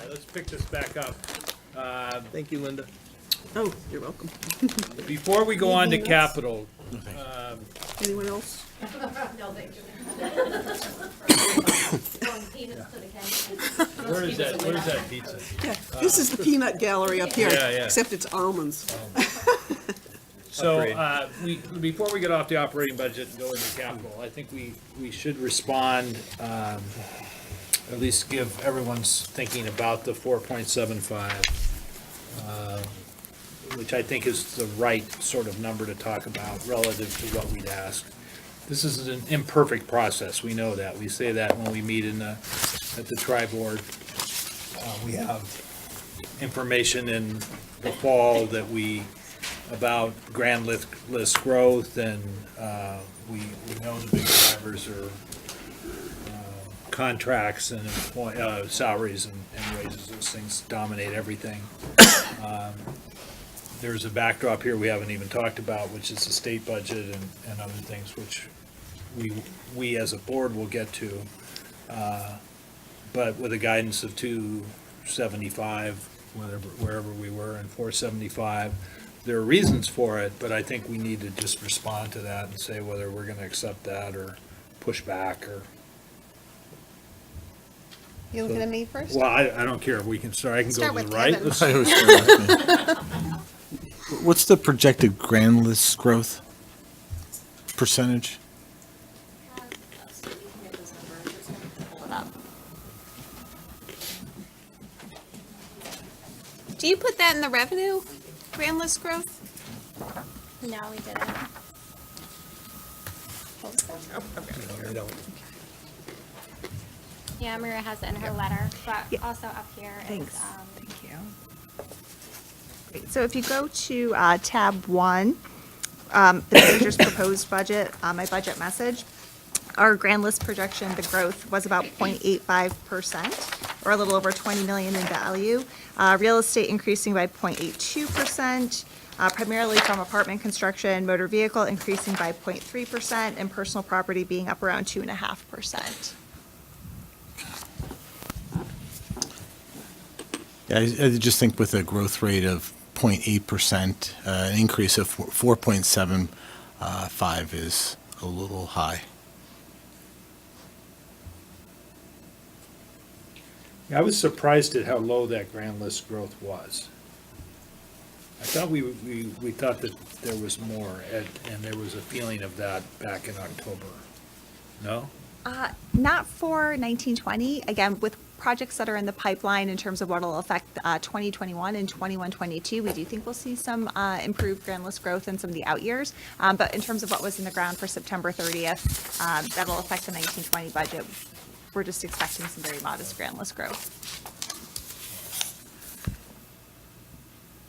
right, let's pick this back up. Thank you, Linda. Oh, you're welcome. Before we go on to Anything else? capital, Anyone else? No, thank you. Throwing peanuts to the cat. where's that pizza? Yeah, this is the peanut gallery up here, Yeah. except it's almonds. So, Upgrade. before we get off the operating budget and go into capital, I think we should respond, at least give everyone's thinking about the 4.75, which I think is the right sort of number to talk about relative to what we'd ask. This is an imperfect process, we know that. We say that when we meet at the tri-board. We have information in the fall about grand list growth, and we know the big drivers are contracts and salaries and wages. Those things dominate everything. There's a backdrop here we haven't even talked about, which is the state budget and other things, which we as a board will get to. But with a guidance of 275, wherever we were, and 475, there are reasons for it, but I think we need to just respond to that and say whether we're gonna accept that or push back or. You looking at me first? Well, I don't care, we can start, I can go Start to the with right. Kevin. Let's- What's the projected grand list growth percentage? Do you put that in the revenue, grand list growth? No, we didn't. No, they don't. Yeah, Maria has it in her letter, but Yeah. also up here is, Thanks. Thank you. Great. So if you go to tab 1, the manager's proposed budget, my budget message, our grand list projection, the growth was about 0.85%, or a little over 20 million in value. Real estate increasing by 0.82%, primarily from apartment construction, motor vehicle increasing by 0.3%, and personal property being up around 2.5%. Yeah, I just think with a growth rate of 0.8%, an increase of 4.75 is a little high. I was surprised at how low that grand list growth was. I thought we thought that there was more, and there was a feeling of that back in October. No? Not for 1920, again, with projects that are in the pipeline in terms of what will affect 2021 and 21-22, we do think we'll see some improved grand list growth in some of the out years. But in terms of what was in the ground for September 30th, that'll affect the 1920 budget. We're just expecting some very modest grand list growth.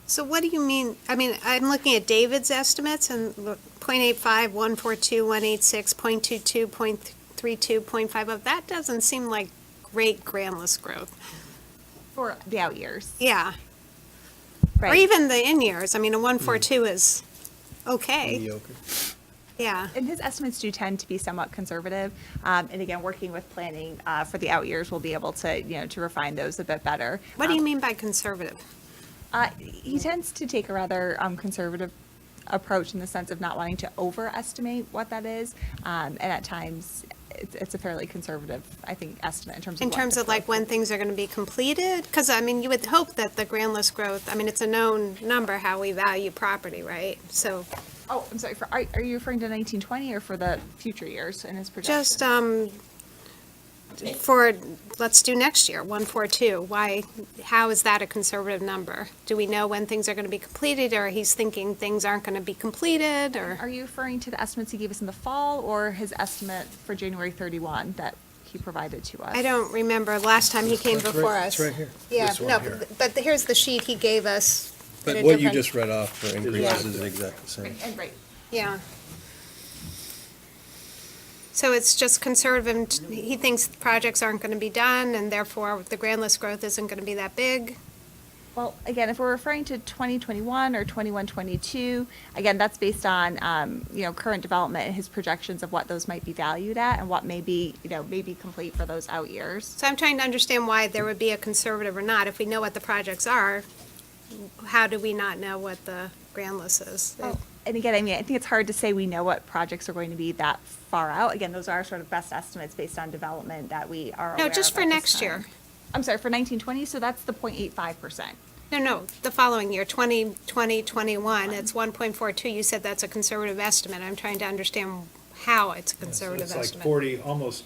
So what do you mean, I mean, I'm looking at David's estimates and 0.85, 142, 186, 0.22, 0.32, 0.50, that doesn't seem like great grand list growth. For the out years. Yeah, or Right. even the in years, I mean, a 142 is okay, Mediocre. yeah. And his estimates do tend to be somewhat conservative. And again, working with planning for the out years, we'll be able to, to refine those a bit better. What do you mean by conservative? He tends to take a rather conservative approach in the sense of not wanting to overestimate what that is. And at times, it's a fairly conservative, I think, estimate in terms of. In what terms the of like growth when will be. things are going to be completed? Because, I mean, you would hope that the grand list growth, I mean, it's a known number how we value property, right? So Oh, I'm sorry, are you referring to 1920 or for the future years in his projection? just for, let's do next year, 142, why, how is that a conservative number? Do we know when things are going to be completed, or he's thinking things aren't going to be completed, or? Are you referring to the estimates he gave us in the fall or his estimate for January 31 that he provided to us? I don't remember last time he came It's right- before it's us. right here. Yeah, This one no, here. but here's the sheet he gave us. in But a what you different- just read off for increases is exactly the same. And right, Yeah. So it's just conservative, and he thinks projects aren't going to be done, and therefore the grand list growth isn't going to be that big? Well, again, if we're referring to 2021 or 21-22, again, that's based on, current development and his projections of what those might be valued at and what may be complete for those out years. So I'm trying to understand why there would be a conservative or not. If we know what the projects are, how do we not know what the grand list is? And again, I mean, I think it's hard to say we know what projects are going to be that far out. Again, those are sort of best estimates based on development that we are aware No, of just for at this next year. time. I'm sorry, for 1920, so that's the 0.85%. No, the following year, 2020, 21, it's 1.42. You said that's a conservative estimate. I'm trying to understand how it's a conservative It's like estimate. 40, almost,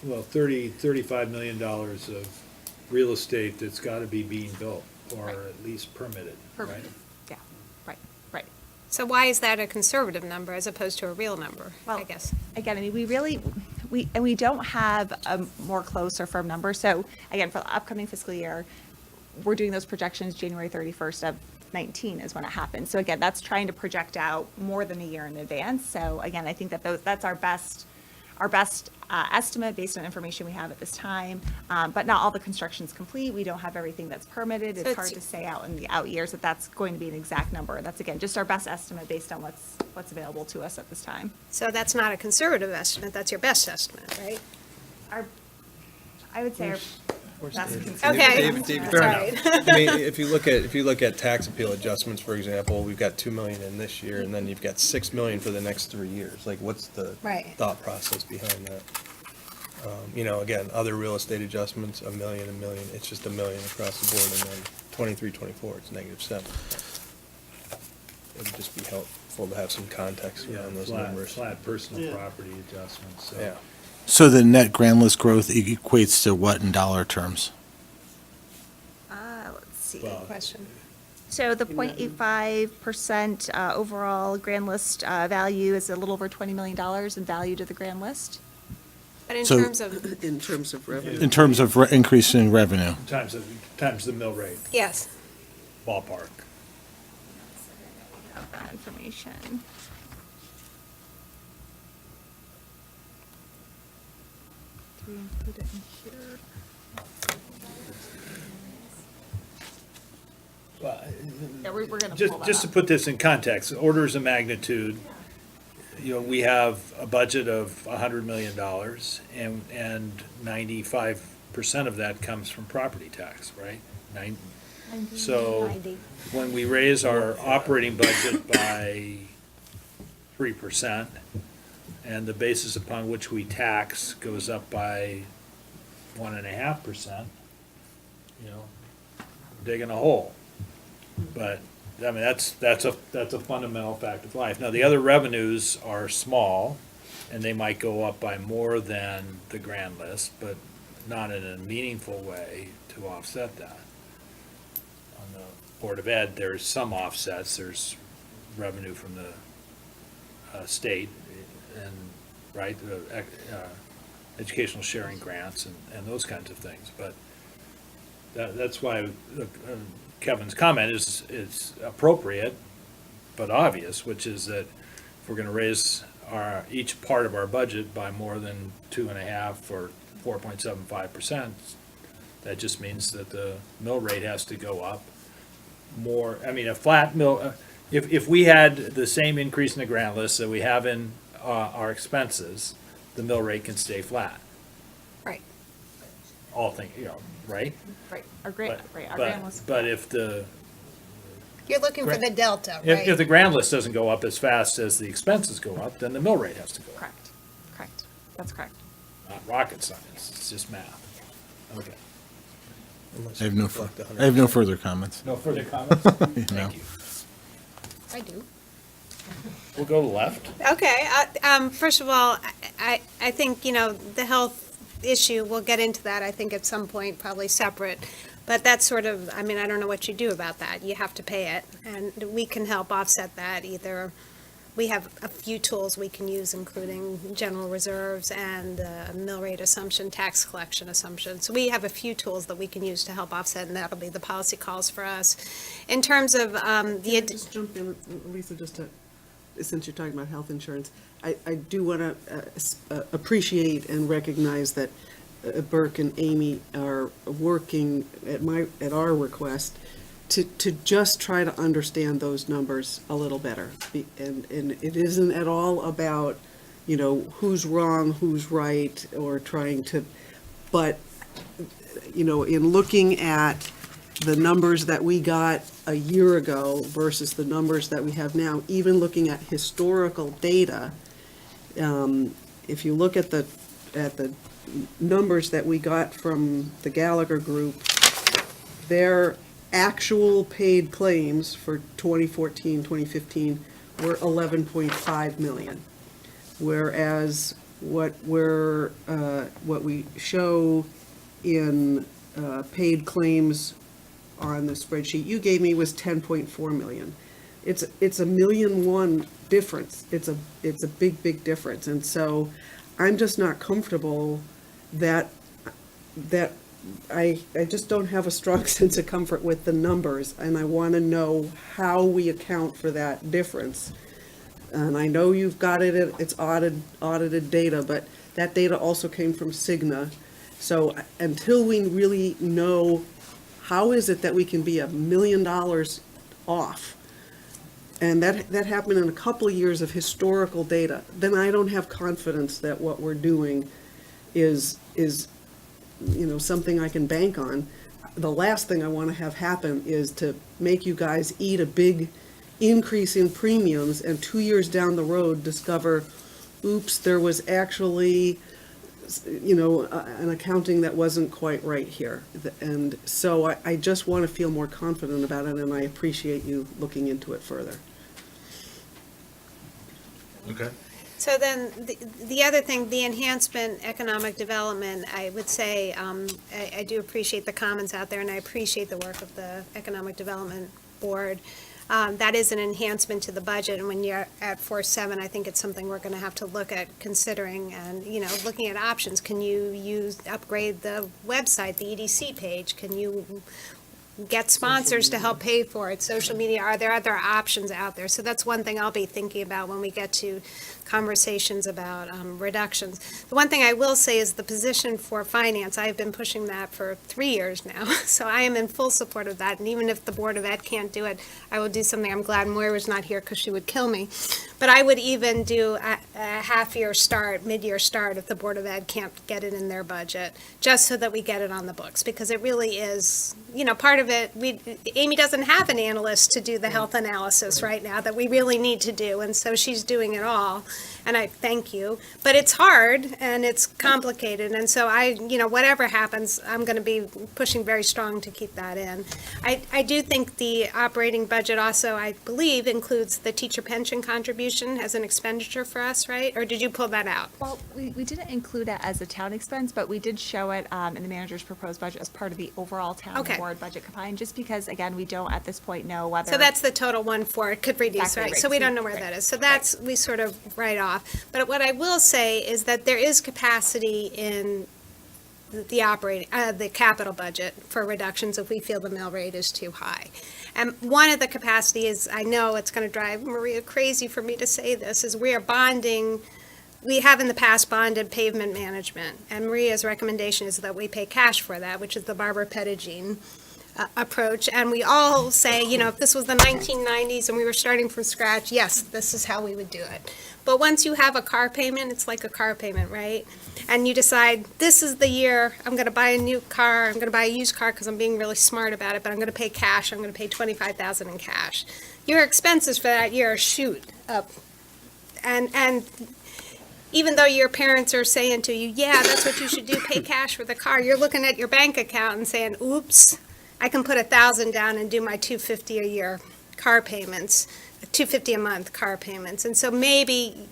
well, $35 million of real estate that's got to be being built or Right. at least permitted, right? Yeah, right. So why is that a conservative number as opposed to a real number, I Well, guess? Again, I mean, we don't have a more close or firm number. So again, for the upcoming fiscal year, we're doing those projections January 31st of 19 is when it happens. So again, that's trying to project out more than a year in advance. So again, I think that that's our best estimate based on information we have at this time. But not all the construction's complete. We don't have everything that's permitted. So It's it's- hard to say out in the out years that that's going to be an exact number. That's again, just our best estimate based on what's available to us at this time. So that's not a conservative estimate, that's your best estimate, right? I would say our best David? conservative Okay. estimate. Fair Sorry. enough. I mean, if you look at tax appeal adjustments, for example, we've got 2 million in this year, and then you've got 6 million for the next 3 years. Like, what's the Right. thought process behind that? Again, other real estate adjustments, a million. It's just $1 million across the board, and then 23, 24, it's -7. It would just be helpful to have some context Yeah, around those flat, numbers. flat personal Yeah. property adjustments, so. Yeah. So the net grand list growth equates to what in dollar terms? Let's see. Well, Question. So the 0.85% overall grand list value is a little over $20 million in value to the grand list. But in So- terms of, In terms of revenue. In terms of increase in revenue? times the mill rate, yes, ballpark. Have that information. Do we include it in here? Yeah, we're gonna pull that Just to up. put this in context, orders of magnitude, we have a budget of $100 million, and 95% of that comes from property tax, right? So, when we raise our operating budget by 3%, and the basis upon which we tax goes up by 1.5%, digging a hole. But, I mean, that's a fundamental fact of life. Now, the other revenues are small, and they might go up by more than the grand list, but not in a meaningful way to offset that. On the Board of Ed, there's some offsets, there's revenue from the state, and, right, educational sharing grants and those kinds of things, but that's why Kevin's comment is appropriate, but obvious, which is that if we're gonna raise each part of our budget by more than 2.5 or 4.75%, that just means that the mill rate has to go up more. I mean, a flat mill, if we had the same increase in the grant list that we have in our expenses, the mill rate can stay flat. right. All things, right? Right, our grand But- grand list. But if the, You're looking for the delta, if the right? grand list doesn't go up as fast as the expenses go up, then the mill rate has to go up. Correct, that's correct. Not rocket science, it's just math. Okay. Unless I have you no, reflect the I have no 100%. further comments. No further comments? No. Thank you. I do. We'll go left. Okay, first of all, I think, the health issue, we'll get into that, I think at some point, probably separate. But that's sort of, I mean, I don't know what you do about that. You have to pay it, and we can help offset that either. We have a few tools we can use, including general reserves and mill rate assumption, tax collection assumption. So we have a few tools that we can use to help offset, and that'll be the policy calls for us. In terms of Can I the, just jump in, Lisa, since you're talking about health insurance, I do want to appreciate and recognize that Burke and Amy are working at our request to just try to understand those numbers a little better. And it isn't at all about, who's wrong, who's right, or trying to, but, in looking at the numbers that we got a year ago versus the numbers that we have now, even looking at historical data, if you look at the numbers that we got from the Gallagher Group, their actual paid claims for 2014, 2015 were 11.5 million. Whereas what we show in paid claims on the spreadsheet you gave me was 10.4 million. It's a $1.1 million difference. It's a big difference. And so I'm just not comfortable that I just don't have a strong sense of comfort with the numbers, and I want to know how we account for that difference. And I know you've got it's audited data, but that data also came from Cigna. So until we really know how is it that we can be $1 million off, and that happened in a couple of years of historical data, then I don't have confidence that what we're doing is something I can bank on. The last thing I want to have happen is to make you guys eat a big increase in premiums and 2 years down the road discover, oops, there was actually, an accounting that wasn't quite right here. And so I just want to feel more confident about it, and I appreciate you looking into it further. Okay. So then, the other thing, the enhancement economic development, I would say, I do appreciate the comments out there, and I appreciate the work of the Economic Development Board. That is an enhancement to the budget, and when you're at 4.7, I think it's something we're gonna have to look at considering and, looking at options. Can you upgrade the website, the EDC page? Can you get sponsors to help pay for it? Social media, are there other options out there? So that's one thing I'll be thinking about when we get to conversations about reductions. The one thing I will say is the position for finance, I have been pushing that for 3 years now, so I am in full support of that, and even if the Board of Ed can't do it, I will do something. I'm glad Moira's not here because she would kill me, but I would even do a half-year start, mid-year start if the Board of Ed can't get it in their budget, just so that we get it on the books, because it really is, part of it, Amy doesn't have an analyst to do the health analysis right now that we really need to do, and so she's doing it all. And I thank you, but it's hard and it's complicated, and so whatever happens, I'm going to be pushing very strong to keep that in. I do think the operating budget also, I believe, includes the teacher pension contribution as an expenditure for us, right? Or did you pull that out? Well, we didn't include it as a town expense, but we did show it in the manager's proposed budget as part of the overall town Okay. board budget combined, just because, again, we don't at this point know whether. So that's the total 1.4, it could reduce, Exactly right? right. So we don't know where Right. that is. So that's, we sort of write off. But what I will say is that there is capacity in the capital budget for reductions if we feel the mill rate is too high. And one of the capacity is, I know it's going to drive Maria crazy for me to say this, is we are bonding. We have in the past bonded pavement management, and Maria's recommendation is that we pay cash for that, which is the Barbara Pettigene approach. And we all say, if this was the 1990s and we were starting from scratch, yes, this is how we would do it. But once you have a car payment, it's like a car payment, right? And you decide, this is the year, I'm going to buy a new car, I'm going to buy a used car because I'm being really smart about it, but I'm going to pay cash, I'm going to pay $25,000 in cash. Your expenses for that year shoot up. And even though your parents are saying to you, yeah, that's what you should do, pay cash for the car, you're looking at your bank account and saying, oops, I can put $1,000 down and do my $250 a year car payments, $250 a month car payments. And so maybe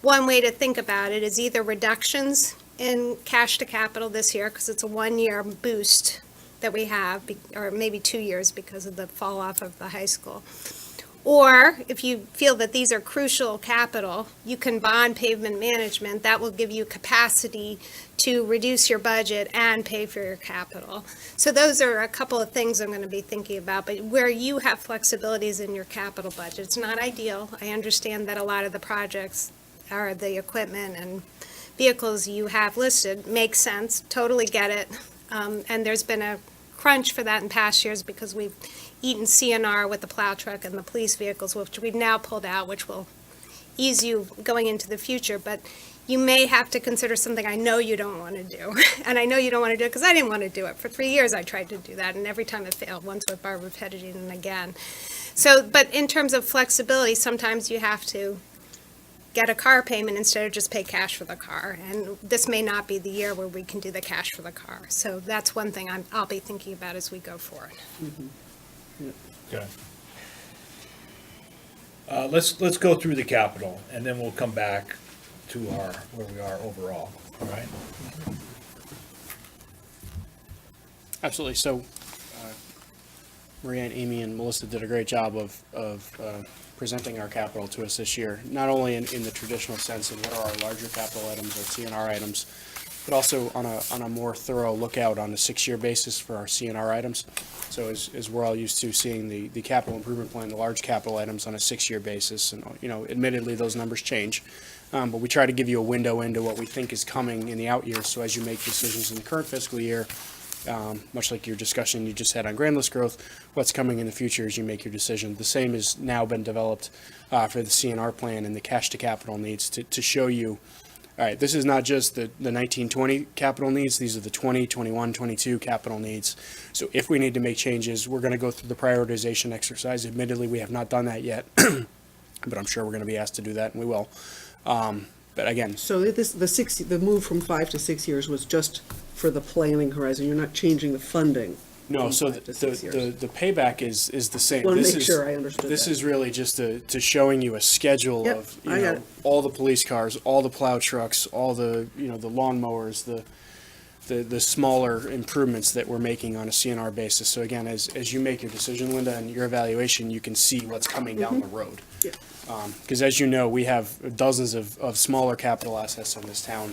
one way to think about it is either reductions in cash to capital this year, because it's a 1-year boost that we have, or maybe 2 years because of the fall off of the high school. Or if you feel that these are crucial capital, you can bond pavement management. That will give you capacity to reduce your budget and pay for your capital. So those are a couple of things I'm going to be thinking about, but where you have flexibilities in your capital budget. It's not ideal. I understand that a lot of the projects are the equipment and vehicles you have listed make sense, totally get it. And there's been a crunch for that in past years because we've eaten CNR with the plow truck and the police vehicles, which we've now pulled out, which will ease you going into the future. But you may have to consider something I know you don't want to do. And I know you don't want to do it because I didn't want to do it. For 3 years, I tried to do that, and every time it failed, once with Barbara Pettigene and again. So, but in terms of flexibility, sometimes you have to get a car payment instead of just pay cash for the car. And this may not be the year where we can do the cash for the car. So that's one thing I'll be thinking about as we go forward. Okay. Let's go through the capital, and then we'll come back to where we are overall, all right? Absolutely. So, Maria and Amy and Melissa did a great job of presenting our capital to us this year, not only in the traditional sense of what are our larger capital items, our CNR items, but also on a more thorough lookout on a 6-year basis for our CNR items. So as we're all used to seeing the capital improvement plan, the large capital items on a 6-year basis, and, admittedly, those numbers change. But we try to give you a window into what we think is coming in the out years, so as you make decisions in the current fiscal year, much like your discussion you just had on grand list growth, what's coming in the future as you make your decision. The same has now been developed for the CNR plan and the cash to capital needs to show you, all right, this is not just the 1920 capital needs, these are the 20, 21, 22 capital needs. So if we need to make changes, we're going to go through the prioritization exercise. Admittedly, we have not done that yet, but I'm sure we're going to be asked to do that, and we will. But again, So the move from 5 to 6 years was just for the planning horizon, you're not changing the funding? no, from so 5 to 6 years. the payback is the same. Want to This make is- sure I understood This that. is really just to showing you a schedule Yep, of, I got it. all the police cars, all the plow trucks, all the, the lawn mowers, the smaller improvements that we're making on a CNR basis. So again, as you make your decision, Linda, and your evaluation, you can see what's coming down the road. Yeah. Because as you know, we have dozens of smaller capital assets in this town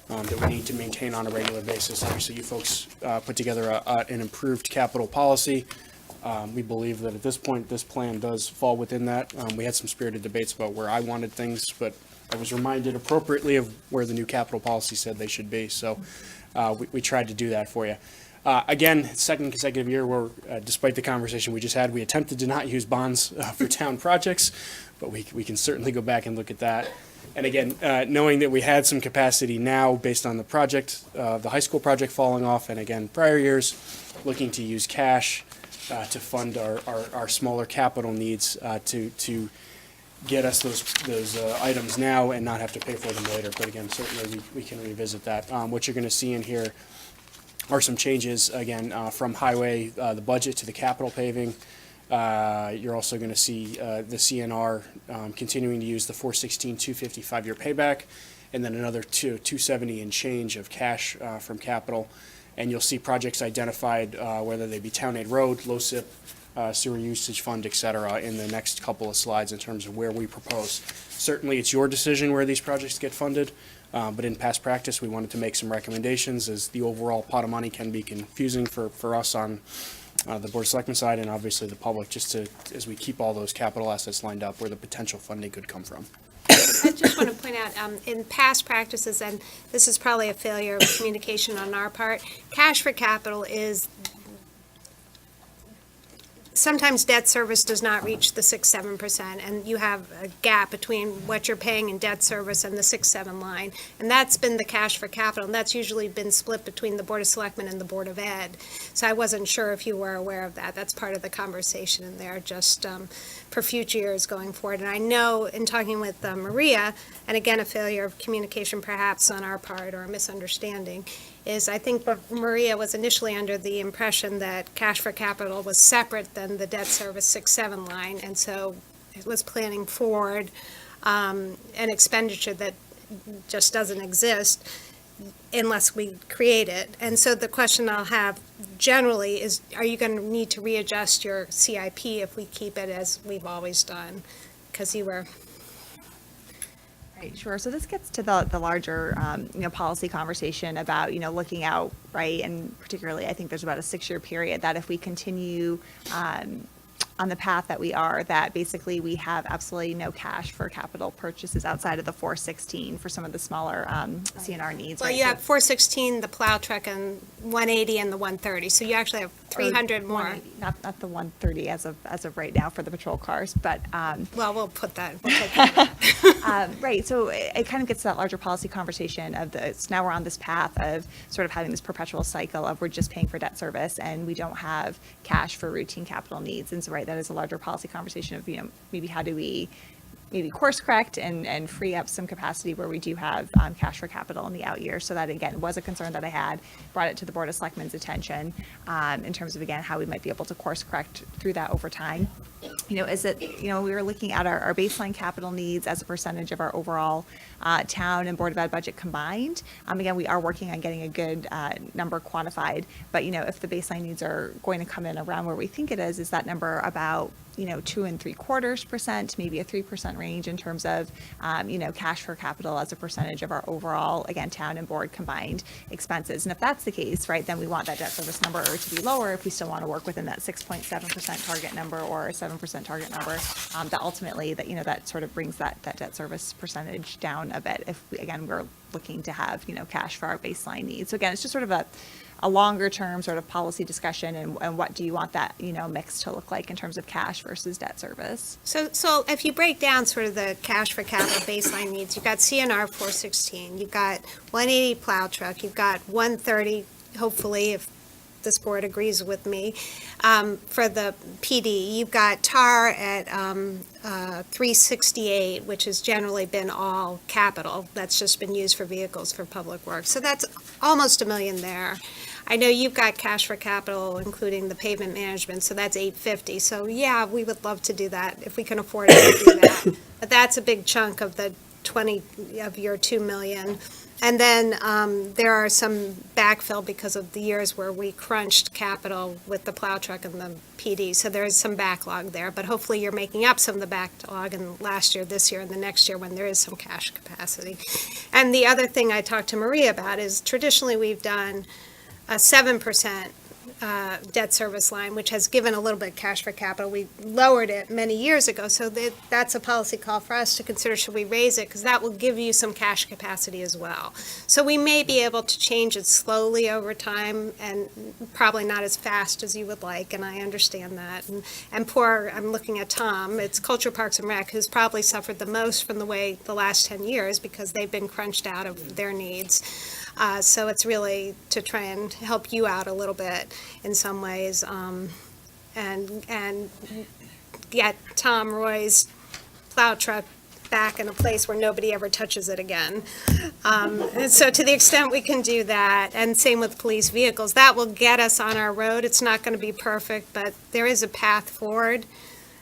that we need to maintain on a regular basis. Obviously, you folks put together an improved capital policy. We believe that at this point, this plan does fall within that. We had some spirited debates about where I wanted things, but I was reminded appropriately of where the new capital policy said they should be. So we tried to do that for you. Again, second consecutive year where, despite the conversation we just had, we attempted to not use bonds for town projects, but we can certainly go back and look at that. And again, knowing that we had some capacity now based on the project, the high school project falling off, and again, prior years, looking to use cash to fund our smaller capital needs to get us those items now and not have to pay for them later. But again, certainly we can revisit that. What you're going to see in here are some changes, again, from highway, the budget to the capital paving. You're also going to see the CNR continuing to use the 416, 250 5-year payback, and then another 270 and change of cash from capital. And you'll see projects identified, whether they be Town Aid Road, LoSiP, sewer usage fund, et cetera, in the next couple of slides in terms of where we propose. Certainly, it's your decision where these projects get funded, but in past practice, we wanted to make some recommendations as the overall pot of money can be confusing for us on the Board of Selectmen side and obviously the public, just as we keep all those capital assets lined up where the potential funding could come from. I just want to point out, in past practices, and this is probably a failure of communication on our part, cash for capital is, sometimes debt service does not reach the 6-7%, and you have a gap between what you're paying in debt service and the 6-7 line. And that's been the cash for capital, and that's usually been split between the Board of Selectmen and the Board of Ed. So I wasn't sure if you were aware of that. That's part of the conversation in there, just for future years going forward. And I know in talking with Maria, and again, a failure of communication perhaps on our part or a misunderstanding, is I think Maria was initially under the impression that cash for capital was separate than the debt service 6-7 line, and so it was planning forward an expenditure that just doesn't exist unless we create it. And so the question I'll have generally is, are you going to need to readjust your CIP if we keep it as we've always done? Because you were... Right, sure. So this gets to the larger, policy conversation about, looking out, right? And particularly, I think there's about a 6-year period that if we continue on the path that we are, that basically we have absolutely no cash for capital purchases outside of the 416 for some of the smaller CNR needs. Well, right? you So- have 416, the plow truck, and 180 and the 130, so you actually have 300 more. 180, not the 130 as of right now for the patrol cars, but, Well, we'll take that. right, so it kind of gets to that larger policy conversation of so now we're on this path of sort of having this perpetual cycle of we're just paying for debt service and we don't have cash for routine capital needs. And so, right, that is a larger policy conversation of, maybe how do we maybe course correct and free up some capacity where we do have cash for capital in the out years. So that, again, was a concern that I had, brought it to the Board of Selectmen's attention in terms of, again, how we might be able to course correct through that over time. Is it, we were looking at our baseline capital needs as a percentage of our overall town and Board of Ed budget combined. Again, we are working on getting a good number quantified, but, if the baseline needs are going to come in around where we think it is that number about 2.75%, maybe a 3% range in terms of, cash for capital as a percentage of our overall, again, town and board combined expenses. And if that's the case, right, then we want that debt service number to be lower if we still want to work within that 6.7% target number or a 7% target number. That ultimately, that sort of brings that debt service percentage down a bit if, again, we're looking to have, cash for our baseline needs. So again, it's just sort of a longer term sort of policy discussion and what do you want that, mix to look like in terms of cash versus debt service. So if you break down sort of the cash for capital baseline needs, you've got CNR 416, you've got 180 plow truck, you've got 130, hopefully, if this board agrees with me, for the PD. You've got TAR at 368, which has generally been all capital. That's just been used for vehicles for public works. So that's almost $1 million there. I know you've got cash for capital, including the pavement management, so that's 850. So yeah, we would love to do that if we can afford it to do that. But that's a big chunk of the 20 of your 2 million. And then there are some backfill because of the years where we crunched capital with the plow truck and the PD. So there is some backlog there, but hopefully you're making up some of the backlog in last year, this year, and the next year when there is some cash capacity. And the other thing I talked to Maria about is traditionally we've done a 7% debt service line, which has given a little bit of cash for capital. We lowered it many years ago, so that's a policy call for us to consider, should we raise it? Because that will give you some cash capacity as well. So we may be able to change it slowly over time and probably not as fast as you would like, and I understand that. And poor, I'm looking at Tom, it's Culture Parks and Rec, who's probably suffered the most from the way the last 10 years because they've been crunched out of their needs. So it's really to try and help you out a little bit in some ways, and get Tom Roy's plow truck back in a place where nobody ever touches it again. And so to the extent we can do that, and same with police vehicles, that will get us on our road. It's not going to be perfect, but there is a path forward.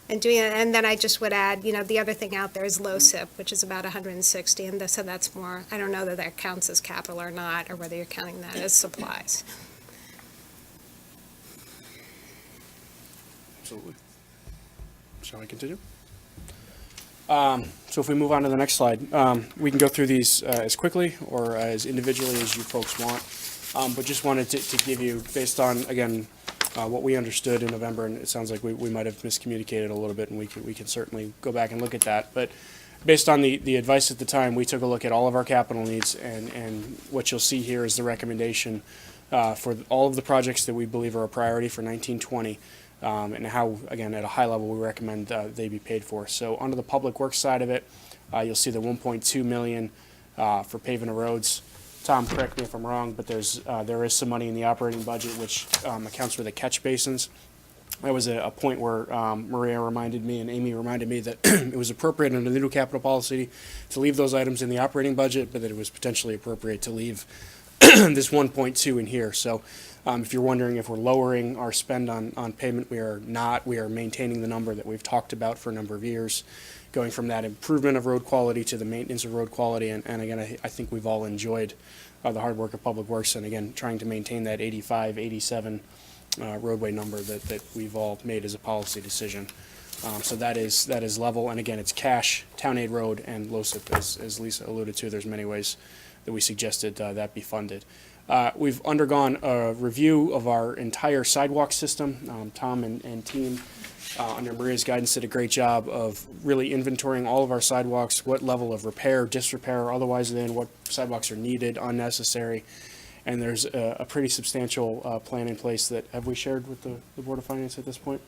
And doing it, and then I just would add, the other thing out there is low SIP, which is about 160, and so that's more, I don't know that that counts as capital or not, or whether you're counting that as supplies. Absolutely. Shall I continue? So if we move on to the next slide, we can go through these as quickly or as individually as you folks want. But just wanted to give you, based on, again, what we understood in November, and it sounds like we might have miscommunicated a little bit, and we can certainly go back and look at that. But based on the advice at the time, we took a look at all of our capital needs, and what you'll see here is the recommendation for all of the projects that we believe are a priority for 1920, and how, again, at a high level, we recommend they be paid for. So under the public works side of it, you'll see the 1.2 million for paving of roads. Tom, correct me if I'm wrong, but there is some money in the operating budget which accounts for the catch basins. That was a point where Maria reminded me and Amy reminded me that it was appropriate under the new capital policy to leave those items in the operating budget, but that it was potentially appropriate to leave this 1.2 in here. So if you're wondering if we're lowering our spend on payment, we are not. We are maintaining the number that we've talked about for a number of years, going from that improvement of road quality to the maintenance of road quality. And again, I think we've all enjoyed the hard work of Public Works, and again, trying to maintain that 85, 87 roadway number that we've all made as a policy decision. So that is level, and again, it's cash, town aid road, and LoSiP, as Lisa alluded to. There's many ways that we suggested that be funded. We've undergone a review of our entire sidewalk system. Tom and team, under Maria's guidance, did a great job of really inventorying all of our sidewalks, what level of repair, disrepair, or otherwise, then what sidewalks are needed, unnecessary. And there's a pretty substantial plan in place that, have we shared with the Board of Finance at this point?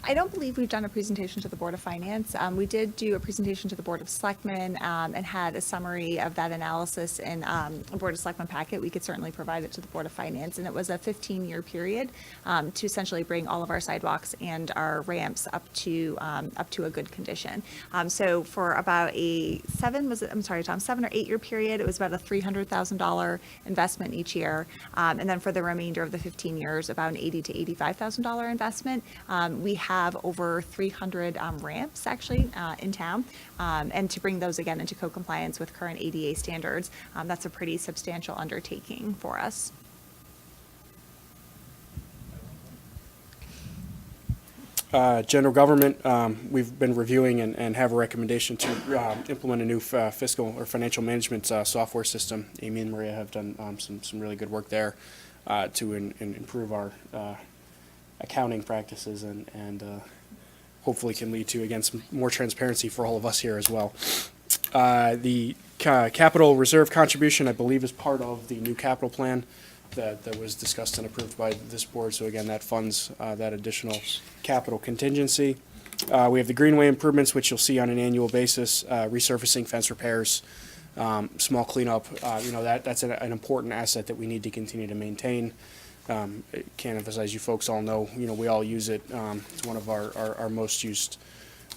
I don't believe we've done a presentation to the Board of Finance. We did do a presentation to the Board of Selectmen and had a summary of that analysis in a Board of Selectmen packet. We could certainly provide it to the Board of Finance. And it was a 15-year period to essentially bring all of our sidewalks and our ramps up to a good condition. So for about a 7 or 8 year period, it was about a $300,000 investment each year. And then for the remainder of the 15 years, about an $80,000 to $85,000 investment. We have over 300 ramps actually in town, and to bring those again into code compliance with current ADA standards, that's a pretty substantial undertaking for us. General government, we've been reviewing and have a recommendation to implement a new fiscal or financial management software system. Amy and Maria have done some really good work there to improve our accounting practices and hopefully can lead to, again, some more transparency for all of us here as well. The capital reserve contribution, I believe, is part of the new capital plan that was discussed and approved by this board. So again, that funds that additional capital contingency. We have the greenway improvements, which you'll see on an annual basis, resurfacing, fence repairs, small cleanup. That's an important asset that we need to continue to maintain. Can't emphasize, you folks all know, we all use it. It's one of our most used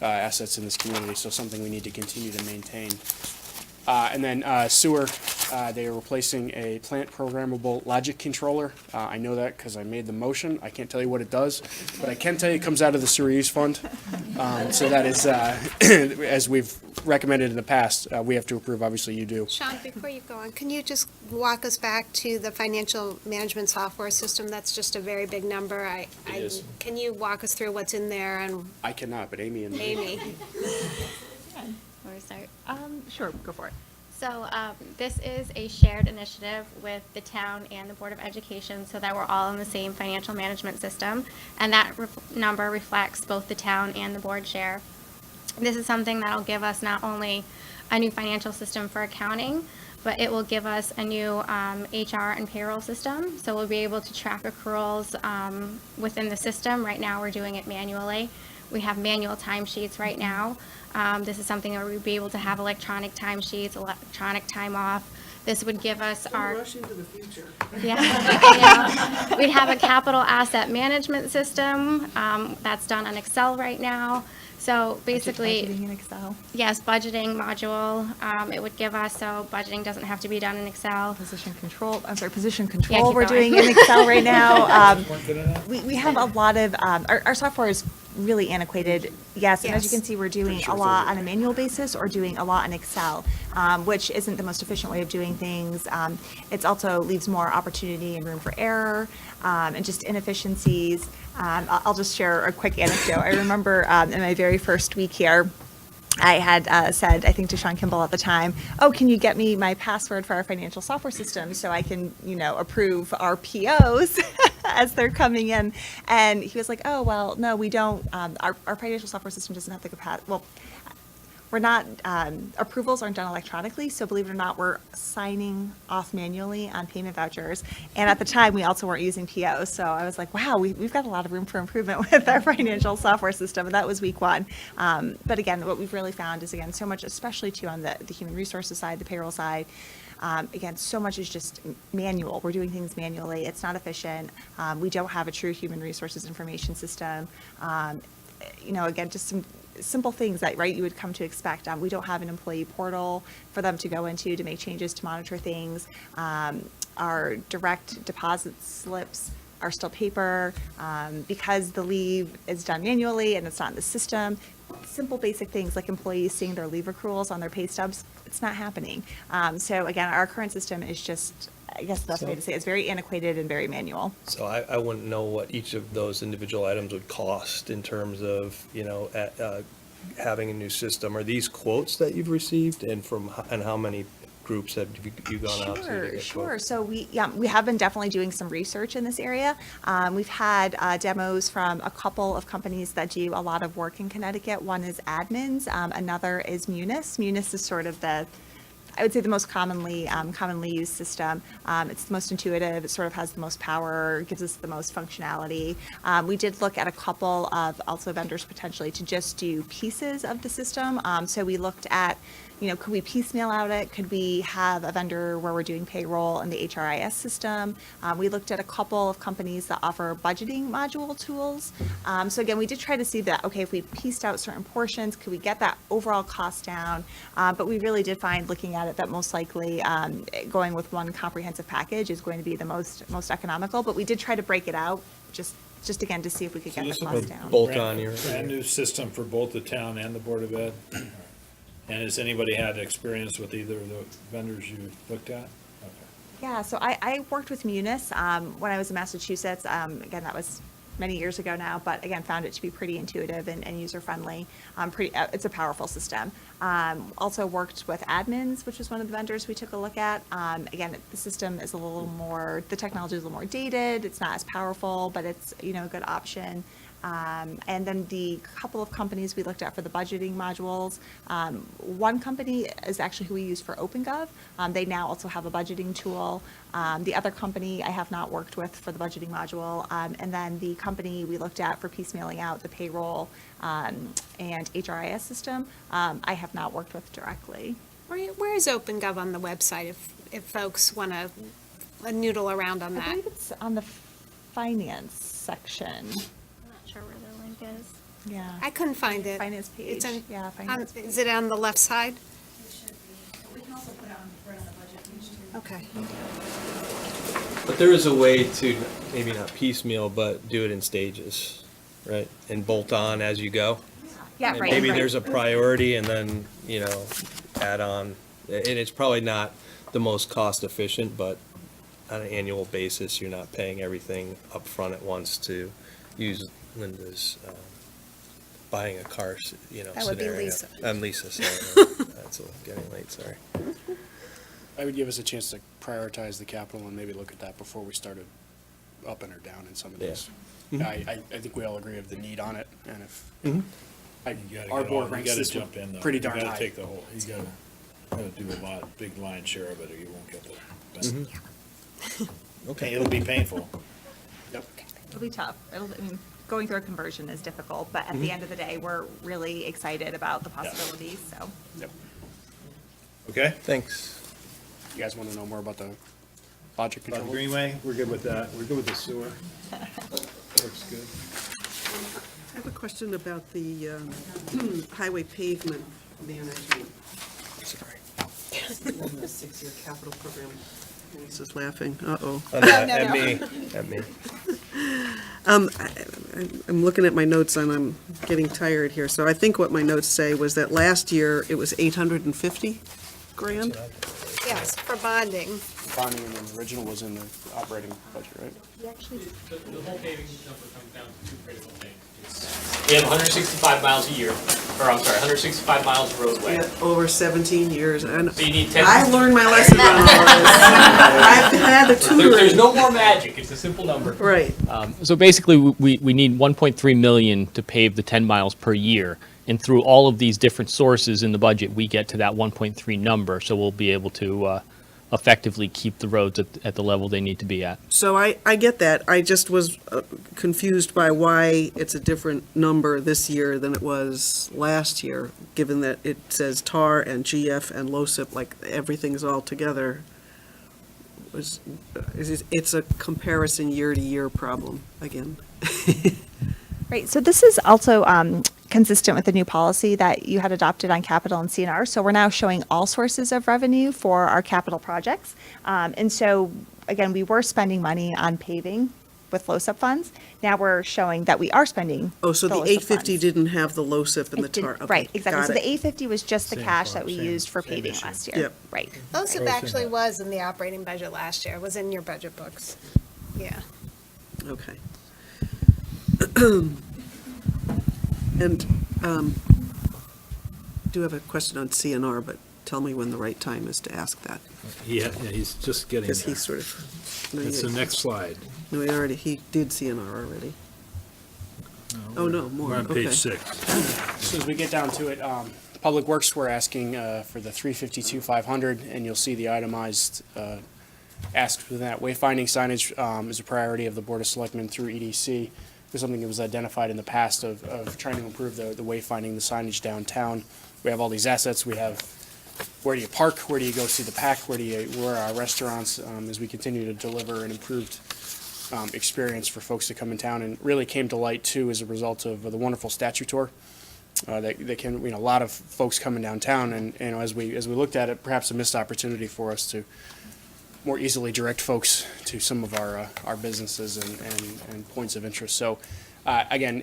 assets in this community, so something we need to continue to maintain. And then sewer, they are replacing a plant programmable logic controller. I know that because I made the motion. I can't tell you what it does, but I can tell you it comes out of the sewer use fund. So that is, as we've recommended in the past, we have to approve, obviously you do. Sean, before you go on, can you just walk us back to the financial management software system? That's just a very big number. It is. Can you walk us through what's in there and I cannot, but Amy and Amy? Where to start? Sure, go for it. So this is a shared initiative with the town and the Board of Education so that we're all in the same financial management system. And that number reflects both the town and the board share. This is something that'll give us not only a new financial system for accounting, but it will give us a new HR and payroll system. So we'll be able to track accruals within the system. Right now, we're doing it manually. We have manual timesheets right now. This is something where we'll be able to have electronic timesheets, electronic time off. This would give us our. Rush into the future. Yeah, I know. We have a capital asset management system that's done on Excel right now. So basically, Budgeting in Excel. yes, budgeting module. It would give us, so budgeting doesn't have to be done in Excel. Position control keep we're going. doing in Excel right now. We have a lot of, our software is really antiquated, yes, and as you Yes. can see, we're doing a lot on a manual basis or doing a lot in Excel, which isn't the most efficient way of doing things. It's also leaves more opportunity and room for error, and just inefficiencies. I'll just share a quick anecdote. I remember in my very first week here, I had said, I think to Sean Kimball at the time, oh, can you get me my password for our financial software system so I can, approve our POs as they're coming in? And he was like, oh, well, no, we don't. Our financial software system doesn't have the capacity. Well, we're not, approvals aren't done electronically, so believe it or not, we're signing off manually on payment vouchers. And at the time, we also weren't using POs, so I was like, wow, we've got a lot of room for improvement with our financial software system, and that was week one. But again, what we've really found is, again, so much, especially too on the human resources side, the payroll side, again, so much is just manual. We're doing things manually. It's not efficient. We don't have a true human resources information system. Again, just some simple things that, right, you would come to expect. We don't have an employee portal for them to go into to make changes, to monitor things. Our direct deposit slips are still paper because the leave is done manually and it's not in the system. Simple basic things like employees seeing their leave accruals on their pay stubs, it's not happening. So again, our current system is just, I guess the best way to say it, is very antiquated and very manual. So I wouldn't know what each of those individual items would cost in terms of, having a new system. Are these quotes that you've received, and how many groups have you gone out to get Sure. quotes? So we have been definitely doing some research in this area. We've had demos from a couple of companies that do a lot of work in Connecticut. One is Admins, another is Munis. Munis is sort of the I would say the most commonly used system. It's the most intuitive, it sort of has the most power, gives us the most functionality. We did look at a couple of also vendors potentially to just do pieces of the system. So we looked at, could we piecemeal out it? Could we have a vendor where we're doing payroll in the HRIS system? We looked at a couple of companies that offer budgeting module tools. So again, we did try to see that, okay, if we pieced out certain portions, could we get that overall cost down? But we really did find, looking at it, that most likely going with one comprehensive package is going to be the most economical. But we did try to break it out, just again, to see if we could get the cost down. Bolt on your. Brand new system for both the town and the Board of Ed. And has anybody had experience with either of the vendors you looked at? Okay. Yeah, so I worked with Munis when I was in Massachusetts. Again, that was many years ago now, but again, found it to be pretty intuitive and user-friendly. It's a powerful system. Also worked with Admins, which was one of the vendors we took a look at. Again, the system is the technology is a little more dated. It's not as powerful, but it's, a good option. And then the couple of companies we looked at for the budgeting modules, one company is actually who we use for OpenGov. They now also have a budgeting tool. The other company I have not worked with for the budgeting module. And then the company we looked at for piecemealing out the payroll and HRIS system, I have not worked with directly. Where is OpenGov on the website if folks want to noodle around on I that? believe it's on the finance section. I'm not sure where the link is. Yeah. I couldn't find it. Finance page. It's on- Yeah, finance page. Is it on the left side? We can also put it right on the budget page too. Okay. But there is a way to, maybe not piecemeal, but do it in stages, right? And bolt on as you go. Yeah, And right. maybe right. there's a priority and then, add on. And it's probably not the most cost efficient, but on an annual basis, you're not paying everything up front at once to use Linda's buying a car, That would be scenario. Lisa. I'm Lisa, sorry. That's getting late, sorry. I would give us a chance to prioritize the capital and maybe look at that before we started upping or down in some of these. I think we all agree of the need on it, and if, You gotta our get board all- you ranks gotta this jump in, though. pretty You darn gotta high. take the whole, you gotta do a big line share of it, or you won't get the benefit. Okay, it'll be painful. Yep. It'll be tough. Going through a conversion is difficult, but at the end of the day, we're really excited about the possibilities, so. Yep. Okay? Thanks. You guys want to know more about the logic About control? Greenway, we're good with that. We're good with the sewer. Looks good. I have a question about the highway pavement management. Sorry. The 6-year capital program. Lisa's laughing, uh-oh. At me. I'm looking at my notes and I'm getting tired here. So I think what my notes say was that last year it was 850 grand? Yes, for bonding. Bonding and the original was in the operating budget, right? The whole paving number comes down to two critical things. We have 165 miles a year, or I'm sorry, 165 miles of roadway. Yeah, over 17 years. And So you need 10. I learned my lesson on all this. I've had the There's tutoring. no more magic, it's a simple number. Right. So basically, we need 1.3 million to pave the 10 miles per year. And through all of these different sources in the budget, we get to that 1.3 number. So we'll be able to effectively keep the roads at the level they need to be at. So I get that. I just was confused by why it's a different number this year than it was last year, given that it says TAR and GF and LOSIP, like everything's all together. It's a comparison year-to-year problem again. Right, so this is also consistent with the new policy that you had adopted on capital and CNR. So we're now showing all sources of revenue for our capital projects. And so, again, we were spending money on paving with LOSIP funds. Now we're showing that we are spending. Oh, so the LOSIP 850 funds. didn't have the LOSIP and the It didn't- TAR? Okay, Right, exactly. got So it. the 850 was just the Same cash part, that we same- used for same paving issue. last year. Yep. Right. LOSIP actually was in the operating budget last year, was in your budget books. Yeah. Okay. And do have a question on CNR, but tell me when the right time is to ask that, Yeah, he's just getting because he there. sort of. No, It's the he- next slide. No, he did CNR already. Oh, no, more, We're on okay. page 6. So as we get down to it, Public Works, we're asking for the 352,500, and you'll see the itemized asks within that. Wayfinding signage is a priority of the Board of Selectmen through EDC. It was something that was identified in the past of trying to improve the wayfinding, the signage downtown. We have all these assets. We have where do you park, where do you go see the pack, where are our restaurants, as we continue to deliver an improved experience for folks to come in town, and really came to light too as a result of the wonderful statue tour. That can, a lot of folks coming downtown, and, as we looked at it, perhaps a missed opportunity for us to more easily direct folks to some of our businesses and points of interest. So, again,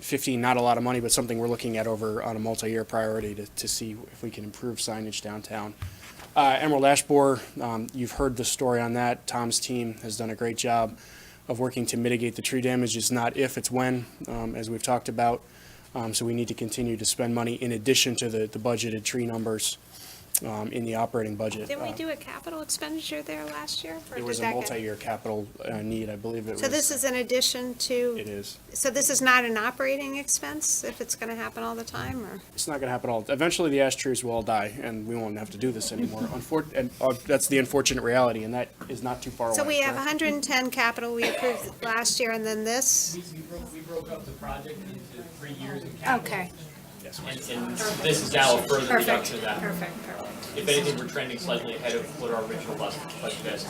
15, not a lot of money, but something we're looking at on a multi-year priority to see if we can improve signage downtown. Emerald Ash Borer, you've heard the story on that. Tom's team has done a great job of working to mitigate the tree damage. It's not if, it's when, as we've talked about. So we need to continue to spend money in addition to the budgeted tree numbers in the operating budget. Did we do a capital expenditure there last year? Or It was did a that get- multi-year capital need, I believe it was. So this is in addition to? It is. So this is not an operating expense if it's gonna happen all the time, or? It's not gonna happen all, eventually the ash trees will all die, and we won't have to do this anymore. That's the unfortunate reality, and that is not too far away. So we have correct? 110 capital we approved last year, and then this? We broke up the project into 3 years in capital. Okay, Yes. And this is now a further perfect, reduction of that. perfect. If anything, we're trending slightly ahead of what our original budget estimates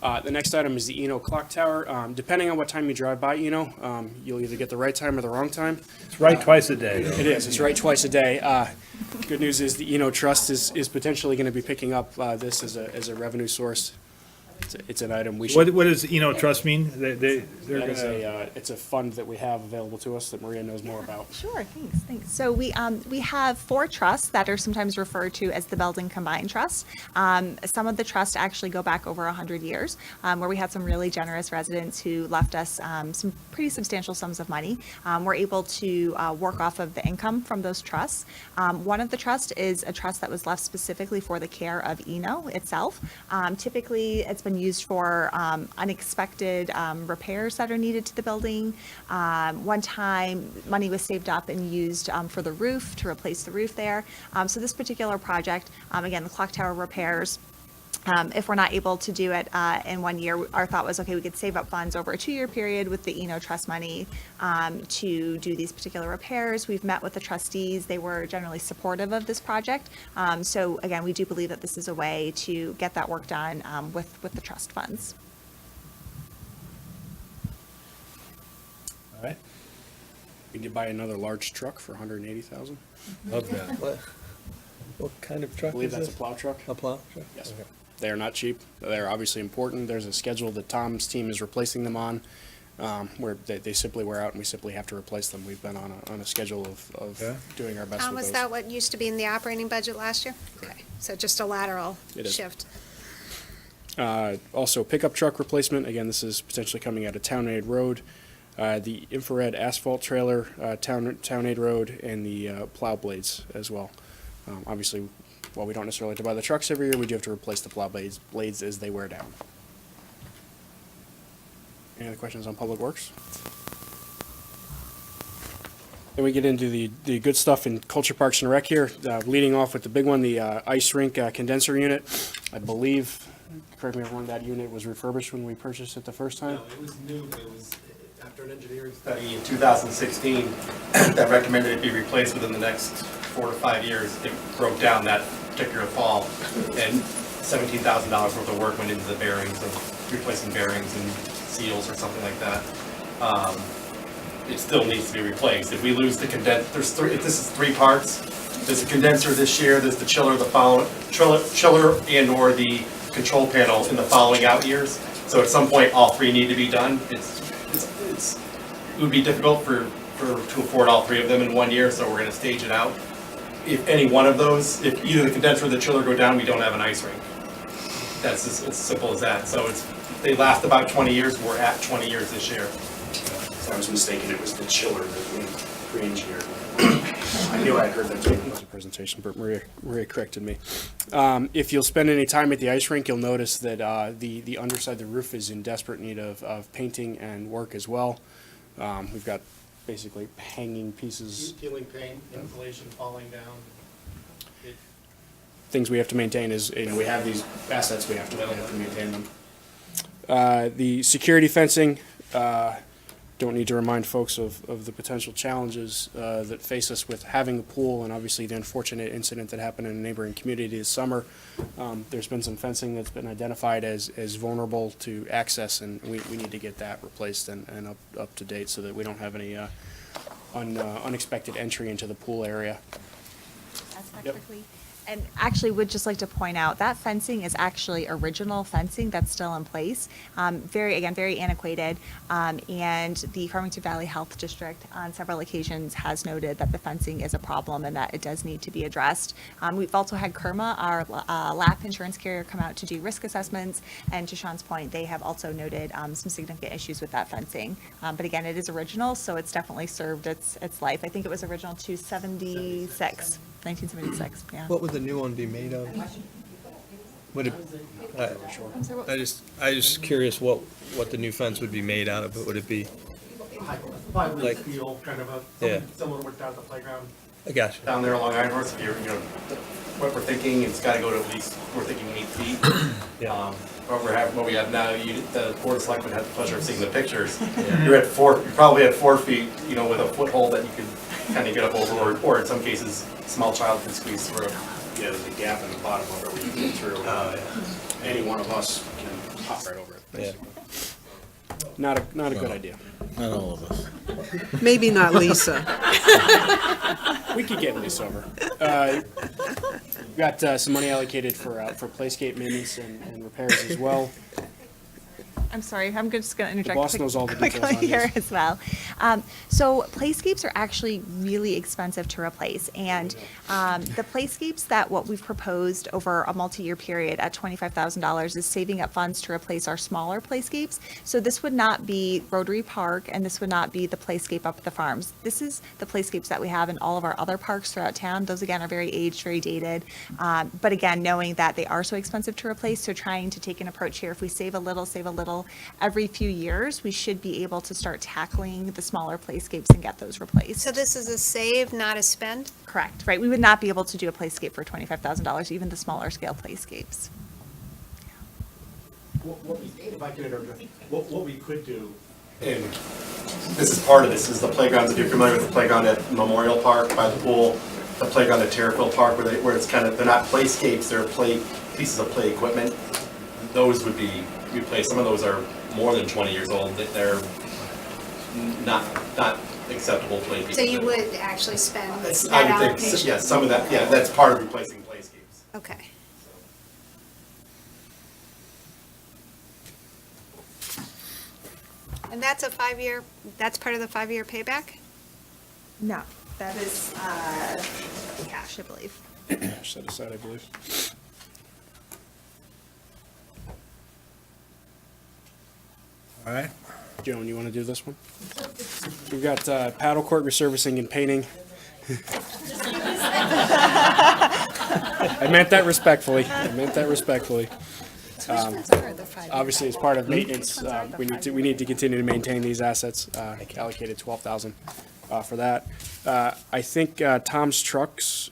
were. The next item is the Eno Clock Tower. Depending on what time you drive by Eno, you'll either get the right time or the wrong time. It's right twice a day. It is, it's right twice a day. Good news is the Eno Trust is potentially gonna be picking up this as a revenue source. It's an item we should. What does Trust mean? They're That is gonna, it's a fund that we have available to us that Maria knows more about. Sure, thanks. So we have 4 trusts that are sometimes referred to as the Belden Combined Trust. Some of the trusts actually go back over 100 years, where we had some really generous residents who left us some pretty substantial sums of money. We're able to work off of the income from those trusts. One of the trusts is a trust that was left specifically for the care of Eno itself. Typically, it's been used for unexpected repairs that are needed to the building. One time, money was saved up and used for the roof, to replace the roof there. So this particular project, again, the clock tower repairs, if we're not able to do it in 1 year, our thought was, okay, we could save up funds over a 2-year period with the Eno Trust money to do these particular repairs. We've met with the trustees. They were generally supportive of this project. So again, we do believe that this is a way to get that work done with the trust funds. all right, We could buy another large truck for $180,000. love that. What kind of I truck believe is that's a this? plow truck. A plow truck? Yes. Okay. They are not cheap. They're obviously important. There's a schedule that Tom's team is replacing them on, where they simply wear out and we simply have to replace them. We've been on a schedule of Okay. doing our best Tom, with was those. that what used to be in the operating budget last year? Okay, so just a lateral It is. shift. Also, pickup truck replacement. Again, this is potentially coming out of Town Aid Road. The infrared asphalt trailer, Town Aid Road, and the plow blades as well. Obviously, while we don't necessarily have to buy the trucks every year, we do have to replace the plow blades as they wear down. Any other questions on Public Works? Then we get into the good stuff in Culture Parks and Rec here, leading off with the big one, the ice rink condenser unit. I believe, correct me if I'm wrong, that unit was refurbished when we purchased it the first time? No, it was new, it was after an engineering study in 2016 that recommended it be replaced within the next 4 to 5 years. It broke down that particular fall, and $17,000 worth of work went into the bearings and replacing bearings and seals or something like that. It still needs to be replaced. If we lose the condenser, this is 3 parts. There's a condenser this year, there's the chiller, chiller and or the control panel in the following out years. So at some point, all 3 need to be done. It would be difficult to afford all 3 of them in 1 year, so we're gonna stage it out. If any one of those, if either the condenser or the chiller go down, we don't have an ice rink. That's as simple as that. So they last about 20 years, we're at 20 years this year. I was mistaken, it was the chiller that we pre-engineered. I knew I had heard that during the presentation, but Maria corrected me. If you'll spend any time at the ice rink, you'll notice that the underside, the roof is in desperate need of painting and work as well. We've got basically hanging pieces, Peeling paint, insulation falling down. things we have to maintain is, we have these assets, we have to maintain them. The security fencing, don't need to remind folks of the potential challenges that face us with having a pool, and obviously the unfortunate incident that happened in a neighboring community this summer. There's been some fencing that's been identified as vulnerable to access, and we need to get that replaced and up to date so that we don't have any unexpected entry into the pool area. Aspect Yep. quickly. And actually would just like to point out that fencing is actually original fencing that's still in place. Very antiquated. And the Farmington Valley Health District on several occasions has noted that the fencing is a problem and that it does need to be addressed. We've also had KERMA, our LAP insurance carrier, come out to do risk assessments. And to Sean's point, they have also noted some significant issues with that fencing. But again, it is original, so it's definitely served its life. I think it was original to 1976, yeah. What would the new one be made of? Would it, I just curious what the new fence would be made out of, but would it be, Probably Like- steel, kind of Yeah. similar to what's down at the playground. I gotcha. Down there along Iron Horse, if you're, what we're thinking, it's gotta go to at least, we're thinking 8 feet. Yeah. What we have now, the Board of Selectmen had the pleasure of seeing the pictures. You're probably at 4 feet, with a foothold that you could kind of get up over, or in some cases, a small child can squeeze through. Yeah, there's a gap in the bottom of it where you can get through. Any one of us can hop right over it, basically. Not a good idea. Not all of us. Maybe not Lisa. We could get Lisa over. Got some money allocated for playscape maintenance and repairs as well. I'm sorry, I'm just going to interject. boss knows all the details quickly on here this. as well. So playscapes are actually really expensive to replace, and the playscapes that what we've proposed over a multi-year period at $25,000 is saving up funds to replace our smaller playscapes. So this would not be Rotary Park, and this would not be the playscape up at the farms. This is the playscapes that we have in all of our other parks throughout town. Those again are very aged, very dated, but again, knowing that they are so expensive to replace, so trying to take an approach here. If we save a little every few years, we should be able to start tackling the smaller playscapes and get those replaced. So this is a save, not a spend? Correct, right? We would not be able to do a playscape for $25,000, even the smaller scale playscapes. If I could interrupt, what we could do, and this is part of this, is the playgrounds, if you're familiar with the playground at Memorial Park by the pool, the playground at Terrifield Park, where it's kind of, they're not playscapes, they're pieces of play equipment. Those would be replaced. Some of those are more than 20 years old, that they're not acceptable play pieces. So you would actually spend I that would think, allocation? yeah, some of that, yeah, that's part of replacing playscapes. Okay. And that's that's part of the 5-year payback? No, that is cash, I believe. Set aside, I believe. All right. Joan, you want to do this one? We've got paddle court resurfacing and painting. I meant that respectfully. Obviously, as part of maintenance, we need to continue to maintain these assets. Allocated 12,000 for that. I think Tom's trucks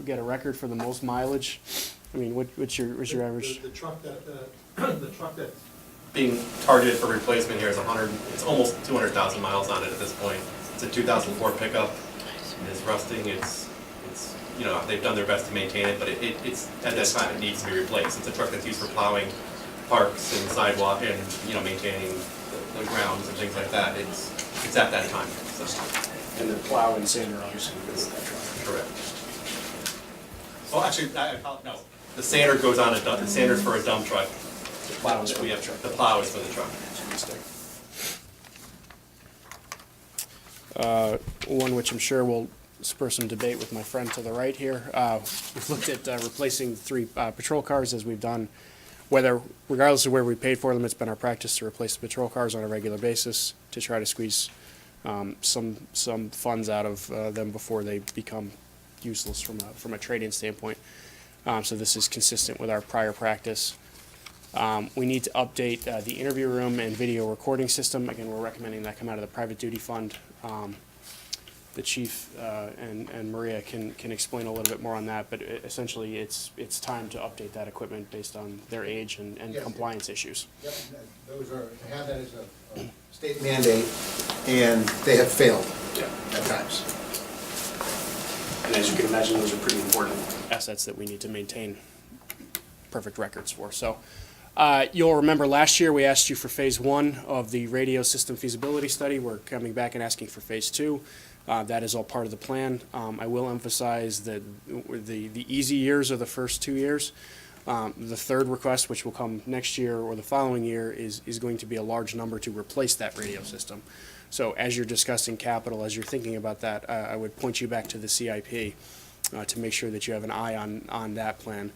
get a record for the most mileage. I mean, what's your average? The truck that's being targeted for replacement here is it's almost 200,000 miles on it at this point. It's a 2004 pickup. It's rusting, they've done their best to maintain it, but it's, at that time, it needs to be replaced. It's a truck that's used for plowing parks and sidewalk and, maintaining the grounds and things like that. It's at that time, so. And the plow and sander obviously goes with that truck. Correct. Well, actually, no, the sander goes on the sander's for a dump truck. The plow is for the truck. The plow is for the truck. One which I'm sure will spur some debate with my friend to the right here. We've looked at replacing 3 patrol cars as we've done, regardless of where we paid for them, it's been our practice to replace the patrol cars on a regular basis to try to squeeze some funds out of them before they become useless from a trade-in standpoint. So this is consistent with our prior practice. We need to update the interview room and video recording system. Again, we're recommending that come out of the private duty fund. The chief and Maria can explain a little bit more on that, but essentially, it's time to update that equipment based on their age and Yes. compliance issues. Yep, those are, to have that as a state mandate, and they have failed at times. And as you can imagine, those are pretty important assets that we need to maintain perfect records for. So you'll remember last year we asked you for phase 1 of the radio system feasibility study. We're coming back and asking for phase 2. That is all part of the plan. I will emphasize that the easy years are the first 2 years. The third request, which will come next year or the following year, is going to be a large number to replace that radio system. So as you're discussing capital, as you're thinking about that, I would point you back to the CIP to make sure that you have an eye on that plan.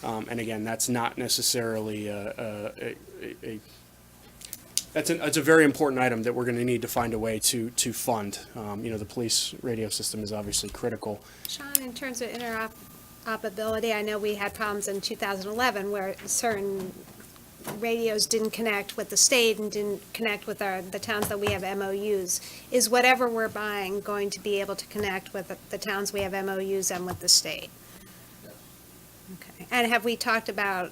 And again, that's not necessarily it's a very important item that we're going to need to find a way to fund. The police radio system is obviously critical. Sean, in terms of interoperability, I know we had problems in 2011 where certain radios didn't connect with the state and didn't connect with the towns that we have MOUs. Is whatever we're buying going to be able to connect with the towns we have MOUs and with the state? Okay. And have we talked about,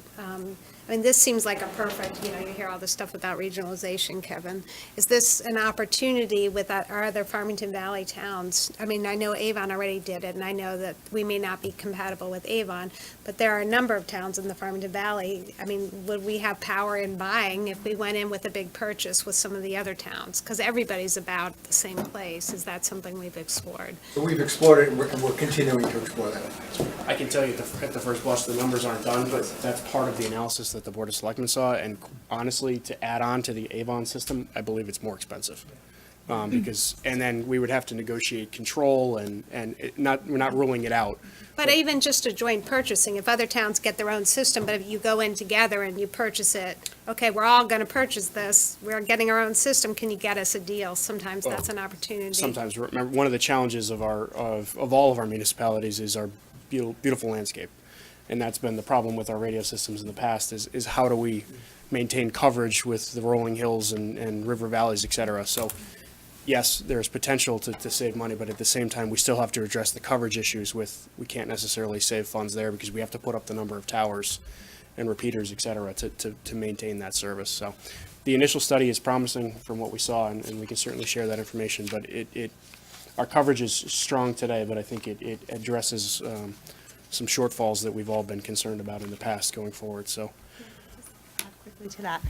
this seems like a perfect, you hear all this stuff about regionalization, Kevin. Is this an opportunity with our other Farmington Valley towns? I know Avon already did it, and I know that we may not be compatible with Avon, but there are a number of towns in the Farmington Valley. Would we have power in buying if we went in with a big purchase with some of the other towns? Because everybody's about the same place. Is that something we've explored? So we've explored it, and we're continuing to explore that. I can tell you at the first blush, the numbers aren't done, but that's part of the analysis that the Board of Selectmen saw, and honestly, to add on to the Avon system, I believe it's more expensive. And then we would have to negotiate control and we're not ruling it out. But even just a joint purchasing, if other towns get their own system, but if you go in together and you purchase it, okay, we're all gonna purchase this, we're getting our own system, can you get us a deal? Sometimes that's an opportunity. Sometimes, remember, one of the challenges of all of our municipalities is our beautiful landscape. And that's been the problem with our radio systems in the past is how do we maintain coverage with the rolling hills and river valleys, et cetera. So yes, there's potential to save money, but at the same time, we still have to address the coverage issues we can't necessarily save funds there because we have to put up the number of towers and repeaters, et cetera, to maintain that service. So the initial study is promising from what we saw, and we can certainly share that information, but our coverage is strong today, but I think it addresses some shortfalls that we've all been concerned about in the past going forward, so. Quickly to that.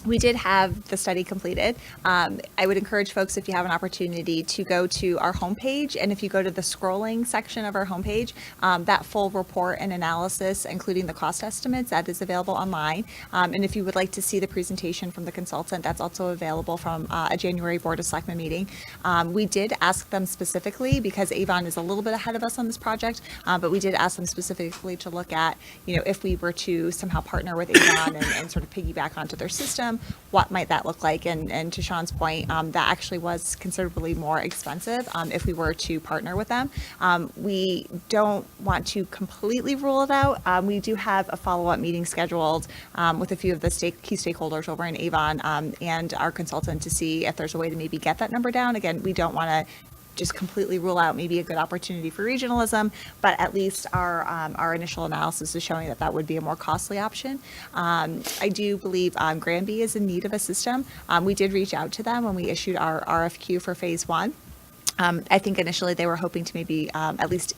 We did have the study completed. I would encourage folks, if you have an opportunity, to go to our homepage, and if you go to the scrolling section of our homepage, that full report and analysis, including the cost estimates, that is available online. And if you would like to see the presentation from the consultant, that's also available from a January Board of Selectmen meeting. We did ask them specifically, because Avon is a little bit ahead of us on this project, but we did ask them specifically to look at, if we were to somehow partner with Avon and sort of piggyback onto their system, what might that look like? And to Sean's point, that actually was considerably more expensive if we were to partner with them. We don't want to completely rule it out. We do have a follow-up meeting scheduled with a few of the key stakeholders over in Avon and our consultant to see if there's a way to maybe get that number down. Again, we don't want to just completely rule out maybe a good opportunity for regionalism, but at least our initial analysis is showing that would be a more costly option. I do believe Granby is in need of a system. We did reach out to them when we issued our RFQ for phase 1. I think initially they were hoping to maybe at least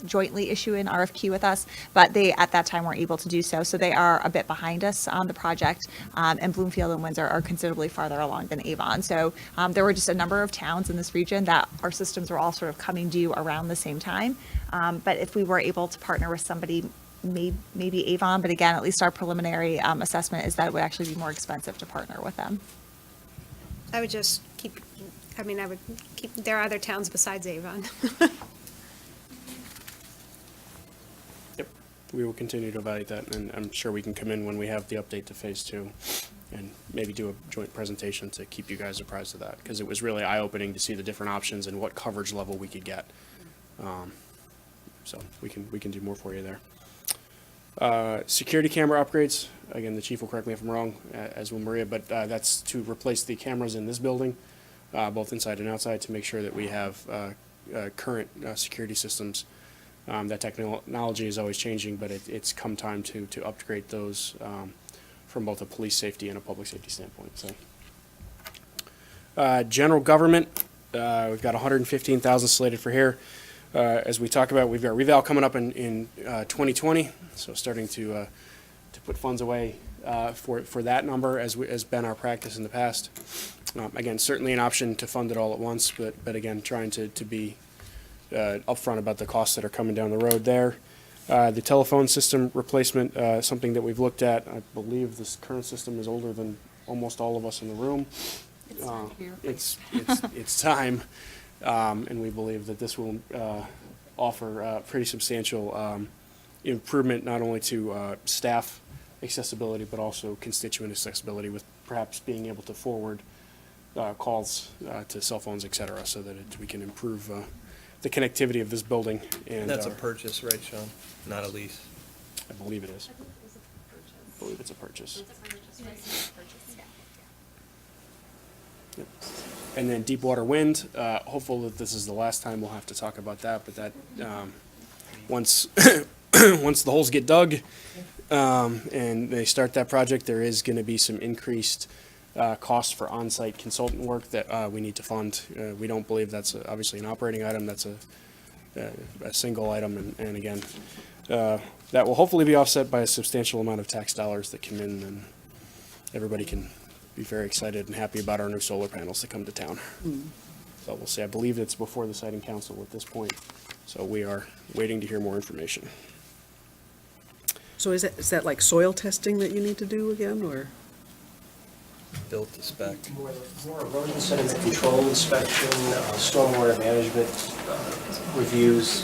jointly issue an RFQ with us, but they at that time weren't able to do so. So they are a bit behind us on the project, and Bloomfield and Windsor are considerably farther along than Avon. So there were just a number of towns in this region that our systems were all sort of coming due around the same time. But if we were able to partner with somebody, maybe Avon, but again, at least our preliminary assessment is that it would actually be more expensive to partner with them. I would just there are other towns besides Avon. We will continue to evaluate that, and I'm sure we can come in when we have the update to phase 2 and maybe do a joint presentation to keep you guys apprised of that, because it was really eye-opening to see the different options and what coverage level we could get. So we can do more for you there. Security camera upgrades, again, the chief will correct me if I'm wrong, as will Maria, but that's to replace the cameras in this building, both inside and outside, to make sure that we have current security systems. That technology is always changing, but it's come time to upgrade those from both a police safety and a public safety standpoint. So, general government, we've got 115,000 slated for here. As we talk about, we've got reval coming up in 2020, so starting to put funds away for that number, as been our practice in the past. Again, certainly an option to fund it all at once, but again, trying to be upfront about the costs that are coming down the road there. The telephone system replacement, something that we've looked at. I believe this current system is older than almost all of us in the room. It's time, and we believe that this will offer pretty substantial improvement, not only to staff accessibility, but also constituent accessibility, with perhaps being able to forward calls to cell phones, et cetera, so that we can improve the connectivity of this building. And That's a purchase, right, Sean? Not a lease? I believe it is. I believe it's a purchase. Yep. And then Deepwater Wind, hopeful that this is the last time we'll have to talk about that, but that, once, once the holes get dug, and they start that project, there is gonna be some increased cost for on-site consultant work that we need to fund. We don't believe that's obviously an operating item, that's a single item, and again, that will hopefully be offset by a substantial amount of tax dollars that come in, and everybody can be very excited and happy about our new solar panels that come to town. So we'll see. I believe it's before the siting council at this point, so we are waiting to hear more information. So is that like soil testing that you need to do again, or? Built to spec. More erosion sediment control inspection, stormwater management reviews,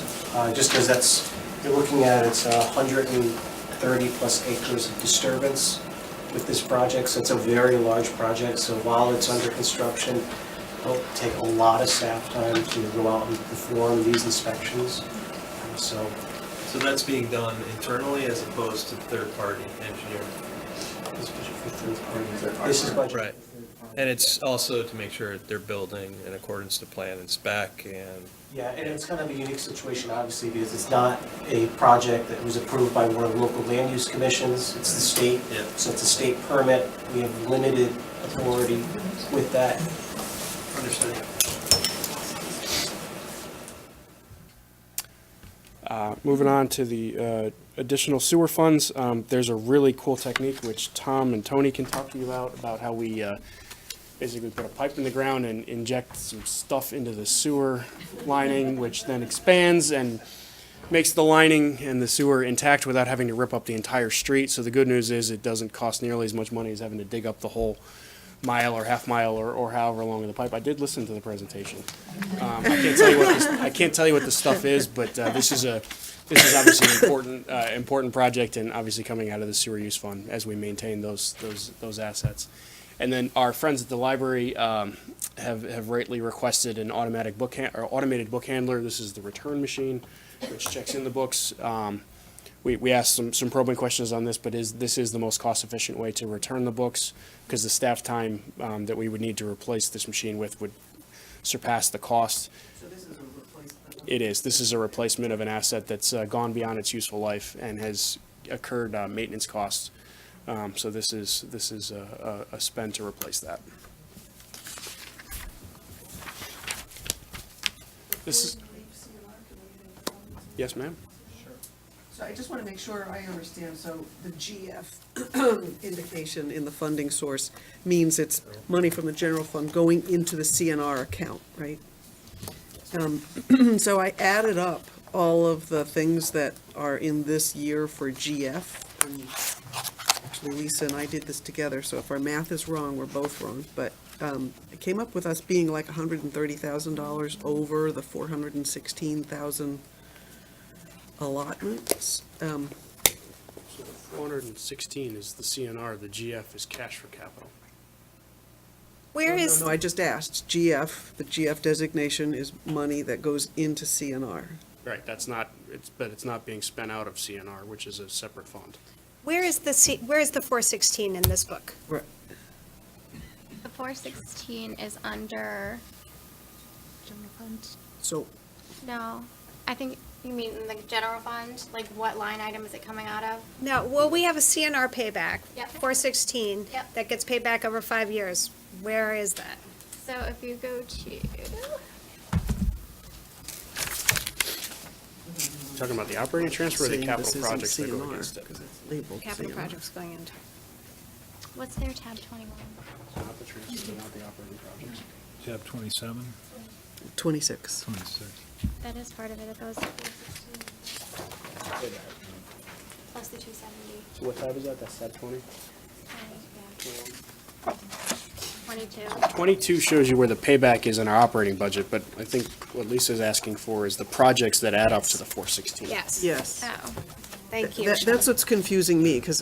just because you're looking at, it's 130 plus acres of disturbance with this project, so it's a very large project. So while it's under construction, it'll take a lot of staff time to go out and perform these inspections. So that's being done internally as opposed to third-party engineering? this is budget. Right. And it's also to make sure they're building in accordance to plan and spec, and Yeah, and it's kind of a unique situation, obviously, because it's not a project that was approved by one of the local land use commissions. It's the state. Yeah. So it's a state permit. We have limited authority with that. understood. Moving on to the additional sewer funds, there's a really cool technique which Tom and Tony can talk to you about how we basically put a pipe in the ground and inject some stuff into the sewer lining, which then expands and makes the lining and the sewer intact without having to rip up the entire street. So the good news is it doesn't cost nearly as much money as having to dig up the whole mile or half mile or however long of the pipe. I did listen to the presentation. I can't tell you what this stuff is, but this is obviously an important project, and obviously coming out of the sewer use fund as we maintain those assets. And then our friends at the library have rightly requested an automated book handler. This is the return machine, which checks in the books. We asked some probing questions on this, but this is the most cost-efficient way to return the books, because the staff time that we would need to replace this machine with would surpass the cost. So this is a replacement? It is. This is a replacement of an asset that's gone beyond its useful life and has incurred maintenance costs. So this is a spend to replace that. This is. Yes, ma'am. So I just want to make sure I understand, so the GF indication in the funding source means it's money from the general fund going into the CNR account, right? So I added up all of the things that are in this year for GF, and actually Lisa and I did this together, so if our math is wrong, we're both wrong, but it came up with us being like $130,000 over the 416,000 allotments. So the 416 is the CNR, the GF is cash for capital. Where is, No, I just asked, GF, the GF designation is money that goes into CNR. Right, that's not, but it's not being spent out of CNR, which is a separate fund. Where is the 416 in this book? Right. The 416 is under, General fund. So, no, I think you mean in the general fund, like what line item is it coming out of? No, well, we have a CNR payback, Yep. 416, Yep. that gets paid back over 5 years. Where is that? So if you go to, Talking about the operating transfer or the saying capital this isn't projects that go CNR, against it? 'cause it's labeled Capital CNR. projects going into. what's their tab 21? Not the transfer, not the operating projects. Tab 27, 26. 26. That is part of it, it goes to 416. Plus the 270. So what tab is that? That's tab 20? 22. 22 shows you where the payback is in our operating budget, but I think what Lisa's asking for is the projects that add up to the 416. Yes. Yes. Oh, Thank you. That's what's confusing me, because,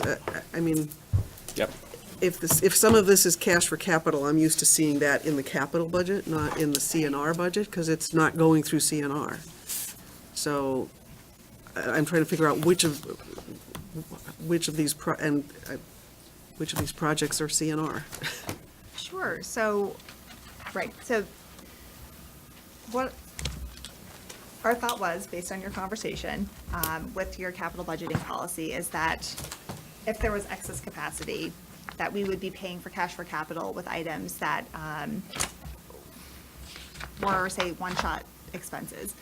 I mean, Yep. if some of this is cash for capital, I'm used to seeing that in the capital budget, not in the CNR budget, because it's not going through CNR. So I'm trying to figure out which of these projects are CNR. Sure, so, right, so what our thought was, based on your conversation, with your capital budgeting policy, is that if there was excess capacity, that we would be paying for cash for capital with items that were, say, one-shot expenses.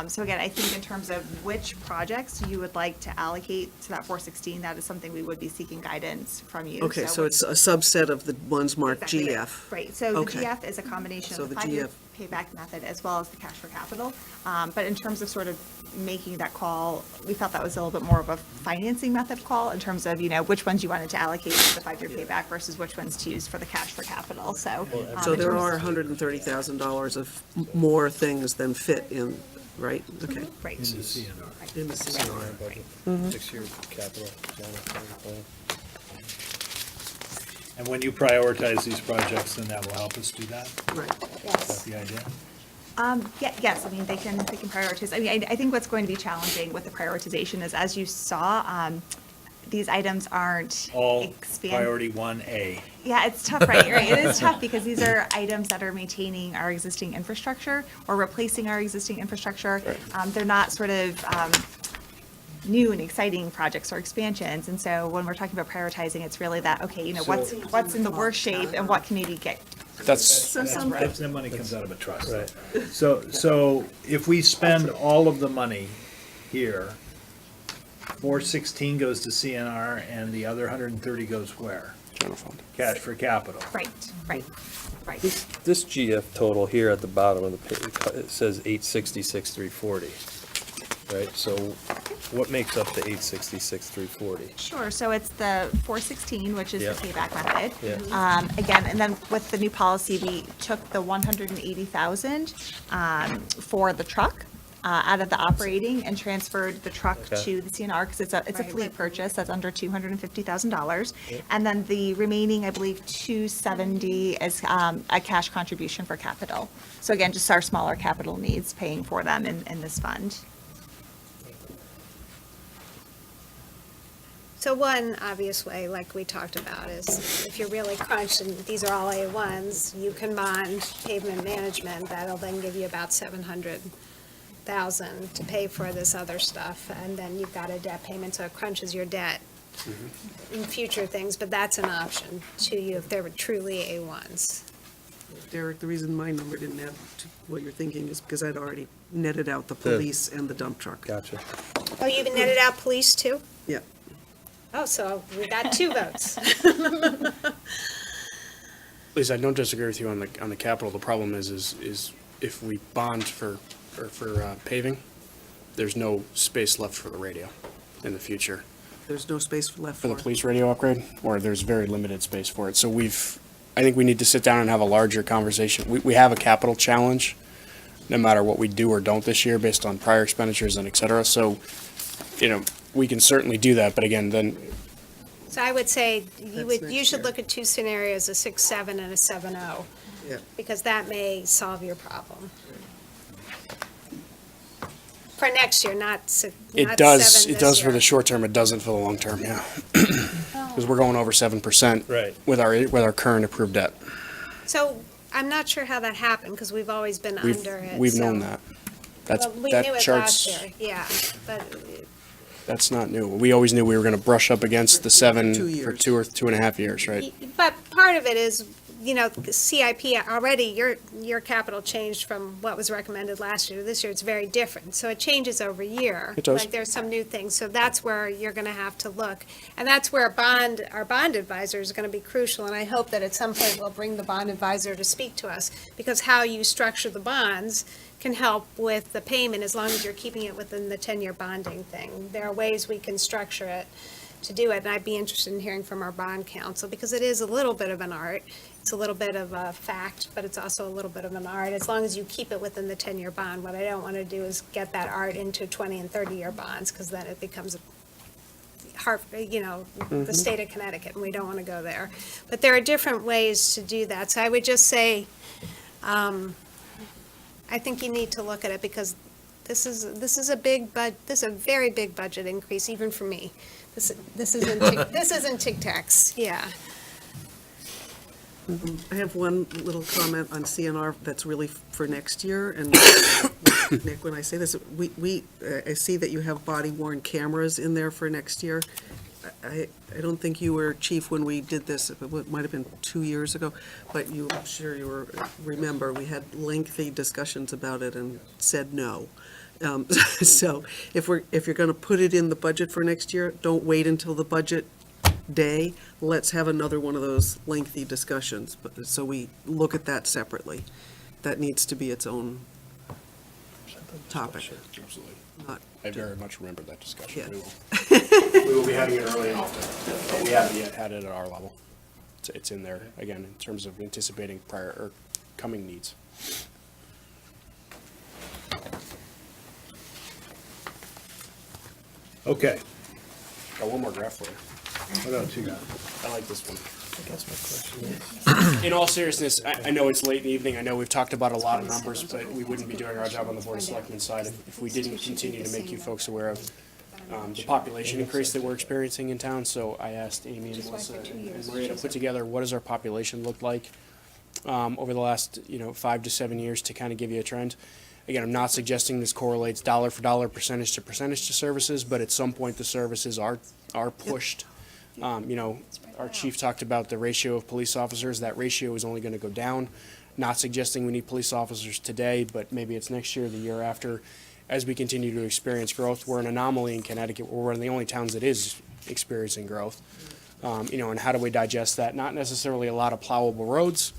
So again, I think in terms of which projects you would like to allocate to that 416, that is something we would be seeking guidance from you. Okay, so it's a subset of the ones marked Exactly. GF. Right, so the Okay. GF is a combination So of the the 5-year GF payback method as well as the cash for capital. But in terms of sort of making that call, we felt that was a little bit more of a financing method call in terms of, which ones you wanted to allocate to the 5-year payback versus which ones to use for the cash for capital, so. So in there terms- are $130,000 of more things than fit in, right? Okay. Right. In the CNR. In the CNR. CNR budget, 6-year capital, general fund plan. And when you prioritize these projects, then that will help us do that? Right. Is that the idea? Yes, I mean, they can prioritize. I mean, I think what's going to be challenging with the prioritization is, as you saw, these items aren't All expand. priority 1A. Yeah, it's tough, right? It is tough because these are items that are maintaining our existing infrastructure or replacing our existing infrastructure. They're not sort of new and exciting projects or expansions. And so when we're talking about prioritizing, it's really that, okay, what's in the worst shape and what can maybe get. That's, That money comes out of a trust. Right. So if we spend all of the money here, 416 goes to CNR and the other 130 goes where? general fund. Cash for capital. Right. This GF total here at the bottom of the page, it says 866,340, right? So what makes up the 866,340? Sure, so it's the 416, which is Yeah. the payback method. Yeah. Again, and then with the new policy, we took the 180,000 for the truck out of the operating and transferred the truck Okay. to the CNR because it's a Right. fleet purchase that's under $250,000. And then the remaining, I believe, 270 is a cash contribution for capital. So again, just our smaller capital needs, paying for them in this fund. So one obvious way, like we talked about, is if you're really crunched and these are all A1s, you can bond pavement management. That'll then give you about 700,000 to pay for this other stuff. And then you've got a debt payment, so it crunches your debt in future things. But that's an option to you if they were truly A1s. Derek, the reason my number didn't add to what you're thinking is because I'd already netted out the police and the dump truck. Gotcha. Oh, you even netted out police too? Yeah. Oh, so we got 2 votes. Lisa, I don't disagree with you on the capital. The problem is if we bond for paving, there's no space left for the radio in the future. There's no space left For for the it. police radio upgrade, or there's very limited space for it. So I think we need to sit down and have a larger conversation. We have a capital challenge, no matter what we do or don't this year, based on prior expenditures and et cetera. So, we can certainly do that, but again, then, So I would say That's you next should year. look at 2 scenarios, a 6-7 and a 7-0, Yeah. because that may solve your problem. For next year, not It not does, 7 it this does for year. the short term, it doesn't for the long term, yeah. Because we're going over 7%. Right. With our current approved debt. So I'm not sure how that happened, because we've always been We've, under it. we've so- known that. Well, we knew That it chart's, last year, yeah, but that's not new. We always knew we were gonna brush up against the 7 2 for years. 2.5 years, right? But part of it is, the CIP, already your capital changed from what was recommended last year to this year. It's very different. So it changes over year. It does. Like there's some new things. So that's where you're going to have to look. And that's where our bond advisor is going to be crucial. And I hope that at some point we'll bring the bond advisor to speak to us, because how you structure the bonds can help with the payment as long as you're keeping it within the 10-year bonding thing. There are ways we can structure it to do it, and I'd be interested in hearing from our bond counsel, because it is a little bit of an art. It's a little bit of a fact, but it's also a little bit of an art, as long as you keep it within the 10-year bond. What I don't want to do is get that art into 20 and 30-year bonds, because then it becomes the state of Connecticut, and we don't want to go there. But there are different ways to do that, so I would just say, I think you need to look at it, because this is a very big budget increase, even for me. This isn't Tic Tacs, yeah. I have one little comment on CNR that's really for next year, and Nick, when I say this, I see that you have body worn cameras in there for next year. I don't think you were chief when we did this, it might have been 2 years ago, but I'm sure you remember, we had lengthy discussions about it and said no. So if you're gonna put it in the budget for next year, don't wait until the budget day. Let's have another one of those lengthy discussions, so we look at that separately. That needs to be its own topic. Absolutely. Not I very much remember that discussion. Yeah. We will be having it early and often, but we haven't yet had it at our level. It's in there, again, in terms of anticipating prior, or coming needs. Okay. Got one more graph for you. What else you got? I like this one. I guess my question is. In all seriousness, I know it's late in the evening, I know we've talked about a lot of numbers, but we wouldn't be doing our job on the Board of Selectmen side if we didn't continue to make you folks aware of the population increase that we're experiencing in town. So I asked Amy and Melissa and Maria to put together, what does our population look like over the last 5 to 7 years, to kind of give you a trend. Again, I'm not suggesting this correlates dollar for dollar, percentage to services, but at some point the services are pushed. Our chief talked about the ratio of police officers. That ratio is only going to go down. Not suggesting we need police officers today, but maybe it's next year, the year after, as we continue to experience growth. We're an anomaly in Connecticut. We're one of the only towns that is experiencing growth. And how do we digest that? Not necessarily a lot of plowable roads,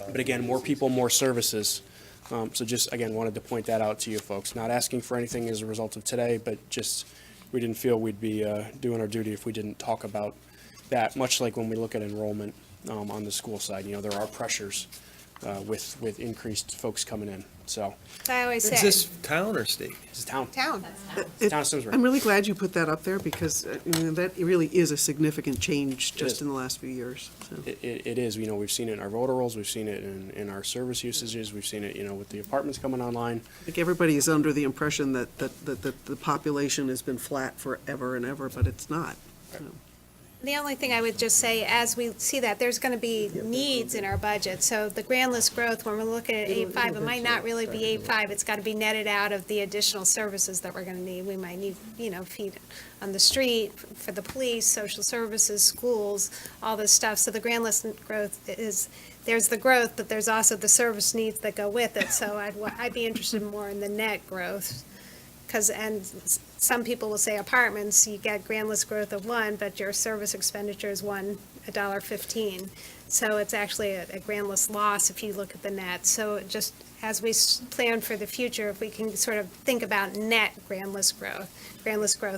but again, more people, more services. So just, again, wanted to point that out to you folks. Not asking for anything as a result of today, but just, we didn't feel we'd be doing our duty if we didn't talk about that, much like when we look at enrollment on the school side. There are pressures with increased folks coming in, so. I always say. Is this town or state? This is town. Town. Town of Simsbury. I'm really glad you put that up there, because that really is a significant change It just is. in the last few years. So. It is, we've seen it in our voter rolls, we've seen it in our service usages, we've seen it, with the apartments coming online. I think everybody is under the impression that the population has been flat forever and ever, but it's not. So. The only thing I would just say, as we see that, there's going to be needs in our budget. So the grand list growth, when we're looking at 8.5, it might not really be 8.5. It's got to be netted out of the additional services that we're going to need. We might need, feet on the street for the police, social services, schools, all this stuff. So the grand list growth there's the growth, but there's also the service needs that go with it. So I'd be interested more in the net growth. And some people will say apartments, you get grand list growth of 1, but your service expenditure is $1.15. So it's actually a grand list loss if you look at the net. So just as we plan for the future, if we can sort of think about net grand list growth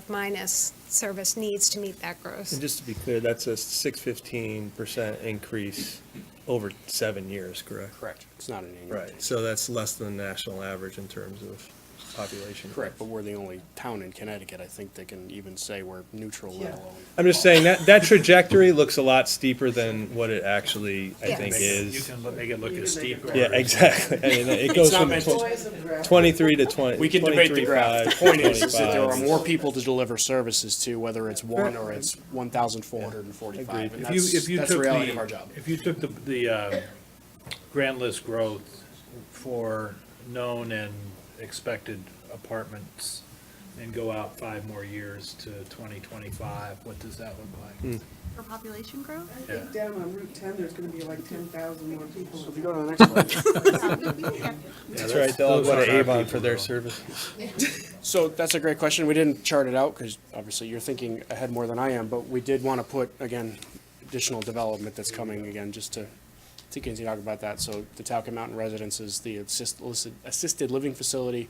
minus service needs to meet that growth. And just to be clear, that's a 615% increase over 7 years, correct? Correct. It's not an annual. Right, so that's less than the national average in terms of population. Correct, but we're the only town in Connecticut, I think they can even say we're neutral, let alone. I'm just saying that trajectory looks a lot steeper than what it actually, I think, Yes. You is. can make it look as steep. Yeah, exactly. I mean, it goes not from meant to- 23 to 20. We can debate the graph. The 25, point is that there are 25. more people to deliver services to, whether it's one or it's 1,445. Agreed. And If you that's took the reality of our job. If you took the grand list growth for known and expected apartments and go out 5 more years to 2025, what does that look like? For population growth? I think down on Route 10, there's gonna be like 10,000 more people. If you go to the next slide. That's right, they'll Those go to aren't our Avon people, for their though. services. So that's a great question. We didn't chart it out because obviously you're thinking ahead more than I am, but we did want to put, again, additional development that's coming again, just to continue to talk about that. So the Talcott Mountain Residences, the assisted living facility,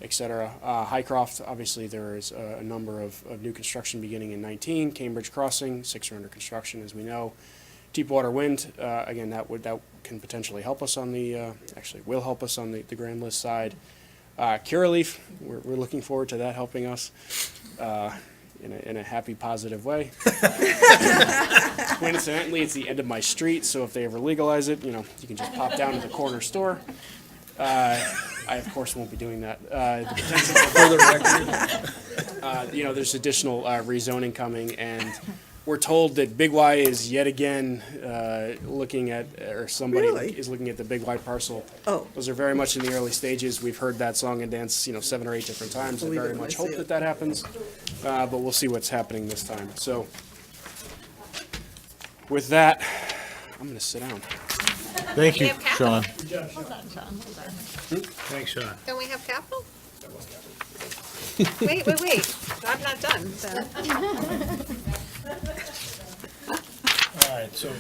et cetera. Highcroft, obviously, there is a number of new construction beginning in 19. Cambridge Crossing, 6 are under construction, as we know. Deepwater Wind, again, that can potentially help us on the, actually will help us on the grand list side. Curaleaf, we're looking forward to that helping us in a happy, positive way. Coincidentally, it's the end of my street, so if they ever legalize it, you can just pop down to the corner store. I, of course, won't be doing that. The potential for further record. There's additional rezoning coming, and we're told that Big Y is yet again looking at, or somebody Really? is looking at the Big Y parcel. Oh. Those are very much in the early stages. We've heard that song and dance, 7 or 8 different times. I Believe very it when I much see hope it. that happens, but we'll see what's happening this time. So, with that, I'm going to sit down. Thank you, We have capital. Sean. Thanks, Sean. Don't we have capital? Wait, I'm not done, so. All right, so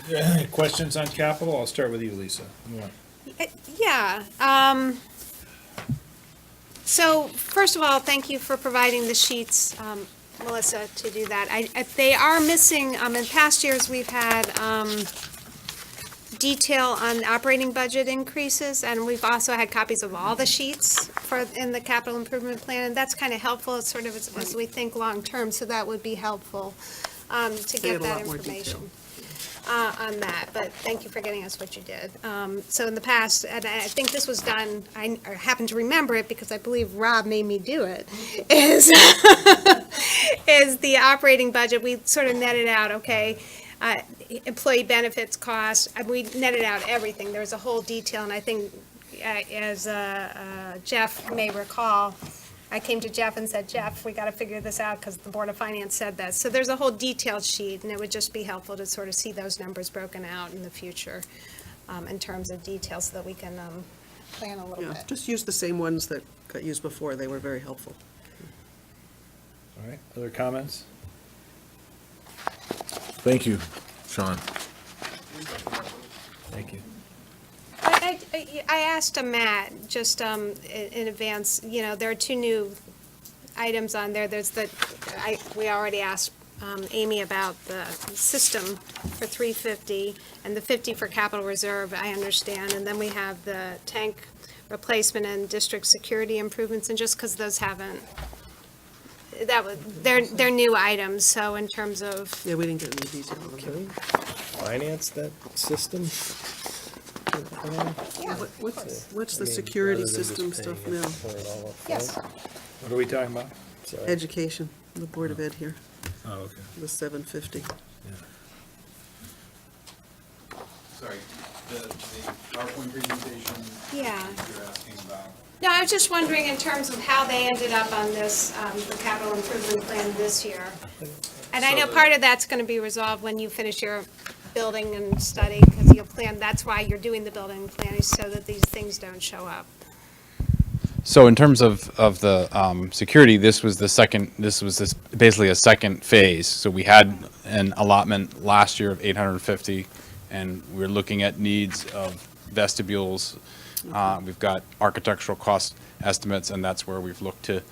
questions on capital? I'll start with you, Lisa. Yeah, so first of all, thank you for providing the sheets, Melissa, to do that. They are missing, in past years, we've had, detail on operating budget increases, and we've also had copies of all the sheets in the capital improvement plan, and that's kind of helpful, it's sort of as we think long-term, so that would be helpful, to They had get a that lot more information on that, but thank you for getting us what you did. So in the past, and I think this was done, I happen to remember it because I believe Rob made me do it, is, is the operating budget, we sort of netted out, okay, employee benefits costs, we netted out everything, there's a whole detail, and I think, as Jeff may recall, I came to Jeff and said, Jeff, we got to figure this out because the Board of Finance said that. So there's a whole detailed sheet, and it would just be helpful to sort of see those numbers broken out in the future in terms of details so that we can plan a little Yeah, bit. just use the same ones that got used before, they were very helpful. All right, other comments? Thank you, Sean. Thank you. I asked Matt just in advance, there are 2 new items on there. There's we already asked Amy about the system for 350 and the 50 for capital reserve, I understand. And then we have the tank replacement and district security improvements, and just because those haven't, they're new items, so in terms of, Yeah, we didn't get any detail on them. Finance that system? What's the security system stuff now? yes. What are we talking about? Education, the Board of Ed here, Oh, okay. the 750. Sorry, the PowerPoint presentation Yeah. you're asking about. No, I was just wondering in terms of how they ended up on this, the capital improvement plan this year. And I know part of that's gonna be resolved when you finish your building and study, because you'll plan, that's why you're doing the building plan, is so that these things don't show up. So in terms of the security, this was basically a second phase. So we had an allotment last year of 850, and we're looking at needs of vestibules. We've got architectural cost estimates, and that's where we've looked to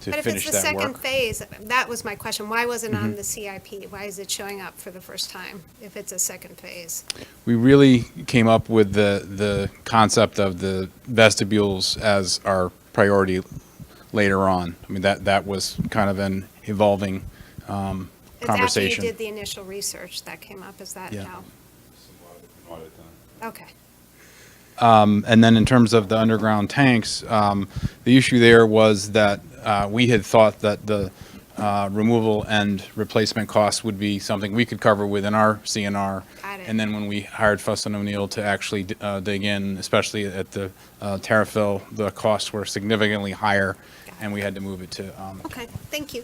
But if it's finish the that second work. phase, that was my question, why wasn't it on the CIP? Why is it showing up for the first time, if it's a second phase? We really came up with the concept of the vestibules as our priority later on. I mean, that was kind of an evolving It's after you conversation. did the initial research that came up, is that Yeah. how? Okay. And then in terms of the underground tanks, the issue there was that we had thought that the removal and replacement costs would be something we could cover within our CNR. Got it. And then when we hired Fuss and O'Neill to actually dig in, especially at the Terrafil, the costs were significantly higher, and we had to move it to. Okay, thank you.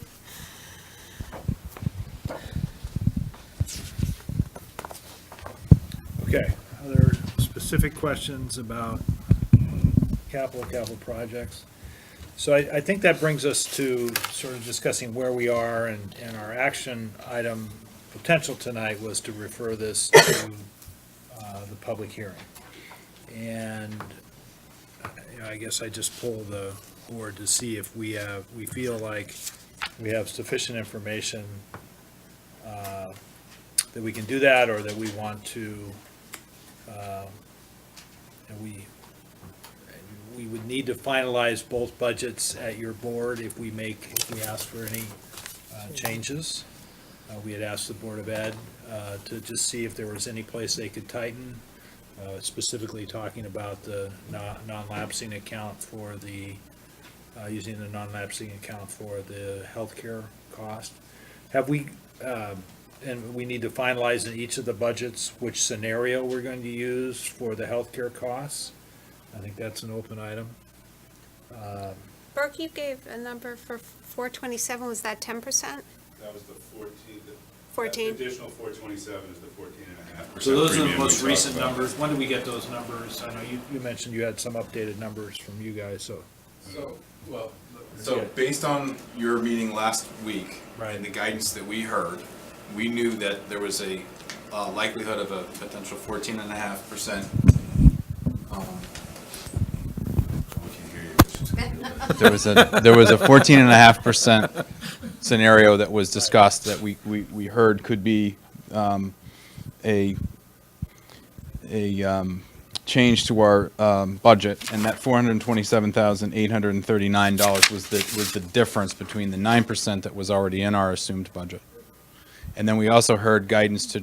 Okay, other specific questions about capital projects? So I think that brings us to sort of discussing where we are, and our action item potential tonight was to refer this to the public hearing. And, I guess I just poll the board to see if we feel like we have sufficient information that we can do that, or that we want to, and we would need to finalize both budgets at your board if we ask for any changes. We had asked the Board of Ed to just see if there was any place they could tighten, specifically talking about the non-lapsing account for the, using the non-lapsing account for the healthcare cost. Have we, and we need to finalize in each of the budgets which scenario we're going to use for the healthcare costs. I think that's an open item. Burke, you gave a number for 427, was that 10%? That was the 14. 14. The additional 427 is the 14.5%. So those are the premium most we recent talked about. numbers. When did we get those numbers? I know you mentioned you had some updated numbers from you guys, so. So based on your meeting last week Right. and the guidance that we heard, we knew that there was a likelihood of a potential 14.5%. There was a 14.5% scenario that was discussed that we heard could be a change to our budget, and that $427,839 was the difference between the 9% that was already in our assumed budget. And then we also heard guidance to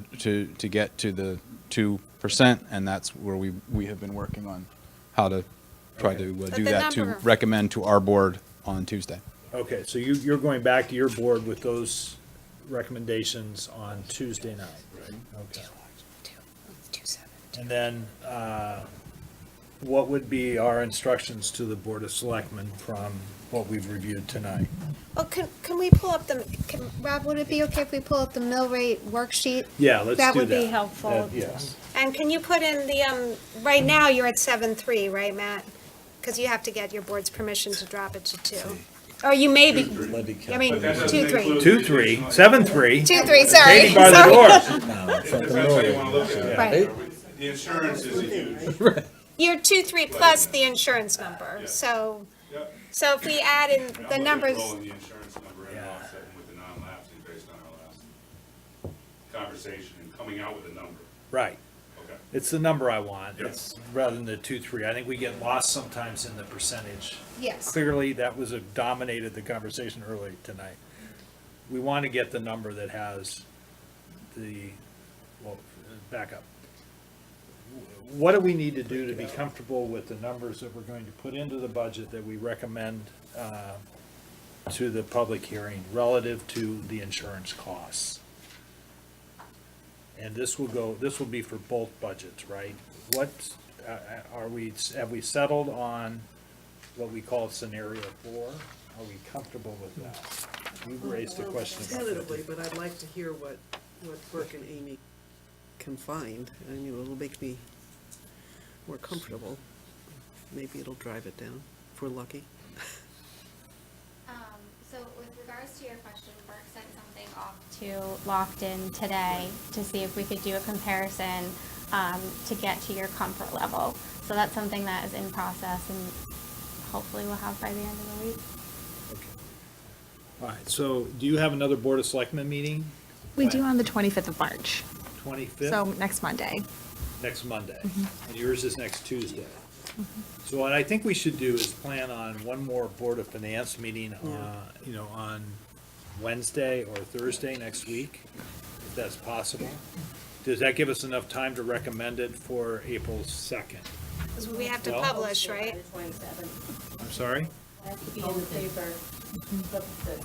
get to the 2%, and that's where we have been working on how to try to But do the that, to number- recommend to our board on Tuesday. Okay, so you're going back to your board with those recommendations on Tuesday night, right? Okay. 27. And then, what would be our instructions to the Board of Selectmen from what we've reviewed tonight? Oh, can we pull up Rob, would it be okay if we pull up the mill rate worksheet? Yeah, let's do that. That would be helpful. Yes. And can you put in the, right now, you're at 7.3, right, Matt? Because you have to get your board's permission to drop it to 2. Or you may be, I mean, 2.3. 2-3, 7-3. 2.3, sorry. Katie by the Sorry. door. It depends how you want to look at it. Right. The insurance is a huge. You're 2.3 plus the insurance number, so, Yep. so if we add in the numbers, Rolling the insurance number and offsetting with the non-lapsing based on our last conversation and coming out with a number. Right. Okay. It's the number I want. Yep. It's rather than the 2-3. I think we get lost sometimes in the percentage. yes. Clearly, that was dominated the conversation early tonight. We want to get the number that has back up. What do we need to do to be comfortable with the numbers that we're going to put into the budget that we recommend to the public hearing relative to the insurance costs? And this will be for both budgets, right? What, have we settled on what we call scenario 4? Are we comfortable with that? You raised a question about that. Tentatively, but I'd like to hear what Burke and Amy can find. I mean, it'll make me more comfortable. Maybe it'll drive it down, if we're lucky. So with regards to your question, Burke sent something off to Locked In today to see if we could do a comparison to get to your comfort level. So that's something that is in process and hopefully we'll have by the end of the week. All right, so do you have another Board of Selectmen meeting? We do on the 25th of March, 25th? so next Monday. Next Monday. And yours is next Tuesday. So what I think we should do is plan on one more Board of Finance meeting, on Wednesday or Thursday next week, if that's possible. Does that give us enough time to recommend it for April 2nd? Because we have to Well- publish, right? I'm sorry? Has to be in the paper.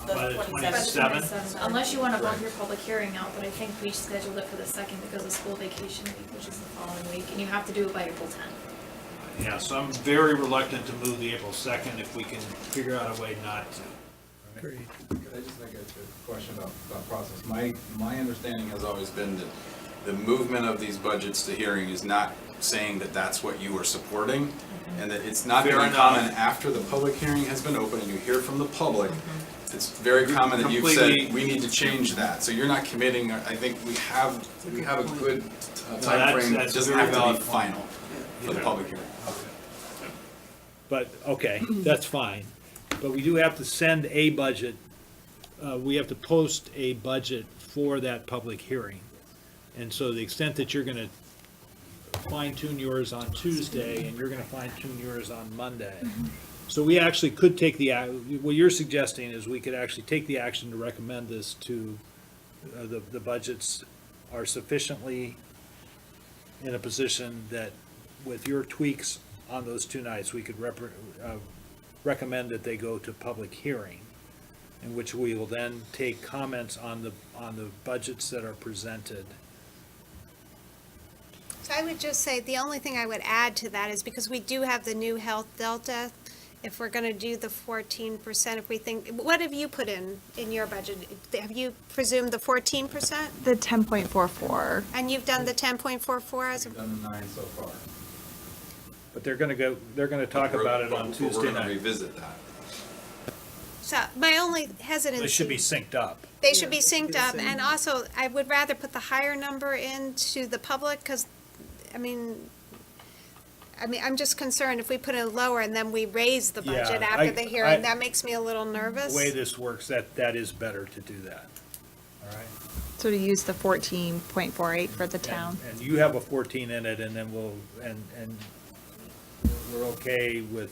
By the 27th? Unless you want to bump your public hearing out, but I think we scheduled it for the 2nd because of school vacation week, which is the following week, and you have to do it by April 10th. Yeah, so I'm very reluctant to move the April 2nd if we can figure out a way not to. Agreed. Could I just make a question about process? My understanding has always been that the movement of these budgets to hearing is not saying that that's what you are supporting, and that it's not Fair very enough. common after the public hearing has been open and you hear from the public. It's very common that you've said, Completely- we need to change that. So you're not committing, I think we have a good timeframe. It that's doesn't very have to valid be point. final for the public hearing. But, okay, that's fine. But we do have to send a budget, we have to post a budget for that public hearing. And so the extent that you're gonna fine tune yours on Tuesday and you're gonna fine tune yours on Monday. So we actually could take what you're suggesting is we could actually take the action to recommend this to, the budgets are sufficiently in a position that with your tweaks on those 2 nights, we could recommend that they go to public hearing, in which we will then take comments on the budgets that are presented. So I would just say, the only thing I would add to that is because we do have the new health delta, if we're gonna do the 14%, if we think, what have you put in your budget? Have you presumed the 14%? The 10.44. And you've done the 10.44 as, We've done the 9 so far. But they're gonna talk about it on But Tuesday We're gonna night. revisit that. so my only hesitancy. They should be synced up. They should be synced the up, same. and also, I would rather put the higher number into the public, because, I mean, I'm just concerned if we put it lower and then we raise the budget Yeah, after the I- hearing, that makes me a little The nervous. way this works, that is better to do that, all right? So to use the 14.48 for the town. And you have a 14 in it, and then and we're okay with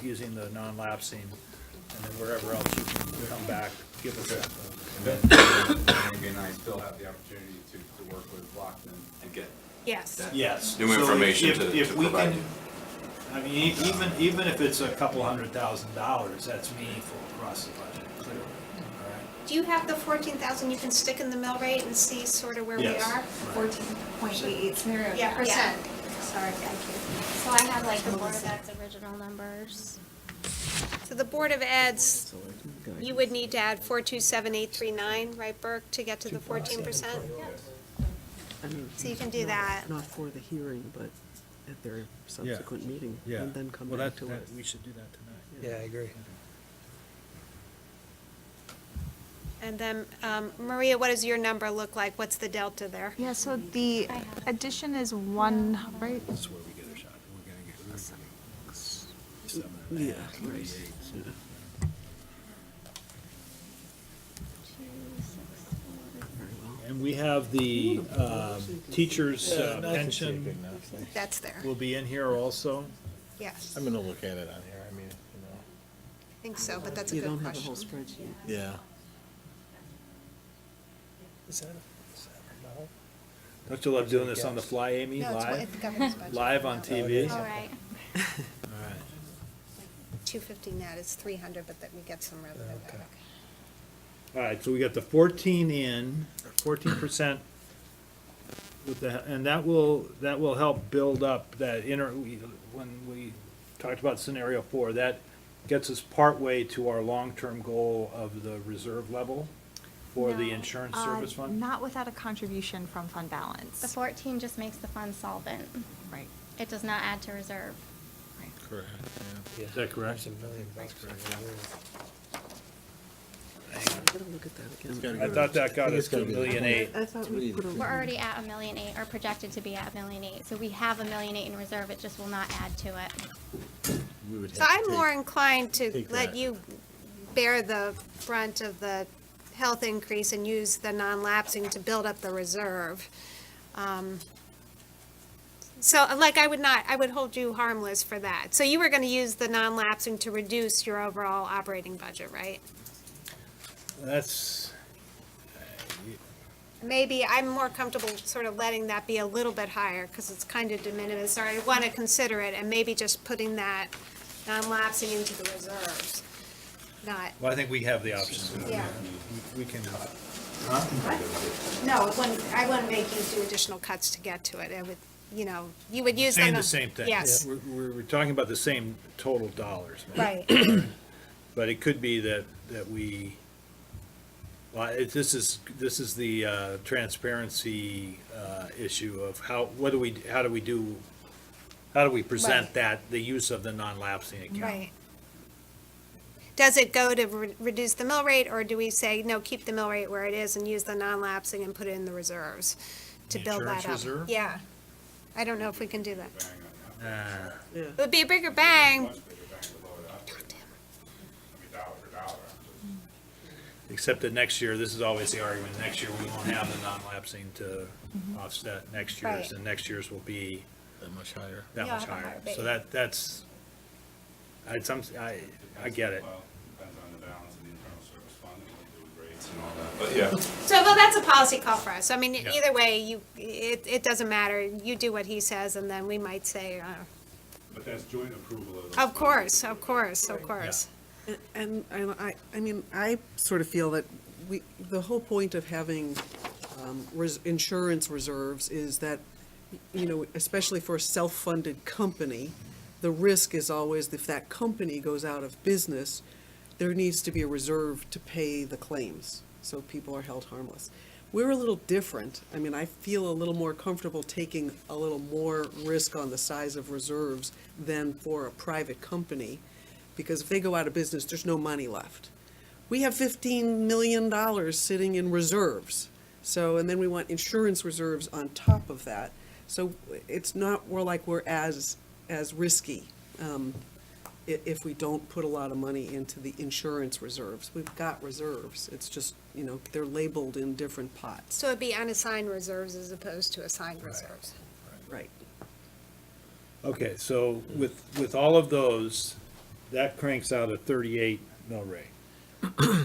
using the non-lapsing, and then wherever else you can come back, give us that. And then, again, I still have the opportunity to work with Lockman and get Yes. that Yes. new So information if- to if we provide can- you. I mean, even if it's a couple $100,000, that's meaningful across the budget, clearly, all right? Do you have the 14,000 you can stick in the mill rate and see sort of where we Yes. are? 14.88 scenario. Yeah, percent. Sorry, thank you. So I have like the Board of Ed's original numbers. So the Board of Eds, you would need to add 427,839, right, Burke, to get to the 14%? I mean, So you can do that. Not for the hearing, but at their subsequent meeting, and then come Well, back to it. we should do that tonight. Yeah, I agree. And then, Maria, what does your number look like? What's the delta there? Yeah, so the addition is 1, right? That's where we get a shot. We're gonna get 7.5, Yeah, right. 8. Very well. And we have the teachers' pension That's there, will be in here also. yes. I'm gonna look at it on here, I mean, I think so, but that's a You good don't have the whole question. spreadsheet. yeah. Is that no? Don't you love doing this on the fly, Amy? No, it's Live? the governor's budget. Live on TV? All right. All right. 250 net is 300, but then we get some revenue back. All right, so we got the 14 in, 14% with the, and that will help build up that when we talked about scenario 4, that gets us partway to our long-term goal of the reserve level for the No, insurance service fund? Not without a contribution from fund The balance. 14 just makes the fund solvent. Right. It does not add to reserve. Correct, Is that correct? There's $1 million for I gotta look at that again. I thought that got us to gotta be- $1,000,008. I thought we put a. We're already at $1,000,008, or projected to be at $1,000,008. So we have $1,000,008 in reserve, it just will not add to it. We would So have to I'm take- more inclined to take let that. you bear the brunt of the health increase and use the non-lapsing to build up the reserve. So, like, I would hold you harmless for that. So you were gonna use the non-lapsing to reduce your overall operating budget, right? That's, Maybe I'm more comfortable sort of letting that be a little bit higher, because it's kind of de minimis, or I want to consider it, and maybe just putting that non-lapsing into the reserves, not, well, I think we have the option. Yeah. We can, no, I wouldn't make you do additional cuts to get to it. I would, you would use them. saying the same thing. Yes, We're talking about the same total dollars. right. But it could be that we, well, this is the transparency issue of how do we present Right. that, the use of the non-lapsing account? Right. Does it go to reduce the mill rate, or do we say, no, keep the mill rate where it is and use the non-lapsing and put it in the reserves to The build that up? insurance reserve? Yeah. I don't know if we can do that. Uh, It would be a bigger bang. Much bigger bang to lower that. I mean, dollar for dollar. Except that next year, this is always the argument, next year we won't have the non-lapsing to offset next year's, Right. and next year's will be That much higher. that Yeah, much the higher higher. base. So that's, I get it. Well, depends on the balance of the internal service fund and what we do with rates and all that. But yeah, So, well, that's a policy call for us. I mean, Yeah. either way, it doesn't matter. You do what he says, and then we might say, but that's joint approval of those. of course, of course, of course. And I mean, I sort of feel that the whole point of having insurance reserves is that, especially for a self-funded company, the risk is always if that company goes out of business, there needs to be a reserve to pay the claims, so people are held harmless. We're a little different. I mean, I feel a little more comfortable taking a little more risk on the size of reserves than for a private company, because if they go out of business, there's no money left. We have $15 million sitting in reserves, so, and then we want insurance reserves on top of that. So it's not, we're as risky if we don't put a lot of money into the insurance reserves. We've got reserves, it's just, they're labeled in different pots. So it'd be unassigned reserves as opposed to assigned reserves. Right. Okay, so with all of those, that cranks out a 38 mill rate,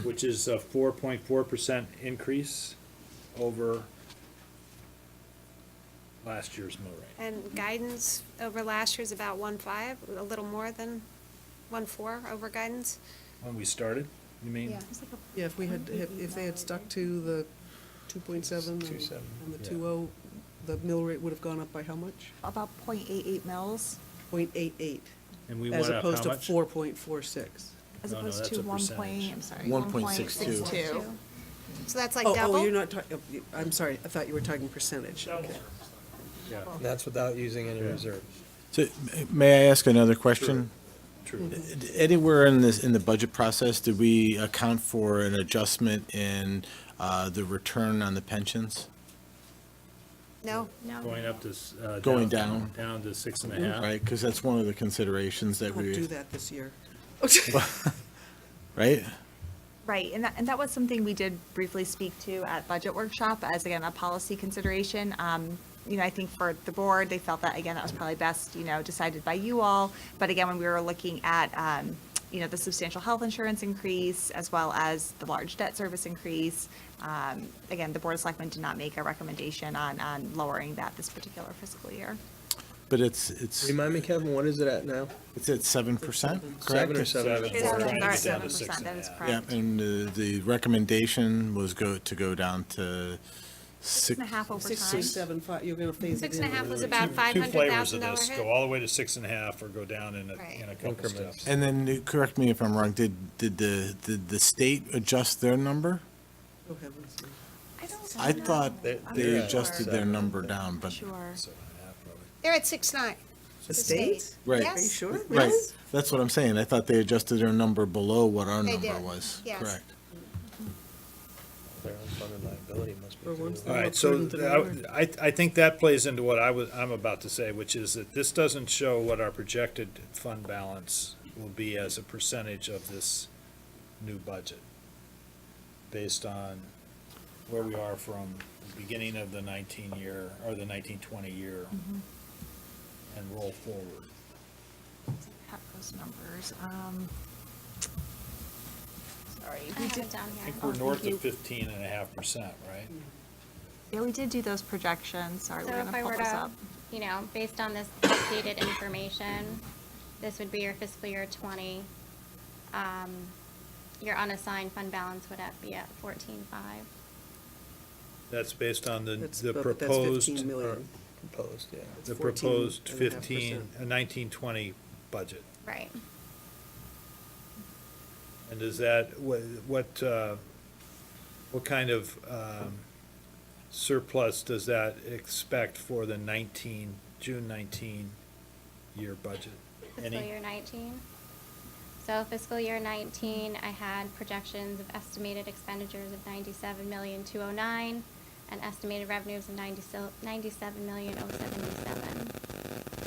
which is a 4.4% increase over last year's mill rate. And guidance over last year's about 1.5, a little more than 1.4 over guidance? When we started, you mean? Yeah. Yeah, if they had stuck to the 2.7 and 2.7, the yeah. 2.0, the mill rate would have gone up by how much? About 0.88 mils, 0.88, And we as went up how opposed to much? 4.46. as No, opposed that's to a 1 percentage. point, I'm sorry. 1.62. 1.62. So that's like Oh, double? you're not talking, I'm sorry, I thought you were talking percentage. Okay. Yeah, And that's without using any reserves. So, may I ask another question? true. Anywhere in the budget process, did we account for an adjustment in the return on the pensions? No? No. Going up to, Going down. Down to 6.5. Right, because that's one of the considerations that We'll do we, that this year. right? Right, and that was something we did briefly speak to at budget workshop as, again, a policy consideration. I think for the board, they felt that, again, that was probably best, decided by you all. But again, when we were looking at, the substantial health insurance increase as well as the large debt service increase, again, the Board of Selectmen did not make a recommendation on lowering that this particular fiscal year. But it's Remind me, Kevin, what is it at now? at 7%, correct? 7 or 7.5? We're trying to get down to 7%, that is 6.5. Yeah, correct. and the recommendation was to go down to 6.5 over time. 6.75, you're gonna phase it in. 6.5 was about Two flavors of $500,000 this, hit? go all the way to 6.5 or go down in Right. a couple Increments. steps. And then, correct me if I'm wrong, did the state adjust their number? Oh, heavens. I thought They- they they're at adjusted their 7. number down, but, Sure. 7.5 probably. They're at 6.9. The state? right, Yes. Are you sure? right. Really? That's what I'm saying. I thought they adjusted their number below what our They number did, was. yes. Correct. Their unfunded liability must be. For once, too. they're All more right, so prudent than we were. I think that plays into what I'm about to say, which is that this doesn't show what our projected fund balance will be as a percentage of this new budget, based on where we are from the beginning of the 19-year, or the 1920 year. and roll forward. Have those numbers. Sorry, I we have did, it down I here. think we're thank north you. of 15.5%, right? yeah, we did do those projections. Sorry, So we're if gonna I pull were this to, up. you know, based on this updated information, this would be your fiscal year 20. Your unassigned fund balance would be at 14.5. That's based on the That's the that's proposed, 15 million. Proposed, yeah. the 14.5%. proposed 1920 budget. Right. And does that, what kind of surplus does that expect for the June 19 year budget? Fiscal year 19. So fiscal year 19, I had projections of estimated expenditures of 97,209,000 and estimated revenues of 97,077.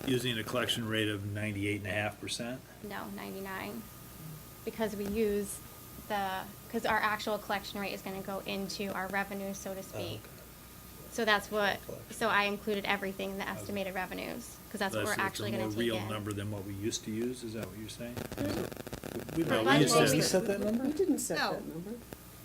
Using a collection rate of 98.5%? No, 99. Because we use because our actual collection rate is going to go into our revenue, so to speak. So that's so I included everything in the estimated revenues, because that's what we're actually going to take It's a more in. real number than what we used to use, is that what you're saying? For No, we budgeting, used to- We didn't set No. that number.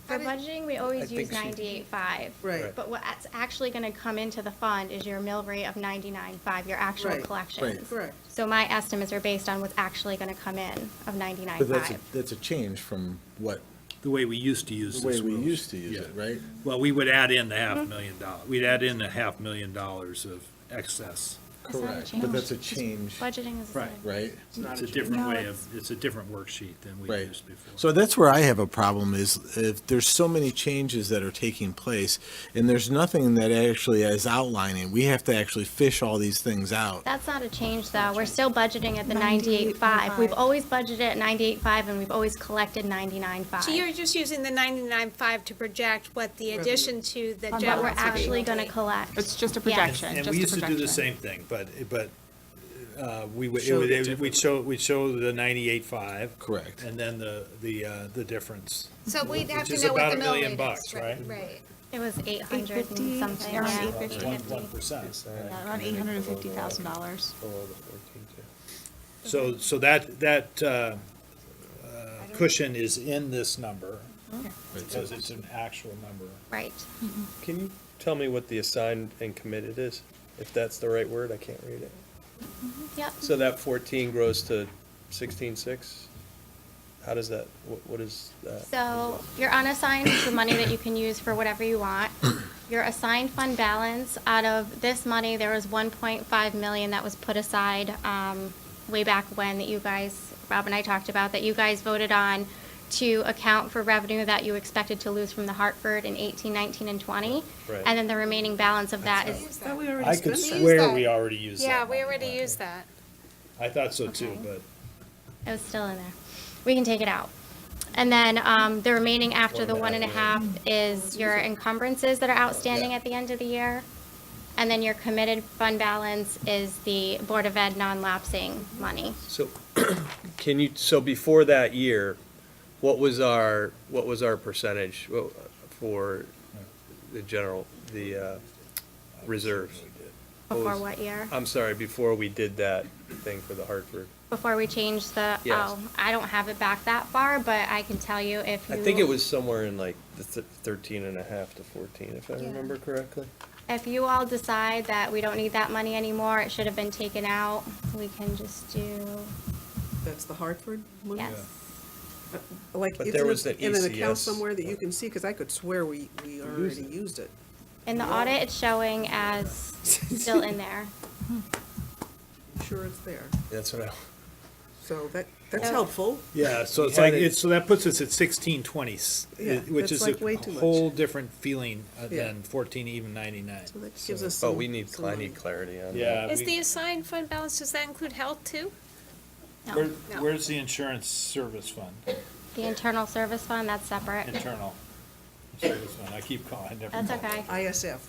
For budgeting, we always use think she- 98.5. Right. But what's actually going to come into the fund is your mill rate of 99.5, your actual Right. collections. Correct. So my estimates are based on what's actually going to come in of 99.5. That's a change from what, The way we used to use the this. way we rules. used to use Yeah. it, right? Well, we would add in the $500,000. We'd add in the $500,000 of excess. It's not a Correct, change. but that's a change, Budgeting is the Right. same. right? It's a different No, way it's- it's a different worksheet than we Right. used before. So that's where I have a problem is if there's so many changes that are taking place and there's nothing that actually is outlining, we have to actually fish all these things out. That's not a change, though. We're still budgeting at the 98.5. We've always budgeted at 98.5, and we've always collected 99.5. So you're just using the 99.5 to project what the addition to the Fund general. What we're balance would be. actually going to collect. It's just a Yes. projection, And just we a used to do the projection. same thing, but we would, Show the we'd show the 98.5. Correct. And then the difference. So we'd have Which to is know what about the $1 mill million rate bucks, is. right? Right. It was 800 850, and something, around yeah. 850. 1%. Yeah, around $850,000. Below the 14 too. So that cushion is in this number, because it's an actual number. Right. Can you tell me what the assigned and committed is? If that's the right word, I can't read it. Yep. So that 14 grows to 16.6? How does that, what is that? So your unassigned is the money that you can use for whatever you want. Your assigned fund balance, out of this money, there was 1.5 million that was put aside way back when that you guys, Rob and I talked about, that you guys voted on to account for revenue that you expected to lose from the Hartford in 18, 19, and 20. Right. And then the remaining balance of that is, Thought we already I could spent that. swear that. we already used that. Yeah, we money. already used that. I thought so too, Okay. but it was still in there. We can take it out. And then the remaining after the 1.5 is your encumbrances that are outstanding at the end of the year. And then your committed fund balance is the Board of Ed non-lapsing money. So, so before that year, what was our percentage for the general, the reserves? Before what year? I'm sorry, before we did that thing for the Hartford. Before we changed the, Yes. oh, I don't have it back that far, but I can tell you if you. I think it was somewhere in like the 13.5 to 14, if I remember correctly. If you all decide that we don't need that money anymore, it should have been taken out, we can just do, That's the Hartford one? yes. Like, But it's there in was a- the in an account ECS. somewhere that you can see, because I could swear we already used it. In the audit, it's showing as still in there. I'm sure it's there. That's what I, So that's So- helpful. yeah, so it's We like, had it- so that puts us at 1620, Yeah, which that's is like way too a much. whole different feeling Yeah. than 14, even 99. So that gives us oh, some. we need, some I money. need clarity on that. Yeah. Is the assigned fund balance, does that include health too? Where- No. Where's the insurance service fund? The internal service fund, that's separate. Internal service fund, I keep calling, I never That's call it. okay. ISF.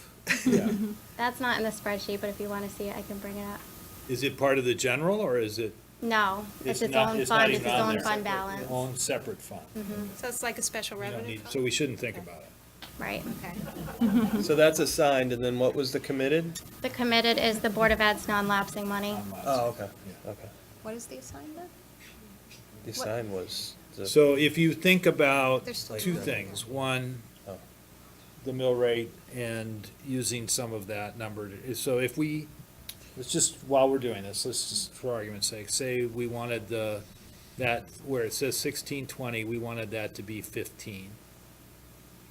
Yeah. That's not in the spreadsheet, but if you want to see it, I can bring it up. Is it part of the general, or is it? No, it's its not- own not fund, even it's its on own there. fund balance. Own separate fund. So it's like a special We don't revenue need- fund? So we shouldn't think about it. Right. Okay. So that's assigned, and then what was the committed? The committed is the Board of Ed's non-lapsing money. Oh, okay, okay. What is the assignment? The assigned was. So if you think about There's still- two things, one, Oh. the mill rate and using some of that number, so if we, let's just, while we're doing this, let's just, for argument's sake, say we wanted that, where it says 1620, we wanted that to be 15.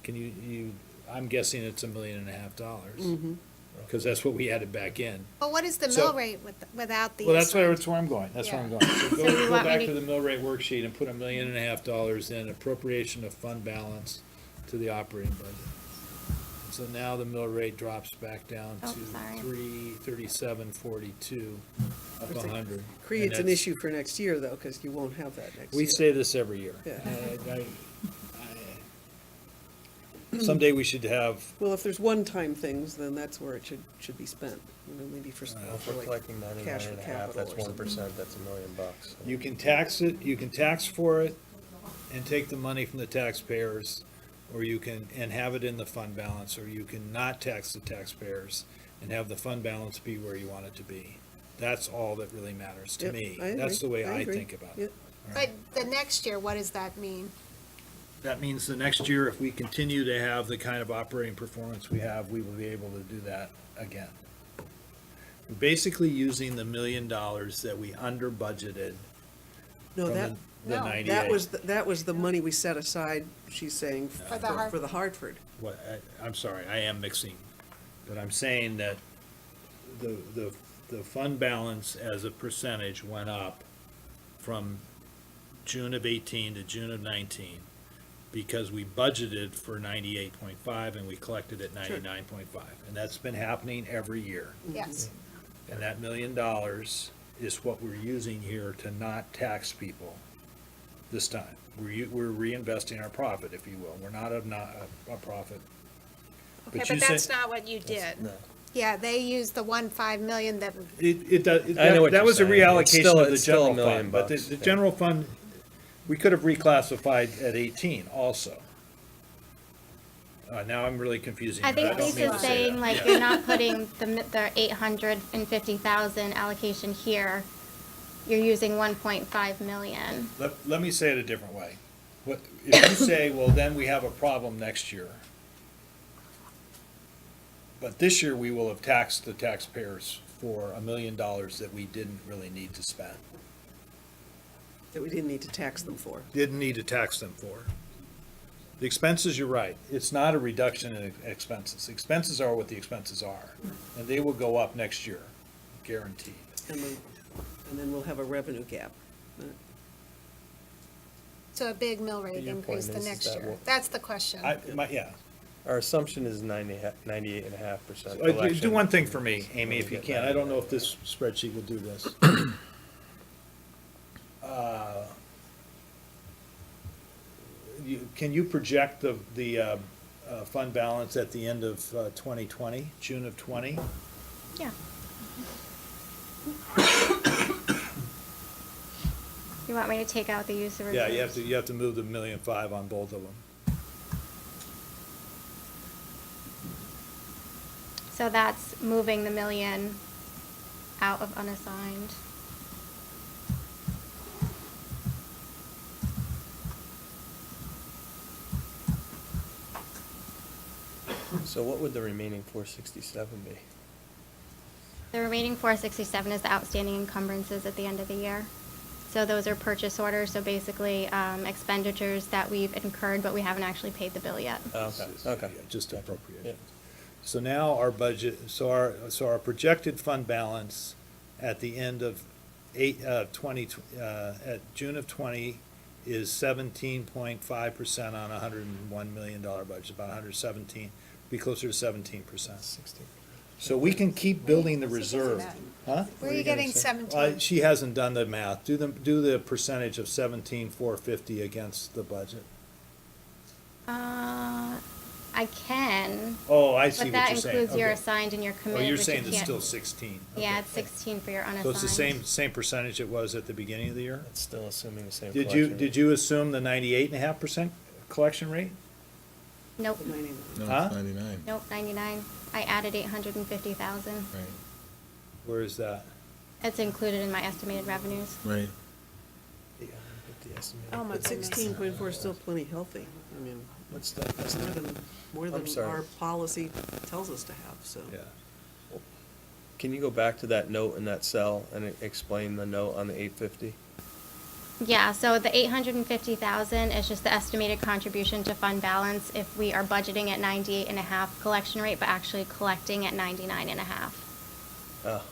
Can I'm guessing it's $1.5 million, because that's what we added back in. Well, what is the So- mill rate without the? Well, that's assigned? where I'm going, that's where I'm Yeah. going. So So you go want me back to- to the mill rate worksheet and put $1.5 million in appropriation of fund balance to the operating budget. So now the mill rate drops back down Oh, to sorry. 337.42, up 100. Creates And an that's- issue for next year, though, because you won't have that next year. We say this every year. Yeah. Someday we should have, Well, if there's one-time things, then that's where it should be spent, maybe for, If for we're like collecting 99 cash for and a half, capital that's or something. 1%, that's $1 million. you can tax it, you can tax for it and take the money from the taxpayers, or you can, and have it in the fund balance, or you can not tax the taxpayers and have the fund balance be where you want it to be. That's all that really matters to Yep, me. I That's the agree, way I I agree. think about Yep. it. But the next year, what does that mean? That means the next year, if we continue to have the kind of operating performance we have, we will be able to do that again. We're basically using the $1 million that we under budgeted No, from that, the No, 98. that was the money we set aside, she's saying, For the Hart- for the Hartford. What, I'm sorry, I am mixing, but I'm saying that the fund balance as a percentage went up from June of 18 to June of 19, because we budgeted for 98.5 and we collected at 99.5. And that's been happening every year. Yes. And that $1 million is what we're using here to not tax people this time. We're reinvesting our profit, if you will. We're not a profit. Okay, you but that's said- not what you did. No. Yeah, they used the 1.5 million that, It does, I know what that you're was a saying. It's reallocation still- of the it's still general $1 million fund, but the bucks, yeah. general fund, we could have reclassified at 18 also. Now I'm really confusing. I you. think don't Lisa's mean to say saying that. like Yeah. you're not putting the 850,000 allocation here. You're using 1.5 million. Let me say it a different way. If you say, well, then we have a problem next year. But this year, we will have taxed the taxpayers for $1 million that we didn't really need to spend. That we didn't need to tax them for. Didn't need to tax them for. The expenses, you're right, it's not a reduction in expenses. Expenses are what the expenses are, and they will go up next year, guaranteed. And then we'll have a revenue gap. so a big mill rate Your increase point the is next that year. what- That's the question. Yeah. Our assumption is 98.5% Do collection. one thing for me, Amy, if you can. I don't know if this spreadsheet will do this. Can you project the fund balance at the end of 2020, June of 20? Yeah. You want me to take out the use of Yeah, reserves? you have to move the $1.5 million on both of them. So that's moving the million out of unassigned. So what would the remaining 467 be? The remaining 467 is the outstanding encumbrances at the end of the year. So those are purchase orders, so basically expenditures that we've incurred, but we haven't actually paid the bill yet. Okay, okay. Yeah, just appropriate. Yeah. So now our budget, so our projected fund balance at the end of at June of 20 is 17.5% on a $101 million budget, about 117, be closer to 17%. 16. So we can keep building the reserve. Huh? Where are you getting 17? She hasn't done the math. Do the percentage of 17,450 against the budget. I can, Oh, I see but what that you're saying. includes your Okay. assigned and your Oh, committed, you're which saying you it's can't. still 16. Yeah, Okay. it's 16 for your unassigned. So it's the same percentage it was at the beginning of the year? It's still assuming the same Did collection. you assume the 98.5% collection rate? Nope, 99. No, Huh? it's 99. nope, 99. I added 850,000. Right, Where is that? It's included in my estimated revenues. right. Oh, my But goodness. 16.4 is still plenty healthy. I mean, What's that? it's more I'm than sorry. our policy tells us to have, so. Yeah. Can you go back to that note in that cell and explain the note on the 850? Yeah, so the 850,000 is just the estimated contribution to fund balance if we are budgeting at 98.5 collection rate, but actually collecting at 99.5. Oh,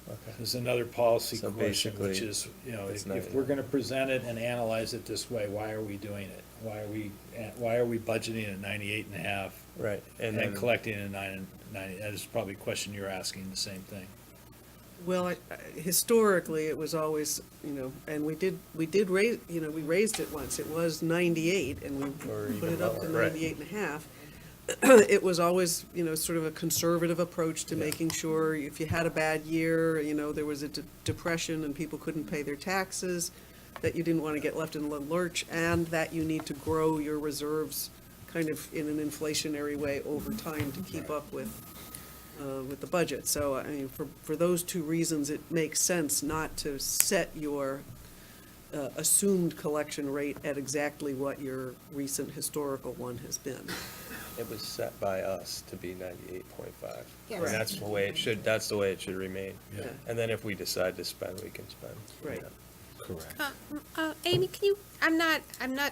okay. There's another policy So question, which basically, is, you know, it's if we're gonna present it and analyze it this way, why are we doing it? Why are we budgeting at 98.5 Right, and and then, collecting at 90? That is probably a question you're asking, the same thing. Well, historically, it was always, you know, and we did raise, you know, we raised it once. It was 98, and we Or put even it up to lower, right. 98.5. It was always, you know, sort of a conservative approach to making sure if you had a bad year, you know, there was a depression and people couldn't pay their taxes, that you didn't want to get left in the lurch, and that you need to grow your reserves kind of in an inflationary way over time to keep up with the budget. So, I mean, for those two reasons, it makes sense not to set your assumed collection rate at exactly what your recent historical one has been. it was set by us to be 98.5. Yes. And that's the way it should, that's the way it should remain. Yeah. And then if we decide to spend, we can spend. Right. Yeah. Correct. Amy, can you, I'm not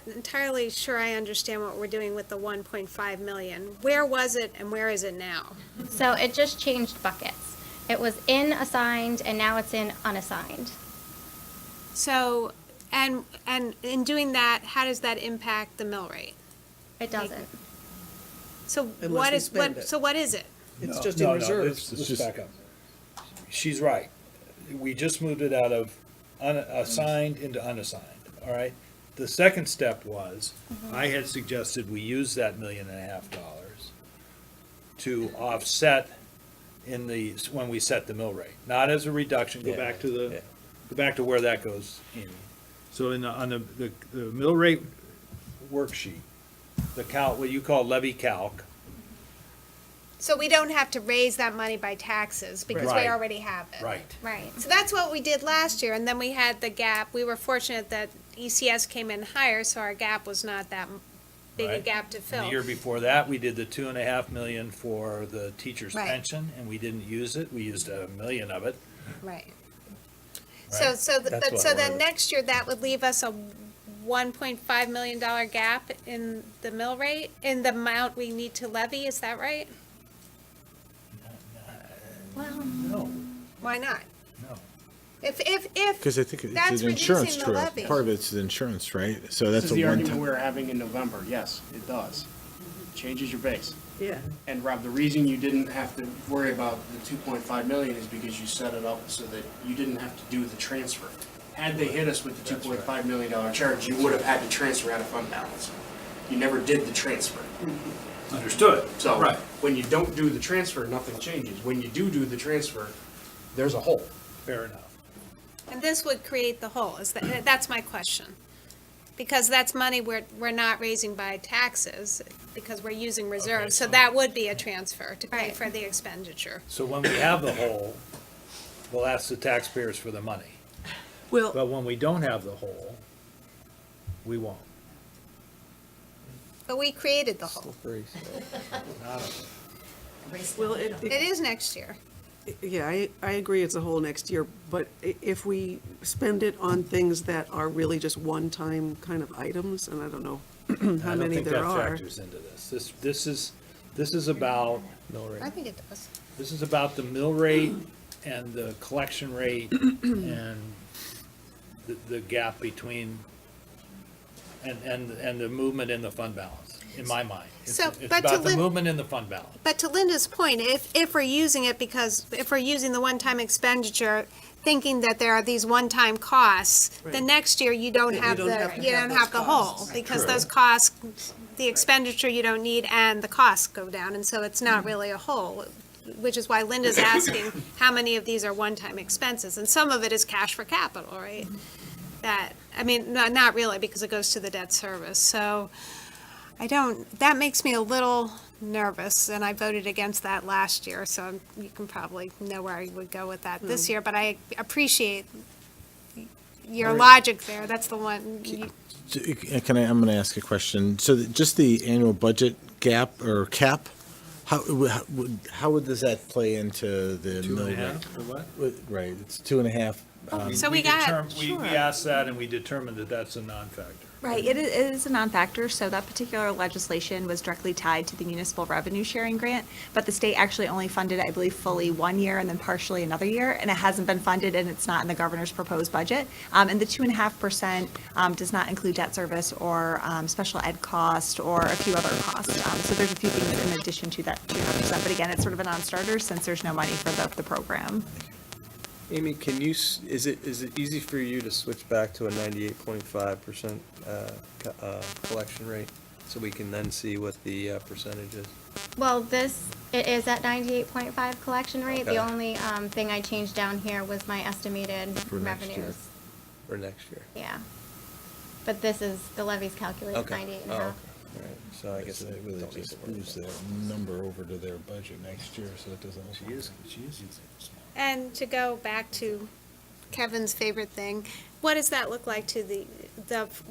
entirely sure I understand what we're doing with the 1.5 million. Where was it and where is it now? So it just changed buckets. It was in assigned and now it's in unassigned. So, and in doing that, how does that impact the mill rate? It doesn't. So Unless what we is, spend it. so what is it? It's No, just no, in no, reserves. let's back up. She's right. We just moved it out of assigned into unassigned, all right? The second step was, I had suggested we use that $1.5 million to offset when we set the mill rate, not as a reduction, go Yeah, back to yeah. go back to where that goes, Amy. So on the mill rate worksheet, the what you call levy calc, So we don't have to raise that money by taxes because we Right. already have it. right? Right. So that's what we did last year, and then we had the gap. We were fortunate that ECS came in higher, so our gap was not that big a Right. gap to And fill. the year before that, we did the 2.5 million for the teacher's Right. pension, and we didn't use it. We used $1 million of it. Right. Right. So That's but what so I then wanted. next year, that would leave us a $1.5 million gap in the mill rate, in the amount we need to levy, is that right? Well, No, Why not? no. If Because I think That's it's an insurance reducing the true-up. levy. Part of it's the insurance, right? So This that's is a the argument one-time. we were having in November. Yes, it does. Changes your base. Yeah. And Rob, the reason you didn't have to worry about the 2.5 million is because you set it up so that you didn't have to do the transfer. Had they hit us with the $2.5 million charge, you would have had to transfer out of fund balance. You never did the transfer. Understood. So Right. when you don't do the transfer, nothing changes. When you do the transfer, there's a hole. Fair enough. And this would create the hole, that's my question. Because that's money we're not raising by taxes, because we're using reserves, so that would be a transfer to pay Right. for the expenditure. So when we have the hole, we'll ask the taxpayers for the money. Well, But when we don't have the hole, we won't. But we created the hole. Slippery slope. well, It is next year. yeah, I agree it's a whole next year, but if we spend it on things that are really just one-time kind of items, and I don't know how many there I don't are. think that factors into this. This is about, Mill rate. I think it does. this is about the mill rate and the collection rate and the gap between, and the movement in the fund balance, in my mind. It's So, it's but to about the Lin- movement in the fund balance. But to Linda's point, if we're using it if we're using the one-time expenditure, thinking that there are these one-time costs, the Right. next year you don't You have don't have to you have don't have those the hole. costs. Because those costs, the expenditure you don't need and the costs go down, and so it's not really a hole. Which is why Linda's asking how many of these are one-time expenses, and some of it is cash for capital, right? That, I mean, not really, because it goes to the debt service, so, that makes me a little nervous, and I voted against that last year, so you can probably know where I would go with that this year, but I appreciate your logic there. That's the one. I'm gonna ask a question. So just the annual budget gap or cap, how would does that play into the Two mill and a rate? half, or what? Right, it's 2.5. So we got, We asked that and we determined that that's a non-factor. Right, it is a non-factor, so that particular legislation was directly tied to the municipal revenue sharing grant, but the state actually only funded it, I believe, fully 1 year and then partially another year, and it hasn't been funded and it's not in the governor's proposed budget. And the 2.5% does not include debt service or special ed cost or a few other costs. So there's a few things in addition to that 2.5%, but again, it's sort of a non-starter since there's no money for the program. Amy, can you, is it easy for you to switch back to a 98.5% collection rate? So we can then see what the percentage is? Well, it is at 98.5 collection rate. Okay. The only thing I changed down here was my estimated For next year. revenues. For next year? Yeah. But the levy's calculated at Okay. 98 and Oh, a okay. half. All right, so I guess They they really don't need just to worry moves about that number over to their budget next year, so it doesn't. She is using it. and to go back to Kevin's favorite thing, what does that look like to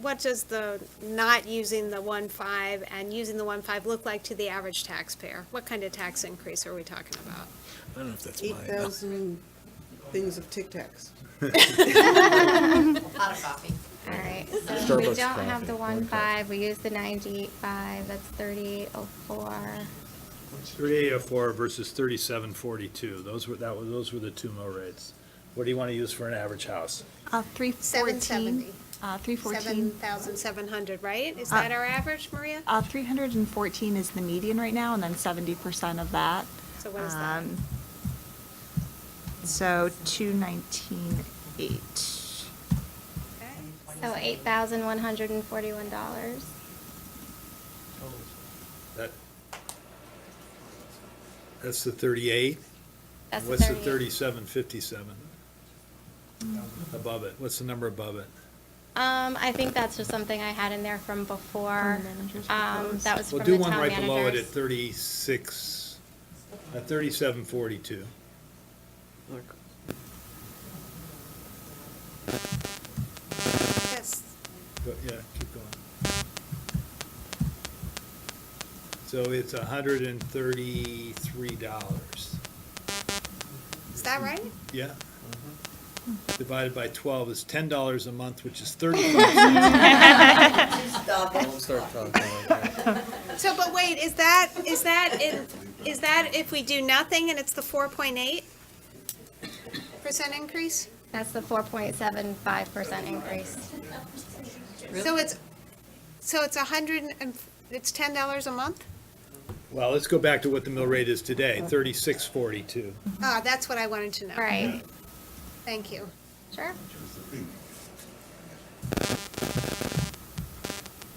what does the not using the 1.5 and using the 1.5 look like to the average taxpayer? What kind of tax increase are we talking about? I don't know if that's mine. 8,000 things of Tic Tacs. Pot of coffee. All right, so we Starbucks don't have the coffee, 1.5, we use the 98.5, that's 3804. 3804 versus 3742. Those were the two mill rates. What do you want to use for an average house? 314. 770. 314. 7,700, right? Is that our average, Maria? 314 is the median right now, and then 70% of that. So what is that? So 219.8. Okay. So $8,141. That's the 38? That's What's the 38. 3757? Above it, what's the number above it? I think that's just something I had in there from before. That was We'll from do the one town right below it at managers. 3742. Yes. Yeah, keep going. So it's $133. Is that right? Yeah. Divided by 12 is $10 a month, which is 35 cents. Don't start talking like that. So, but wait, is that if we do nothing and it's the 4.8% increase? That's the 4.75% increase. So it's it's $10 a month? Well, let's go back to what the mill rate is today, 3642. Ah, that's what I wanted to know. Right, Thank you. sure.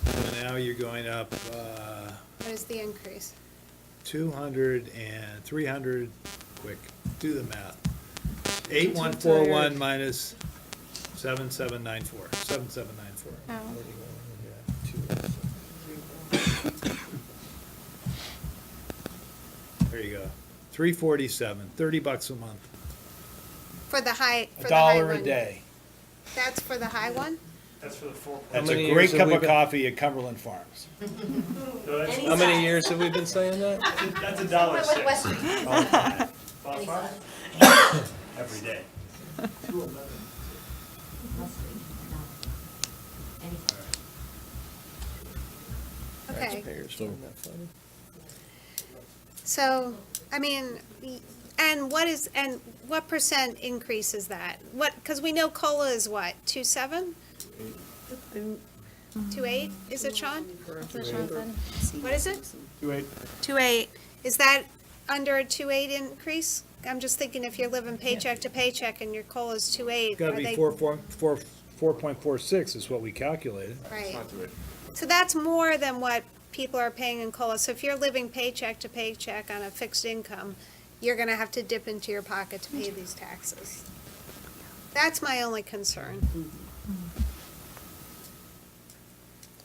So now you're going up What is the increase? 200 and 300, quick, do the math. 8141 minus 7794, 7794. Oh. There you go. 347, $30 a month. For the high $1 a one. day. That's for the high one? That's How a many great years have cup we of been- coffee at Cumberland Farms. How many years have we been saying that? That's $1.06. Western. Every day. Okay. Taxpayers find that funny. So, I mean, and what percent increase is that? Because we know COLA is what, 2.7? 2.8, is it, Sean? That's what Sean said. What is it? 2.8. 2.8. Is that under a 2.8 increase? I'm just thinking if you're living paycheck to paycheck and your COLA is 2.8, Gotta are be they? 4.46 is what we calculated. Right. So that's more than what people are paying in COLA. So if you're living paycheck to paycheck on a fixed income, you're gonna have to dip into your pocket to pay these taxes. That's my only concern.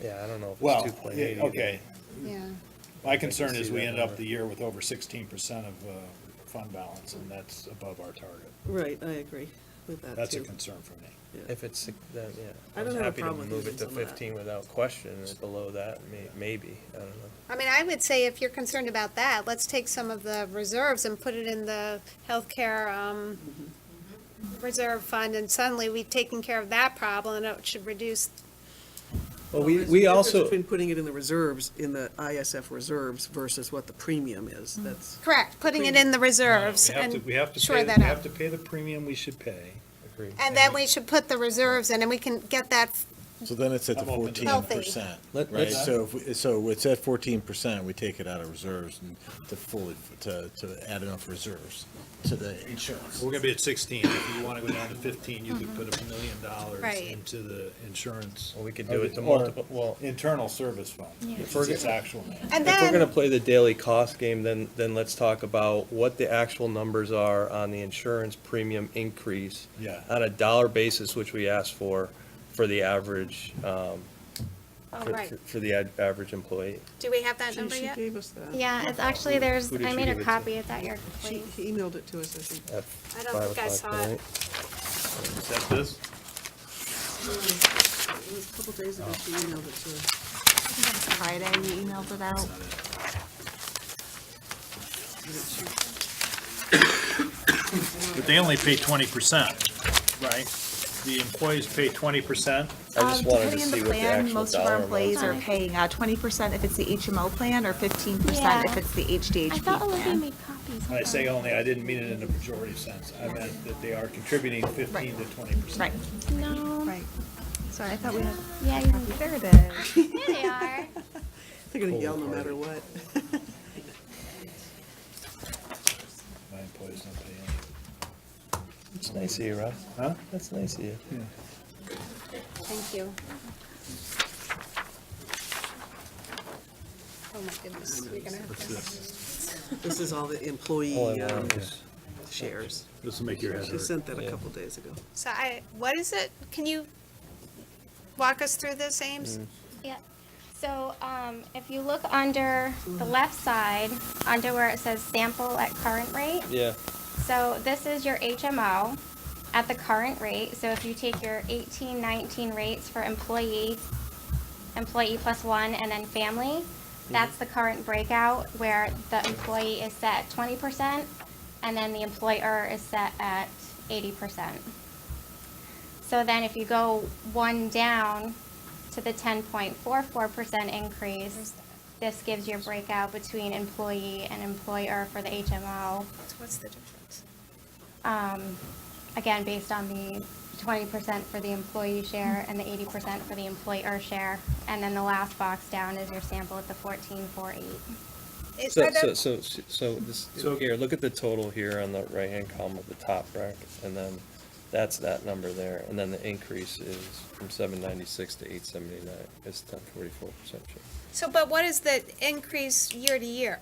Yeah, I don't know if Well, it's 2.8 either. okay. Yeah. My I can concern see is we that end up number. the year with over 16% of fund balance, and that's above our target. Right, I agree with that, too. That's a concern for me. If it's, then, yeah. I I was don't have a happy to problem with move it using to some of that. 15 without question, and below that, maybe, I don't know. I mean, I would say if you're concerned about that, let's take some of the reserves and put it in the healthcare, reserve fund, and suddenly we've taken care of that problem, and it should reduce. Well, There's a we difference also, between putting it in the reserves, in the ISF reserves versus what the premium is, Mm. that's. Correct, putting it in the reserves We have to and shore pay, that we up. have to pay the premium we should pay. agree. And then we should put the reserves in, and we can get that, So then it's at the I'm open to fourteen that. percent, Let- right? let's- So it's at 14%, we take it out of reserves and to add enough reserves to the insurance. We're gonna be at 16. If you wanna go down to 15, you could put $1 million Right. into the insurance. Well, we could do it to or multiple, well, Internal service fund. It's its actual name. and if we're gonna then, play the daily cost game, then let's talk about what the actual numbers are on the insurance premium increase Yeah. on a dollar basis, which we asked for the average, oh, right. for the average employee. Do we have that She number yet? gave us that. Yeah, it's actually, I Who did she made give a it to? copy, it's at your She place. he emailed it to us, I think. At I don't think I 5 saw o'clock it. Is that this? It was a couple days ago, she emailed it to us. Friday, we emailed it out. But they only pay 20%, right? The employees pay 20%. I just wanted to Depending on see the what the plan, actual most of our dollar employees are amounts paying 20% if it's the HMO plan or 15% Yeah. if it's the I HDHP thought Olivia plan. made copies. When I say only, I didn't mean it in a pejorative sense. I meant that they are contributing 15 to 20%. Right, No. right. Sorry, I thought we had, Yeah, you can. there it is. Here they are. They're gonna yell no matter what. My employees don't pay anything. It's nice of you, Rob. Huh? That's nice of you. Thank you. Oh my goodness, you're gonna have What's to. this? This is all the All I employee want is- shares. This will make your head She hurt. sent that a Yeah. couple days ago. So what is it? Can you walk us through this, Ames? Yeah. So, if you look under the left side, under where it says sample at current rate, Yeah, so this is your HMO at the current rate. So if you take your 18, 19 rates for employee plus one, and then family, that's the current breakout where the employee is set at 20% and then the employer is set at 80%. So then if you go one down to the 10.44% increase, this gives your breakout between employee and employer for the HMO. What's the difference? Again, based on the 20% for the employee share and the 80% for the employer share. And then the last box down is your sample at the 14.48. so here, look at the total here on the right-hand column of the top rack, and then that's that number there, and then the increase is from 796 to 879, it's 10.44%. So, but what is the increase year to year?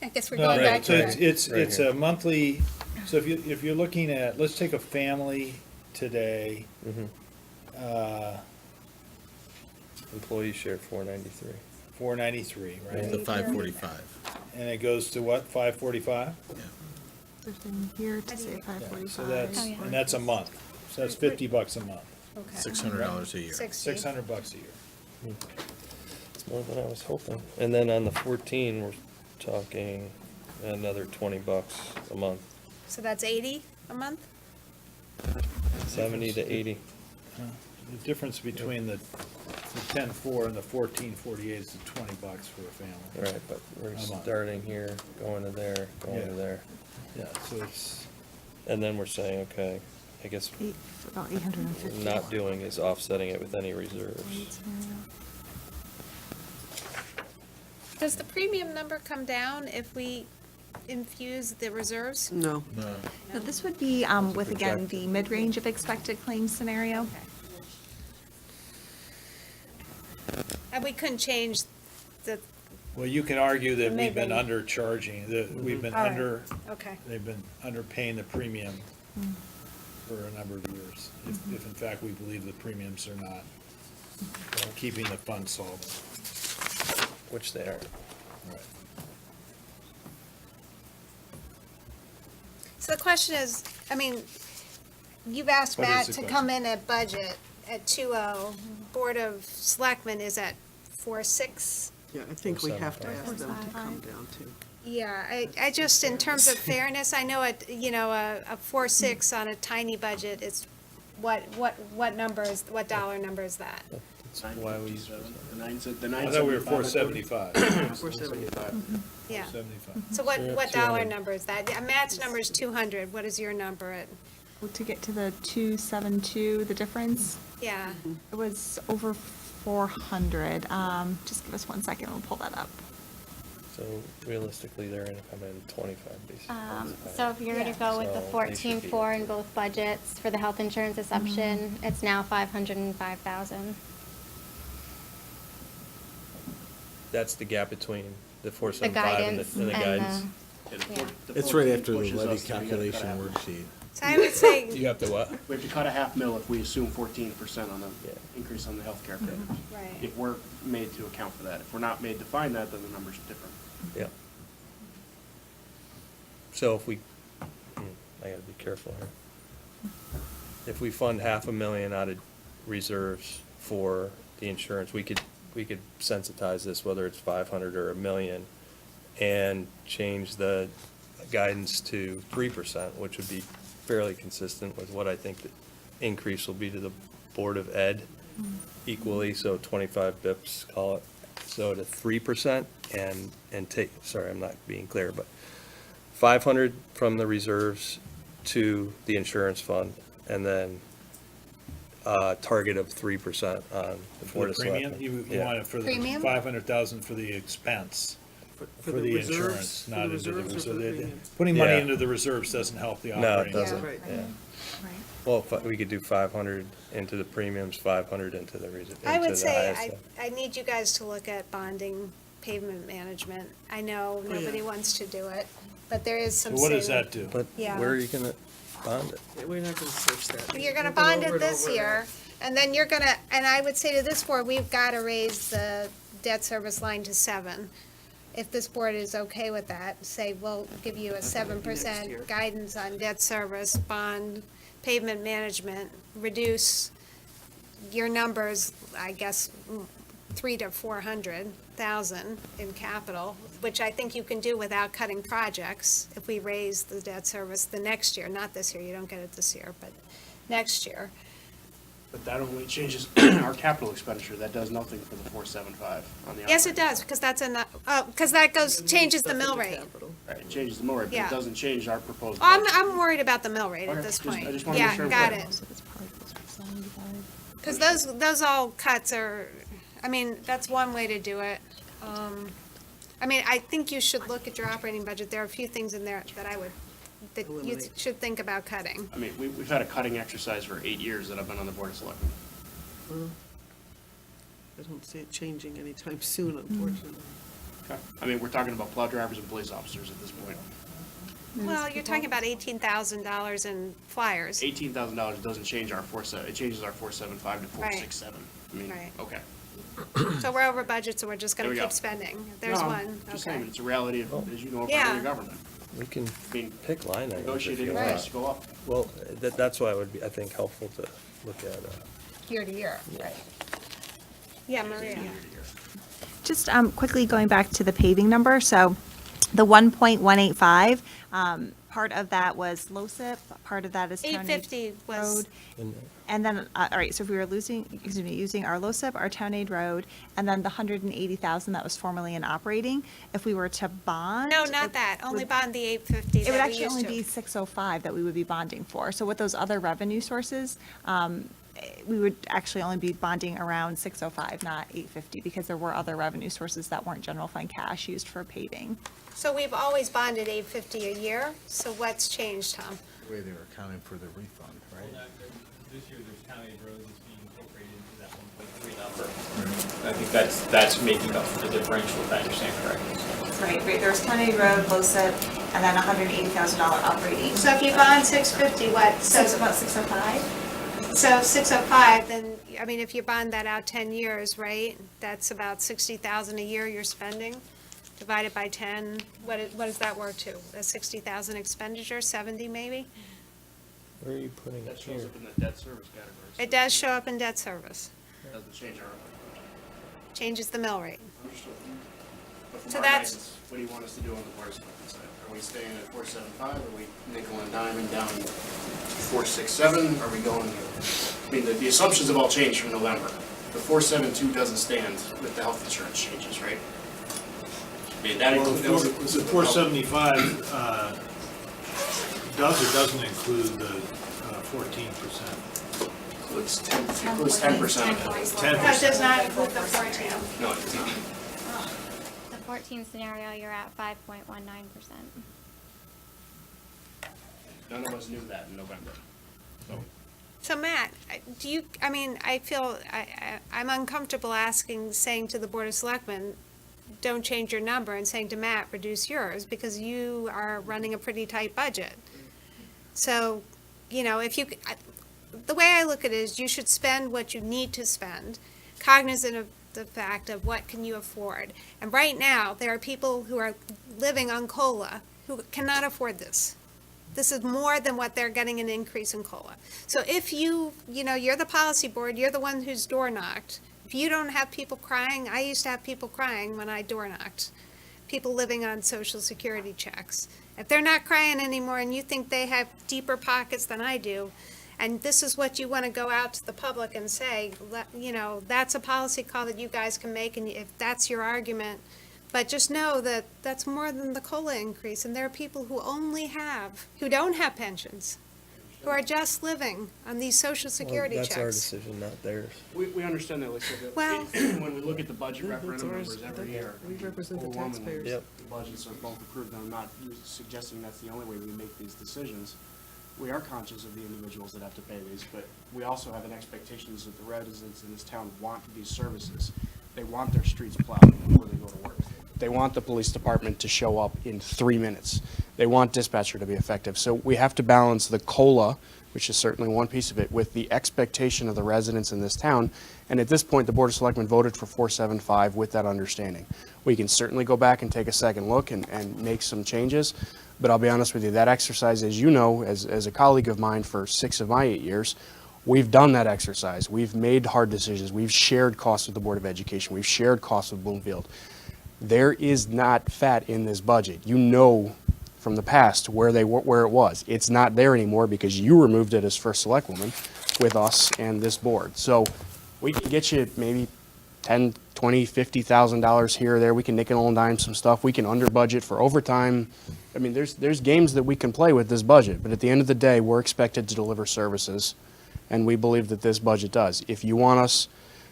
I guess we're No, going back so to it's, that. it's a monthly, so if you're looking at, let's take a family today, Mhm. Employee share 493. 493, right? The 545. And it goes to what, 545? There's in here to say So 545. that's, and that's a month, so that's $50 a month, Okay. $600 a year. 60. $600 a year. It's more than I was hoping. And then on the 14, we're talking another $20 a month, So that's 80 a month? 70 to 80. The difference between the 10.4 and the 14.48 is the $20 for a family. Right, but we're A month. starting here, going to there, going to Yeah. there. Yeah, so it's, And then we're saying, okay, I guess About 850. not doing is offsetting it with any reserves. Does the premium number come down if we infuse the reserves? No. No. So this would be with, again, the mid-range of expected claims scenario. And we couldn't change the, well, you can argue that we've been Maybe. undercharging, that we've been All right. under, okay. they've been underpaying the premium for a number of years. If in fact we believe the premiums are not keeping the fund solvent. which they are. So the question is, I mean, you've asked What is Matt the to question? come in at budget at 2.0. Board of Selectmen is at 4.6. Yeah, I think we have to 4.75. ask them to come down too. Yeah, I just, in terms of fairness, I know a 4.6 on a tiny budget is, what number is, what dollar number is that? That's why we, I thought we were 475. 475. Yeah. 75. So what dollar number is that? Yeah, Matt's number is 200. What is your number at? To get to the 272, the difference, Yeah. it was over 400. Just give us 1 second, we'll pull that up. so realistically, they're gonna come in 25 basis points. So if you're gonna go with the So they should be- 14.4 in both budgets for the health insurance assumption, it's now 505,000. That's the gap between the The 475 and guidance the guidance. yeah. It's right after the levy calculation worksheet. So I would say, You have to what? We have to cut a half mil if we assume 14% on the Yeah. increase on the healthcare coverage. right. If we're made to account for that. If we're not made to find that, then the number's different. Yeah. So if we, I gotta be careful here. If we fund $500,000 out of reserves for the insurance, we could sensitize this, whether it's 500 or $1 million, and change the guidance to 3%, which would be fairly consistent with what I think the increase will be to the Board of Ed equally, so 25 bips, call it, so to 3%, and take, sorry, I'm not being clear, but 500 from the reserves to the insurance fund, and then target of 3% on the For Board the of premium, Selectmen. you Yeah. want it for the Premium? 500,000 for the expense, for the reserves- insurance, for not the into the reserves or for the reserve. premium? Putting money Yeah. into the reserves doesn't help the No, it operating. doesn't, Right. yeah. Right. Well, we could do 500 into the premiums, 500 into the reserve. I would say, I need you guys to look at bonding pavement management. I know Oh, yeah. nobody wants to do it, but there is So some what does saving. that do? But Yeah. where are you gonna bond it? Yeah, we're not gonna search that. You're gonna We've been bond over it this over year, and then you're gonna, and I would say to this board, we've gotta raise the debt service line to 7. If this board is okay with that, say, we'll give you a 7% guidance on debt service, bond, pavement management, reduce your numbers, I guess, 300 to 400,000 in capital, which I think you can do without cutting projects if we raise the debt service the next year, not this year, you don't get it this year, but next year. But that only changes our capital expenditure. That does nothing for the 475 on the. Yes, it operating. does, because that's enough, because that changes the mill rate. Right, it changes the mill rate, but Yeah. it doesn't change our proposed. I'm, budget. I'm worried about the mill rate at Okay, this just- I point. just wanna make sure Yeah, I'm got clear. it. So it's probably closer to 75. Because those all cuts are, I mean, that's one way to do it. I mean, I think you should look at your operating budget. There are a few things in there that that you Eliminate. should think about cutting. I mean, we've had a cutting exercise for 8 years that I've been on the Board of Selectmen. Well, I don't see it changing anytime soon, unfortunately. Okay. I mean, we're talking about plow drivers and police officers at this point. Well, you're talking about $18,000 in flyers. $18,000 doesn't change our it changes our 475 to 467. I mean, Right. okay. So we're over budget, so we're just There gonna we go. keep spending. There's No, one, Just okay. saying, it's a reality of, as you know, of Yeah. our government. We can I mean, pick line items if negotiated you price want. go up. Well, that's why it would be, I think, helpful to look at, Year to year, right. Yeah, Maria. Just quickly going back to the paving number, so the 1.185, part of that was LoSiP, part of that is Town Aid 850 was, Road. and And then, all right, so if we were using our LoSiP, our Town Aid Road, and then the 180,000 that was formerly in operating, if we were to bond. no, not that, only bond the 850 It would that we actually used only to. be 605 that we would be bonding for. So with those other revenue sources, we would actually only be bonding around 605, not 850, because there were other revenue sources that weren't general fund cash used for paving. So we've always bonded 850 a year, so what's changed, Tom? The way they were accounting for the refund, right? This year, there's Town Aid Road that's being incorporated into that 1.3 number. I think that's making up for the differential, if I understand correctly. Right, there's Town Aid Road, LoSiP, and then $180,000 operating. So if you bond 650, what? So it's about 605? So 605, then, I mean, if you bond that out 10 years, right, that's about 60,000 a year you're spending, divided by 10, what does that work to? A 60,000 expenditure, 70 maybe? Where are you putting it That here? shows up in the debt service category. It does show up in debt service, Doesn't change our. changes the mill rate. Understood. But from So our that's- guidance, what do you want us to do on the Board of Selectmen side? Are we staying at 475? Are we nickel and diming down to 467? Are we going, I mean, the assumptions have all changed from November. The 472 doesn't stand with the health insurance changes, right? I mean, that includes. The 475 does or doesn't include the 14%? Includes 10% of it. 10%. That does not include the 14. No, it does not. The 14 scenario, you're at 5.19%. None of us knew that in November. So So Matt, do you, I mean, I feel, I'm uncomfortable saying to the Board of Selectmen, don't change your number, and saying to Matt, reduce yours, because you are running a pretty tight budget. So, you know, the way I look at it is you should spend what you need to spend, cognizant of the fact of what can you afford. And right now, there are people who are living on COLA who cannot afford this. This is more than what they're getting an increase in COLA. So if you're the policy board, you're the one who's door knocked. If you don't have people crying, I used to have people crying when I door knocked. People living on Social Security checks. If they're not crying anymore and you think they have deeper pockets than I do, and this is what you want to go out to the public and say, that's a policy call that you guys can make, and if that's your argument, but just know that that's more than the COLA increase, and there are people who who don't have pensions, who are just living on these Social Security checks. That's our decision, not theirs. we understand that, Lisa. That Well- when we look at the budget referendum numbers every year, We represent the overwhelmingly, taxpayers. Yep. the budgets are both approved, and I'm not suggesting that's the only way we make these decisions. We are conscious of the individuals that have to pay these, but we also have an expectation that the residents in this town want these services. They want their streets plowed before they go to work. They want the police department to show up in 3 minutes. They want dispatcher to be effective. So we have to balance the COLA, which is certainly one piece of it, with the expectation of the residents in this town. And at this point, the Board of Selectmen voted for 475 with that understanding. We can certainly go back and take a second look and make some changes. But I'll be honest with you, that exercise, as you know, as a colleague of mine for 6 of my 8 years, we've done that exercise. We've made hard decisions. We've shared costs with the Board of Education. We've shared costs with Bloomfield. There is not fat in this budget. You know from the past where it was. It's not there anymore because you removed it as first selectwoman with us and this board. So we can get you maybe $10,000, $20,000, $50,000 here or there. We can nickel and dime some stuff. We can under budget for overtime. I mean, there's games that we can play with this budget, but at the end of the day, we're expected to deliver services, and we believe that this budget does. If you want us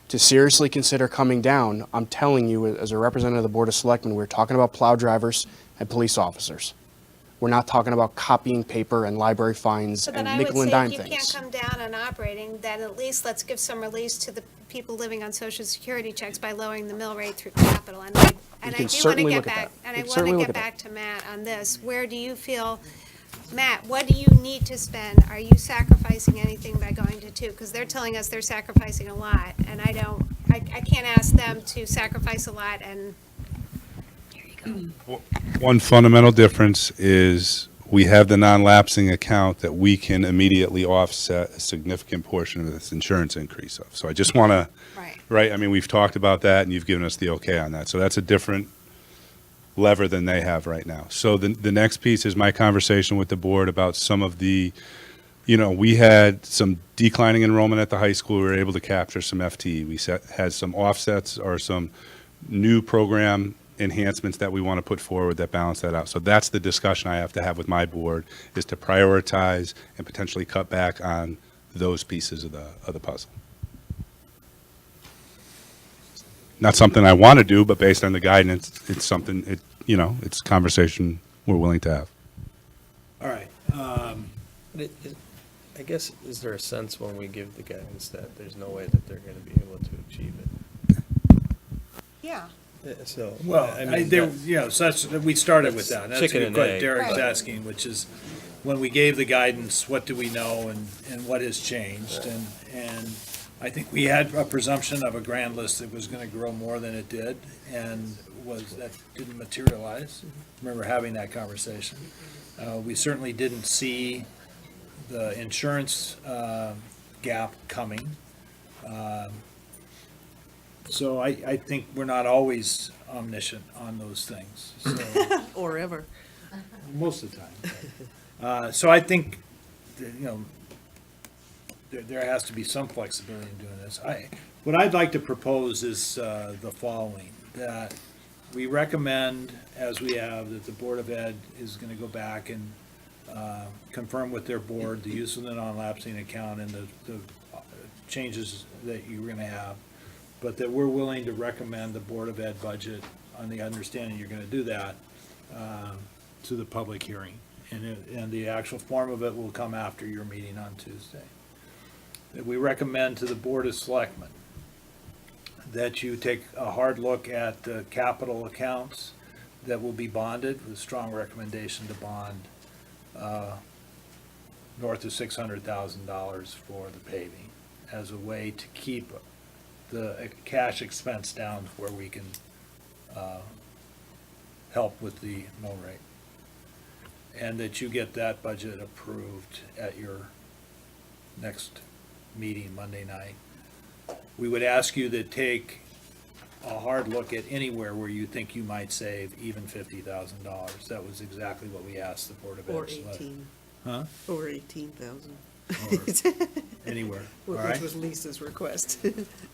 to seriously consider coming down, I'm telling you, as a representative of the Board of Selectmen, we're talking about plow drivers and police officers. We're not talking about copying paper and library fines So and then I would nickel and say dime if you can't things. come down on operating, then at least let's give some release to the people living on Social Security checks by lowering the mill rate through capital. And I can do want to certainly get look at back, that. and We I can want certainly to look get at that. back to Matt on this. Where do you feel, Matt, what do you need to spend? Are you sacrificing anything by going to 2? Because they're telling us they're sacrificing a lot, and I can't ask them to sacrifice a lot, and here you go. One fundamental difference is we have the non-lapsing account that we can immediately offset a significant portion of this insurance increase of. So I just want to, right, I mean, we've talked about that and you've given us the okay on that. So that's a different lever than they have right now. So the next piece is my conversation with the board about some of the, we had some declining enrollment at the high school. We were able to capture some FTE. We had some offsets or some new program enhancements that we want to put forward that balance that out. So that's the discussion I have to have with my board, is to prioritize and potentially cut back on those pieces of the puzzle. Not something I want to do, but based on the guidance, it's something, it's a conversation we're willing to have. All right. I guess, is there a sense when we give the guidance that there's no way that they're going to be able to achieve it? Yeah. So, Well, I mean, so we started with that. That's a chicken good and question egg. Derek's Right. asking, which is, when we gave the guidance, what do we know and what has changed? And I think we had a presumption of a grand list that was gonna grow more than it did, and that didn't materialize. Remember having that conversation. We certainly didn't see the insurance gap coming. So I think we're not always omniscient on those things, so, Or ever. most of the time. So I think, that, there has to be some flexibility in doing this. What I'd like to propose is the following, that we recommend, as we have, that the Board of Ed is gonna go back and confirm with their board the use of the non-lapsing account and the changes that you're gonna have, but that we're willing to recommend the Board of Ed budget on the understanding you're gonna do that to the public hearing. And the actual form of it will come after your meeting on Tuesday. That we recommend to the Board of Selectmen that you take a hard look at the capital accounts that will be bonded, with strong recommendation to bond north of $600,000 for the paving, as a way to keep the cash expense down where we can help with the mill rate. And that you get that budget approved at your next meeting Monday night. We would ask you to take a hard look at anywhere where you think you might save even $50,000. That was exactly what we asked the Board of Ed. Or 18. Huh? Or 18,000. Anywhere, all right? Which was Lisa's request.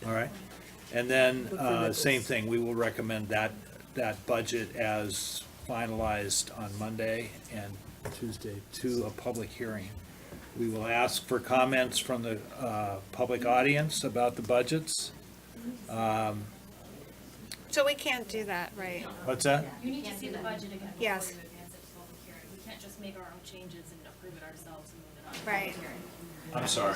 All right, and then, Look for nickels. same thing, we will recommend that budget as finalized on Monday and Tuesday to a public hearing. We will ask for comments from the, public audience about the budgets. So we can't do that, right? What's that? You need to see the budget again before you Yes. advance it to public hearing. We can't just make our own changes and approve it ourselves and move it on to Right. public hearing. I'm sorry.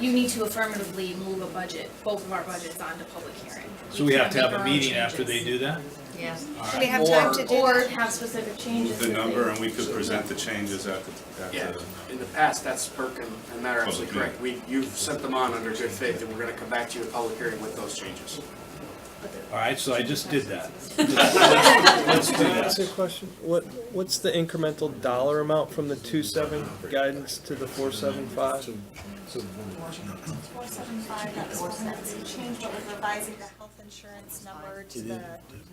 You need to affirmatively move a budget, both of our budgets onto public hearing. So we have to can't have make a our own meeting after they changes. do that? Yeah. Do we have time to do Or that? have specific changes. The that they- number, and we could present the changes at Yeah, the in the past, that's Perk and Matt are absolutely Public correct. You've sent them on under good faith, and we're gonna come back to you at public hearing with those changes. All right, so I just did that. Let's do Can I that. ask a question? What's the incremental dollar amount from the 2.7 guidance to the 4.75? 475, that was changed, but we're revising the health insurance number to the,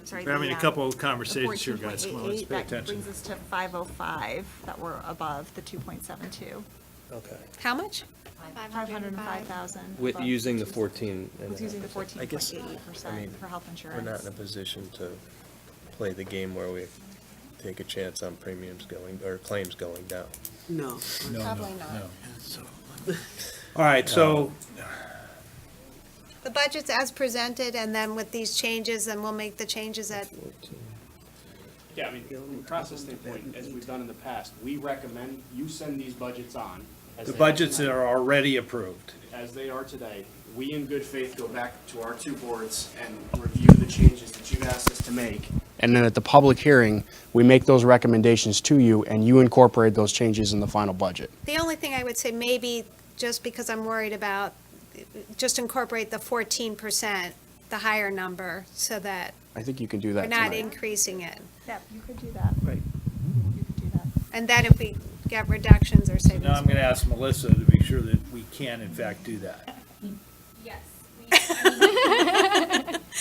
sorry. We're having a couple of conversations here, the guys. Come on, let's 14.88, pay that attention. brings us to 505, that we're above the 2.72. Okay. How much? 505,000. With above using the two- 14. With using the I guess, 14.88% for health insurance. We're not in a position to play the game where we take a chance on premiums going, or claims going down. No. No, Probably no, not. no. All right, so, The budget's as presented, and then with these changes, then we'll make the changes at, 14. Yeah, I mean, from a process standpoint, as we've done in the past, we recommend you send these budgets on. as the they- budgets that are already approved. As they are today, we in good faith go back to our two boards and review the changes that you've asked us to make. And then at the public hearing, we make those recommendations to you, and you incorporate those changes in the final budget. the only thing I would say, maybe, just because I'm worried about, just incorporate the 14%, the higher number, so that I think you can do we're that not tonight. increasing it. Yep, you could do that. Right. You could do that. And then if we get reductions or savings. Now I'm gonna ask Melissa to make sure that we can in fact do that. Yes.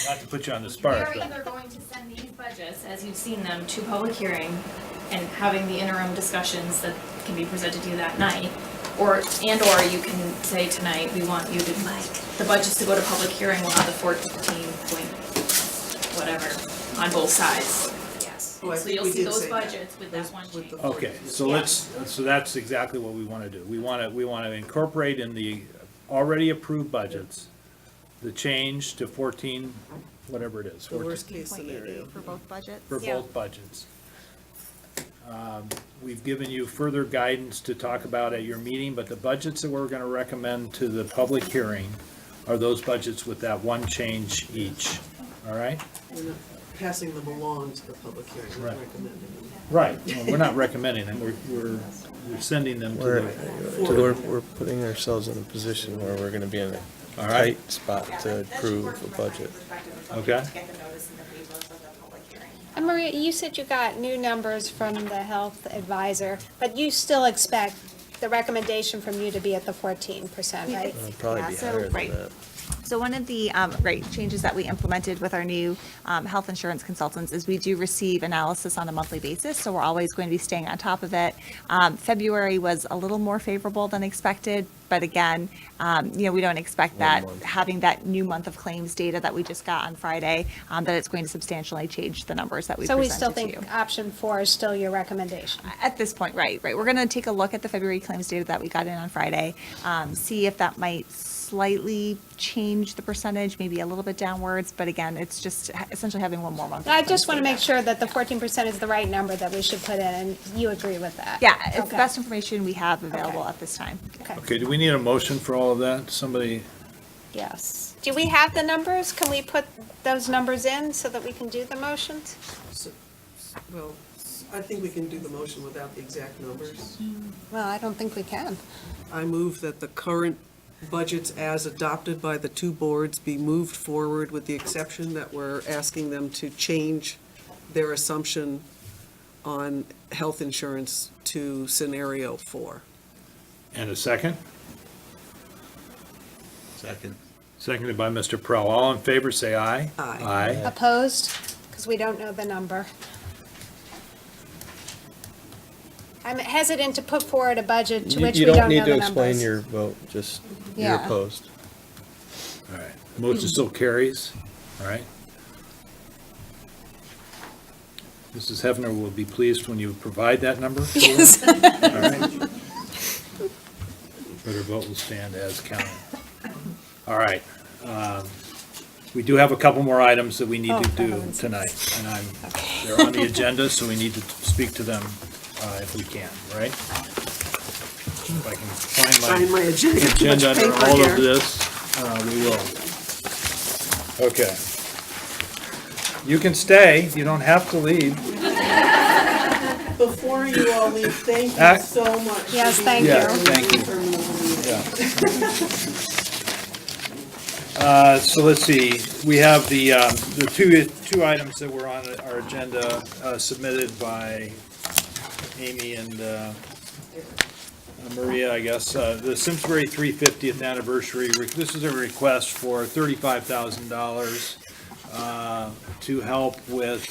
Not to put you on the We spot, are but either going to send these budgets, as you've seen them, to public hearing and having the interim discussions that can be presented to you that night. Or you can say tonight, we want you to, the budgets to go to public hearing will have the 14 point whatever on both sides. Yes. Oh, I So think you'll we see did those say that. budgets with that one change. okay, so so that's exactly what we wanna do. We wanna incorporate in the already approved budgets, the change to 14, whatever it is. The 14 worst case scenario. 2.88 for both budgets. For Yeah. both budgets. We've given you further guidance to talk about at your meeting, but the budgets that we're gonna recommend to the public hearing are those budgets with that one change each, all right? passing them along to the public hearing, not Right. recommending them. Right, well, we're not recommending them, we're sending them to We're putting ourselves in a position where we're gonna be in a All right. tight spot to approve a budget. Okay. And Maria, you said you got new numbers from the health advisor, but you still expect the recommendation from you to be at the 14%, right? It'll probably Yeah, be so, higher than right. that. So one of the changes that we implemented with our new health insurance consultants is we do receive analysis on a monthly basis, so we're always going to be staying on top of it. February was a little more favorable than expected, but again, we don't expect that having that new month of claims data that we just got on Friday, that it's going to substantially change the numbers that we So we presented still to you. think option 4 is still your recommendation? At this point, right. We're going to take a look at the February claims data that we got in on Friday, see if that might slightly change the percentage, maybe a little bit downwards, but again, it's just essentially having one more month. of I claims just want to data. make sure that the 14% is the right number that we should put in, and you agree with that? Yeah, it's the Okay. best information we have available Okay. at this time. Okay, do we need a motion for all of that? Somebody, Yes. Do we have the numbers? Can we put those numbers in so that we can do the motions? Well, I think we can do the motion without the exact numbers. Well, I don't think we can. I move that the current budgets as adopted by the two boards be moved forward with the exception that we're asking them to change their assumption on health insurance to scenario 4. and a second? Second. Seconded by Mr. Prell. All in favor, say aye. Aye. Aye. Opposed? Because we don't know the number. I'm hesitant to put forward a budget to which we You don't don't know need the to numbers. explain your vote, just you're Yeah. opposed. All right, motion still carries, all right? Mrs. Hefner will be pleased when you provide that number for us. All right. But her vote will stand as counted. All right, we do have a couple more items that we need to do tonight, and they're on the agenda, so we need to speak to them if we can, right? If I can Find my agenda. Too much agenda under paper all of here. this, we will. Okay. You can stay, you don't have to leave. Before you all leave, thank you Act- so much. for Yes, being thank here. you. Thank you. So let's see, we have the two items that were on our agenda submitted by Amy and Maria, I guess. The Simsbury 350th anniversary, this is a request for $35,000 to help with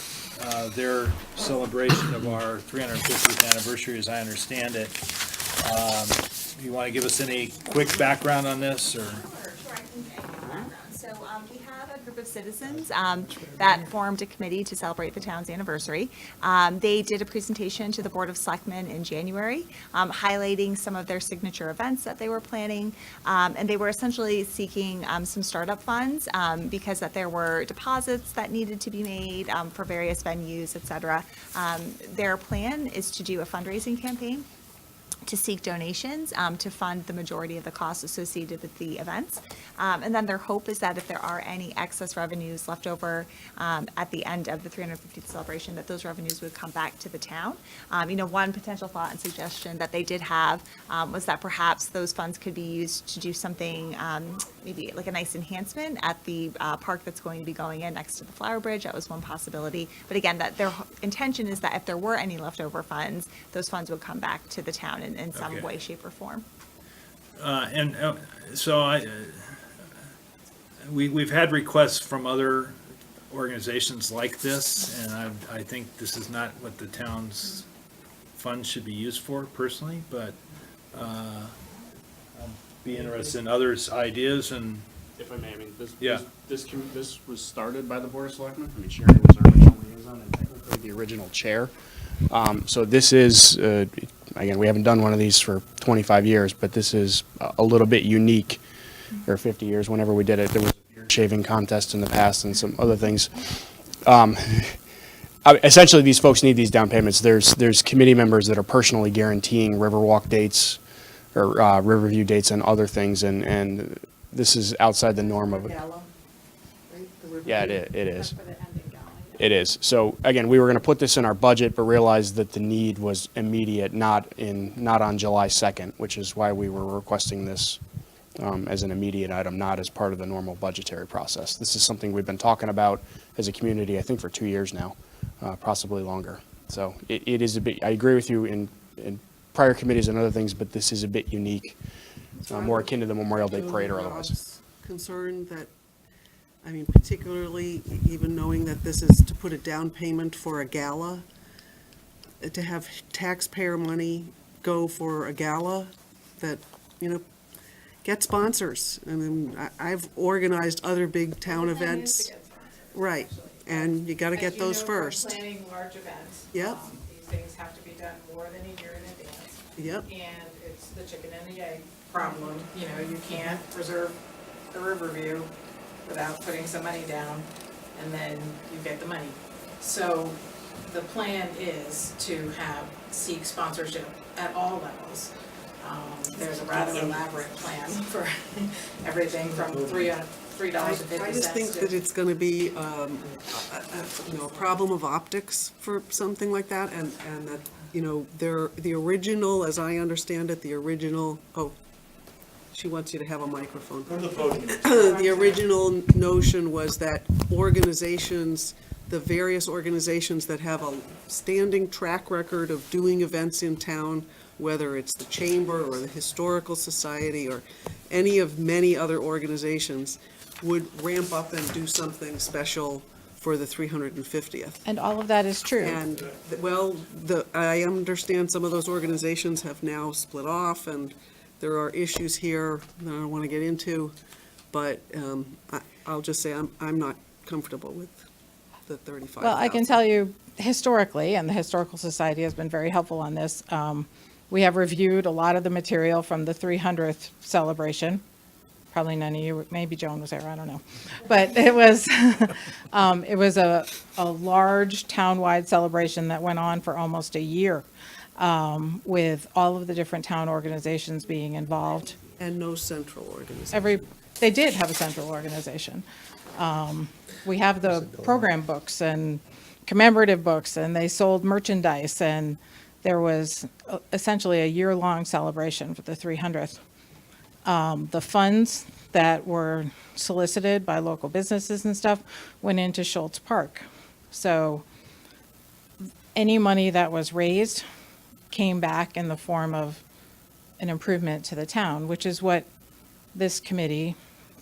their celebration of our 350th anniversary, as I understand it. You want to give us any quick background on this, or? So we have a group of citizens that formed a committee to celebrate the town's anniversary. They did a presentation to the Board of Selectmen in January, highlighting some of their signature events that they were planning. And they were essentially seeking some startup funds because that there were deposits that needed to be made for various venues, et cetera. Their plan is to do a fundraising campaign to seek donations to fund the majority of the costs associated with the events. And then their hope is that if there are any excess revenues left over at the end of the 350th celebration, that those revenues would come back to the town. One potential thought and suggestion that they did have was that perhaps those funds could be used to do something, maybe like a nice enhancement at the park that's going to be going in next to the Flower Bridge. That was one possibility. But again, that their intention is that if there were any leftover funds, those funds would come back to the town in some Okay. way, shape, or form. We've had requests from other organizations like this, and I think this is not what the town's funds should be used for personally, but I'd be interested in others' ideas and, If I may, Yeah. this was started by the Board of Selectmen. I mean, Sherry was our original liaison and technically the original chair. So this is, again, we haven't done one of these for 25 years, but this is a little bit unique, or 50 years, whenever we did it. There was a beard shaving contest in the past and some other things. Essentially, these folks need these down payments. There's committee members that are personally guaranteeing Riverwalk dates or Riverview dates and other things, and this is outside the norm of it. Gala, right? The Yeah, Riverview. it is. It is. So again, we were going to put this in our budget, but realized that the need was immediate, not on July 2nd, which is why we were requesting this as an immediate item, not as part of the normal budgetary process. This is something we've been talking about as a community, I think, for 2 years now, possibly longer. So it is a bit, I agree with you in prior committees and other things, but this is a bit unique, more akin to the Memorial Day Parade or otherwise. Concerned that, I mean, particularly even knowing that this is to put a down payment for a gala, to have taxpayer money go for a gala that, you know, get sponsors. I mean, I've organized other big town events. Right, and you gotta get those first. Planning large events. Yep. These things have to be done more than a year in advance. Yep. And it's the chicken and the egg problem, you know, you can't preserve the Riverview without putting some money down, and then you get the money. So the plan is to seek sponsorship at all levels. There's a rather elaborate plan for everything from $3.50. I just think that it's gonna be, a problem of optics for something like that, and that, you know, the original, as I understand it, she wants you to have a microphone. The original notion was that organizations, the various organizations that have a standing track record of doing events in town, whether it's the Chamber or the Historical Society or any of many other organizations, would ramp up and do something special for the 350th. And all of that is true. And, well, I understand some of those organizations have now split off, and there are issues here that I don't want to get into, but I'll just say I'm not comfortable with the 35,000. Well, I can tell you historically, and the Historical Society has been very helpful on this, we have reviewed a lot of the material from the 300th celebration. Probably none of you, maybe Joan was there, I don't know. But it was, it was a large townwide celebration that went on for almost a year, with all of the different town organizations being involved. And no central organization. They did have a central organization. We have the program books and commemorative books, and they sold merchandise, and there was essentially a year-long celebration for the 300th. The funds that were solicited by local businesses and stuff went into Schultz Park. So any money that was raised came back in the form of an improvement to the town, which is what this committee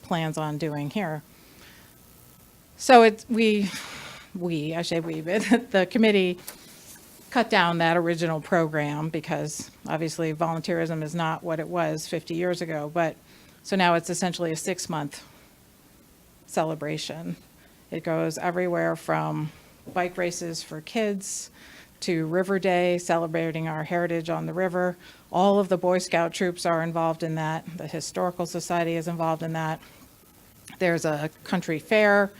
plans on doing here. So I say we, but the committee cut down that original program because obviously volunteerism is not what it was 50 years ago, but so now it's essentially a 6-month celebration. It goes everywhere from bike races for kids to River Day, celebrating our heritage on the river. All of the Boy Scout troops are involved in that. The Historical Society is involved in that. There's a country fair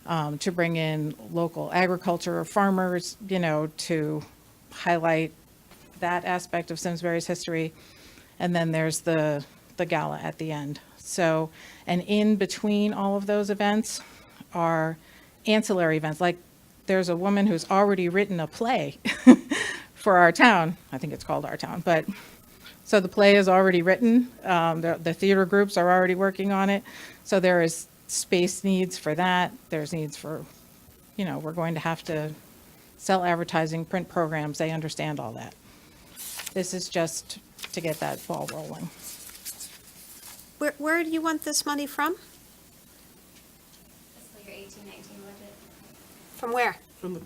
to bring in local agriculture, farmers, you know, to highlight that aspect of Simsbury's history. And then there's the gala at the end. So, and in between all of those events are ancillary events. Like there's a woman who's already written a play for our town. I think it's called Our Town, but so the play is already written. The theater groups are already working on it. So there is space needs for that. There's needs for, you know, we're going to have to sell advertising, print programs. They understand all that. This is just to get that ball rolling. Where do you want this money from? Fiscal year 18-19 budget. From where? From the,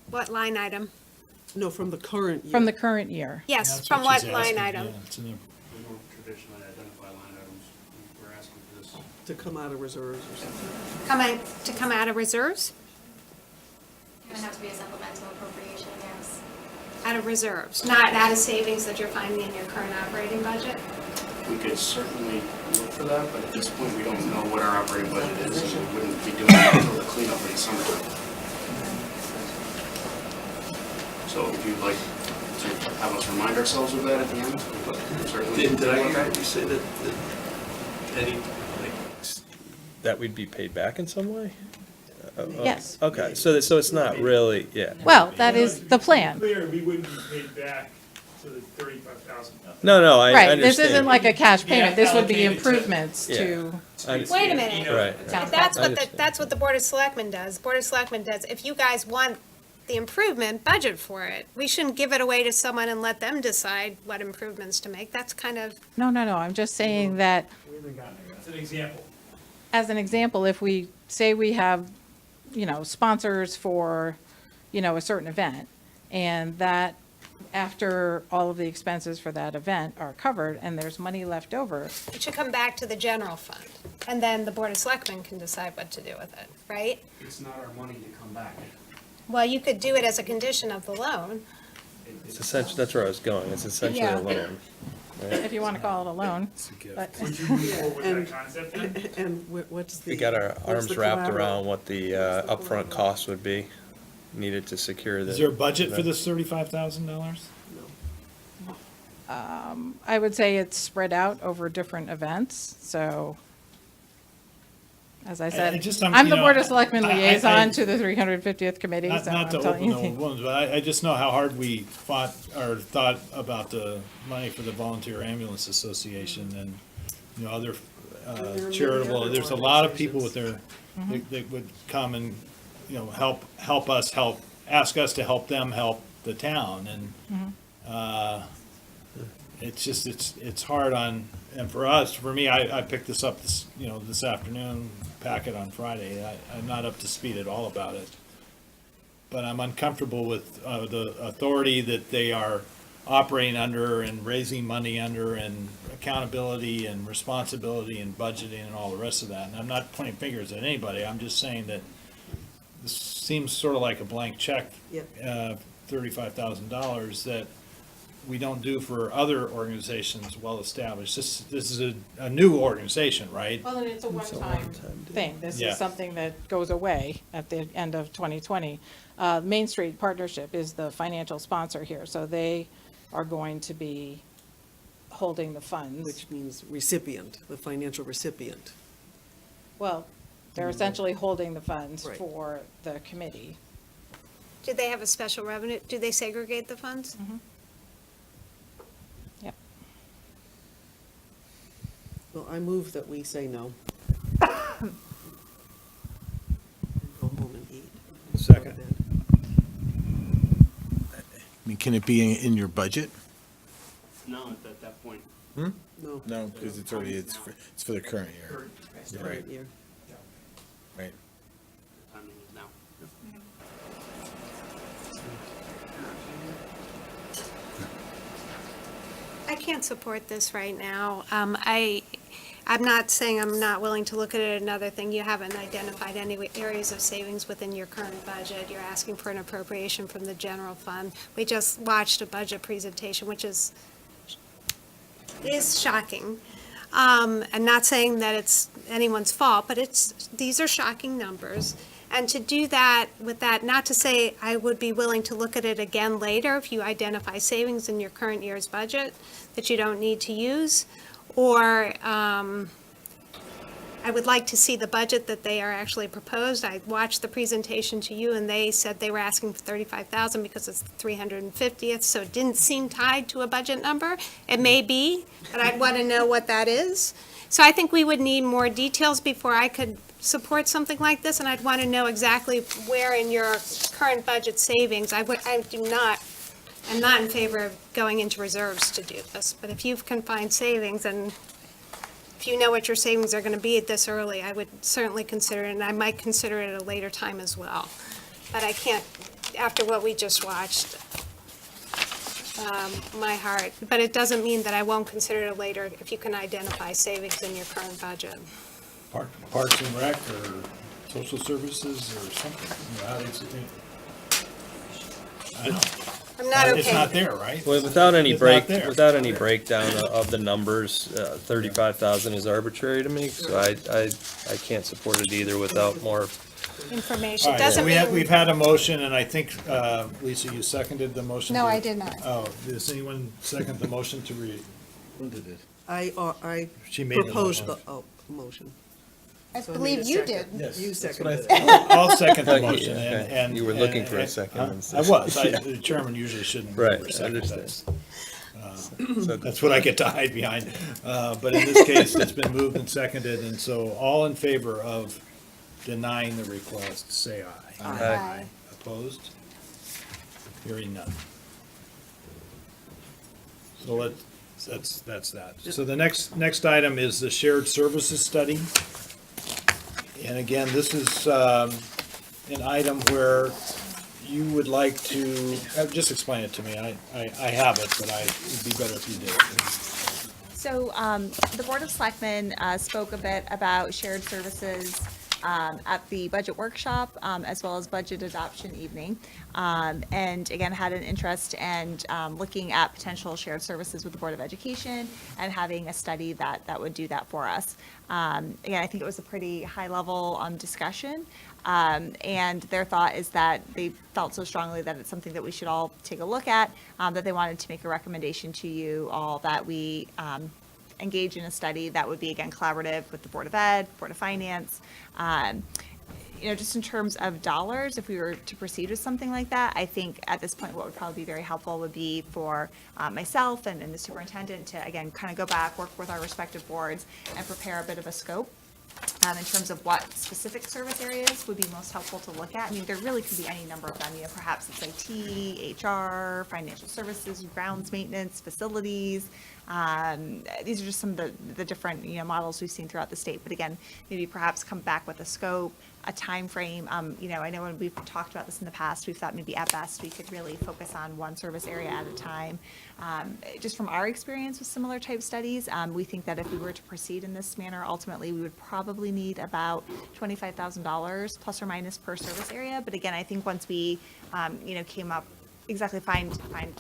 What line item? no, from the current year. From the current year. Yes, from what line item? We don't traditionally identify line items. We're asking for this. To come out of reserves or something. To come out of reserves? It would have to be a supplemental appropriation, yes. Out of reserves, not out of savings that you're finding in your current operating budget? We could certainly look for that, but at this point, we don't know what our operating budget is, and we wouldn't be doing it until the cleanup in the summertime. So if you'd like to have us remind ourselves of that at the end, certainly. Did I hear you say that any, like, that we'd be paid back in some way? Yes. Okay, so it's not really, yeah. Well, that is the plan. Clear, we wouldn't be paid back to the 35,000. No, I Right, understand. this isn't like a cash Yeah, payment, this would be allocated to- improvements Yeah. to, Wait a minute. Right. If that's what the Board of Selectmen does. Board of Selectmen does, if you guys want the improvement, budget for it. We shouldn't give it away to someone and let them decide what improvements to make. That's kind of, no, I'm just saying that, It's an example. as an example, if we say we have, sponsors for, a certain event, and that after all of the expenses for that event are covered and there's money left over, it should come back to the general fund. And then the Board of Selectmen can decide what to do with it, right? It's not our money to come back. Well, you could do it as a condition of the loan. It's essentially, that's where I was going, it's essentially Yeah. a loan. if you want to call it a loan. But Would you move forward with that concept then? And what's the? We got our what's arms the wrapped collateral? around what the upfront cost would be needed to secure the. Is there a budget for this $35,000? I would say it's spread out over different events, so, as I I said, just, I'm the you know, Board of Selectmen I- liaison to the 350th committee, Not, so not I'm to telling open the you. wounds, but I just know how hard we fought or thought about the money for the Volunteer Ambulance Association and, other there are many charitable, other there's a lot of people with organizations. their, that would come and, help us ask us to help them help the town and, it's just, it's hard on, and for me, I picked this up this afternoon, packet on Friday. I'm not up to speed at all about it. But I'm uncomfortable with the authority that they are operating under and raising money under and accountability and responsibility and budgeting and all the rest of that. And I'm not pointing fingers at anybody. I'm just saying that this seems sort of like a blank check, Yep. $35,000 that we don't do for other organizations well-established. This is a new organization, right? Well, and it's a one-time thing. This Yeah. is something that goes away at the end of 2020. Main Street Partnership is the financial sponsor here, so they are going to be holding the funds. Which means recipient, the financial recipient. Well, they're essentially holding the funds Right. for the committee. Do they have a special revenue? Do they segregate the funds? Yep. Well, I move that we say no. Go home and eat. Second. I mean, can it be in your budget? No, at that point. No. No, because it's already, it's for the current year. Right, Year. right. Timing is now. I can't support this right now. I'm not saying I'm not willing to look at it. Another thing, you haven't identified any areas of savings within your current budget. You're asking for an appropriation from the general fund. We just watched a budget presentation, which is shocking. I'm not saying that it's anyone's fault, but these are shocking numbers. And to do that, with that, not to say I would be willing to look at it again later if you identify savings in your current year's budget that you don't need to use, or I would like to see the budget that they are actually proposed. I watched the presentation to you, and they said they were asking for 35,000 because it's the 350th, so it didn't seem tied to a budget number. It may be, but I'd want to know what that is. So I think we would need more details before I could support something like this, and I'd want to know exactly where in your current budget savings. I'm not in favor of going into reserves to do this, but if you can find savings, and if you know what your savings are going to be at this early, I would certainly consider it, and I might consider it at a later time as well. But I can't, after what we just watched, my heart, but it doesn't mean that I won't consider it later if you can identify savings in your current budget. Parks and Rec or social services or something. I don't. I'm not okay. It's not there, right? Well, without any It's not there. without any breakdown of the numbers, 35,000 is arbitrary to me, so I can't support it either without more. Information, All right, doesn't we've had a motion, and I think, Lisa, you seconded the motion? No, to- I did not. Oh, does anyone second the motion to I She made the proposed motion. the motion. I So believe need a you second. did. You That's what I seconded it. thought. I'll second the Okay, motion, okay. and. You were looking for a second. I was, the chairman usually shouldn't. move Right, for a I second, understand. That's what I get to hide behind. But in this case, it's been moved and seconded, and so all in favor of denying the request, say aye. Aye. Opposed? Hearing none. So that's that. So the next item is the shared services study. And again, this is an item where you would like to, just explain it to me. I have it, but it'd be better if you did. So the Board of Selectmen spoke a bit about shared services at the budget workshop, as well as budget adoption evening. And again, had an interest in looking at potential shared services with the Board of Education and having a study that would do that for us. Again, I think it was a pretty high-level discussion. And their thought is that they felt so strongly that it's something that we should all take a look at, that they wanted to make a recommendation to you all that we engage in a study that would be, again, collaborative with the Board of Ed, Board of Finance. Just in terms of dollars, if we were to proceed with something like that, I think at this point, what would probably be very helpful would be for myself and the superintendent to, again, kind of go back, work with our respective boards, and prepare a bit of a scope in terms of what specific service areas would be most helpful to look at. I mean, there really could be any number of them. Perhaps it's IT, HR, financial services, grounds maintenance, facilities. These are just some of the different, models we've seen throughout the state. But again, maybe perhaps come back with a scope, a time frame. I know when we've talked about this in the past, we've thought maybe at best we could really focus on one service area at a time. Just from our experience with similar type studies, we think that if we were to proceed in this manner, ultimately we would probably need about $25,000 plus or minus per service area. But again, I think once we, came up, find kind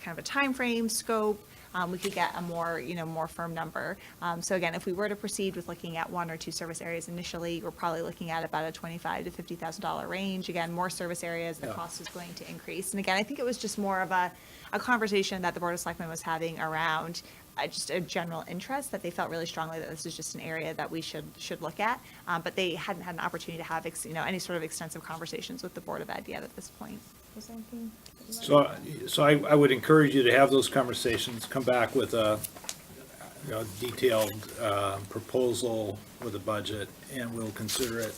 of a time frame, scope, we could get a more firm number. So again, if we were to proceed with looking at one or two service areas initially, we're probably looking at about a $25,000 to $50,000 range. Again, more service areas, the cost is going to increase. And again, I think it was just more of a conversation that the Board of Selectmen was having around just a general interest, that they felt really strongly that this is just an area that we should look at. But they hadn't had an opportunity to have any sort of extensive conversations with the Board of Ed yet at this point. Was there anything? So I would encourage you to have those conversations, come back with a detailed proposal with a budget, and we'll consider it.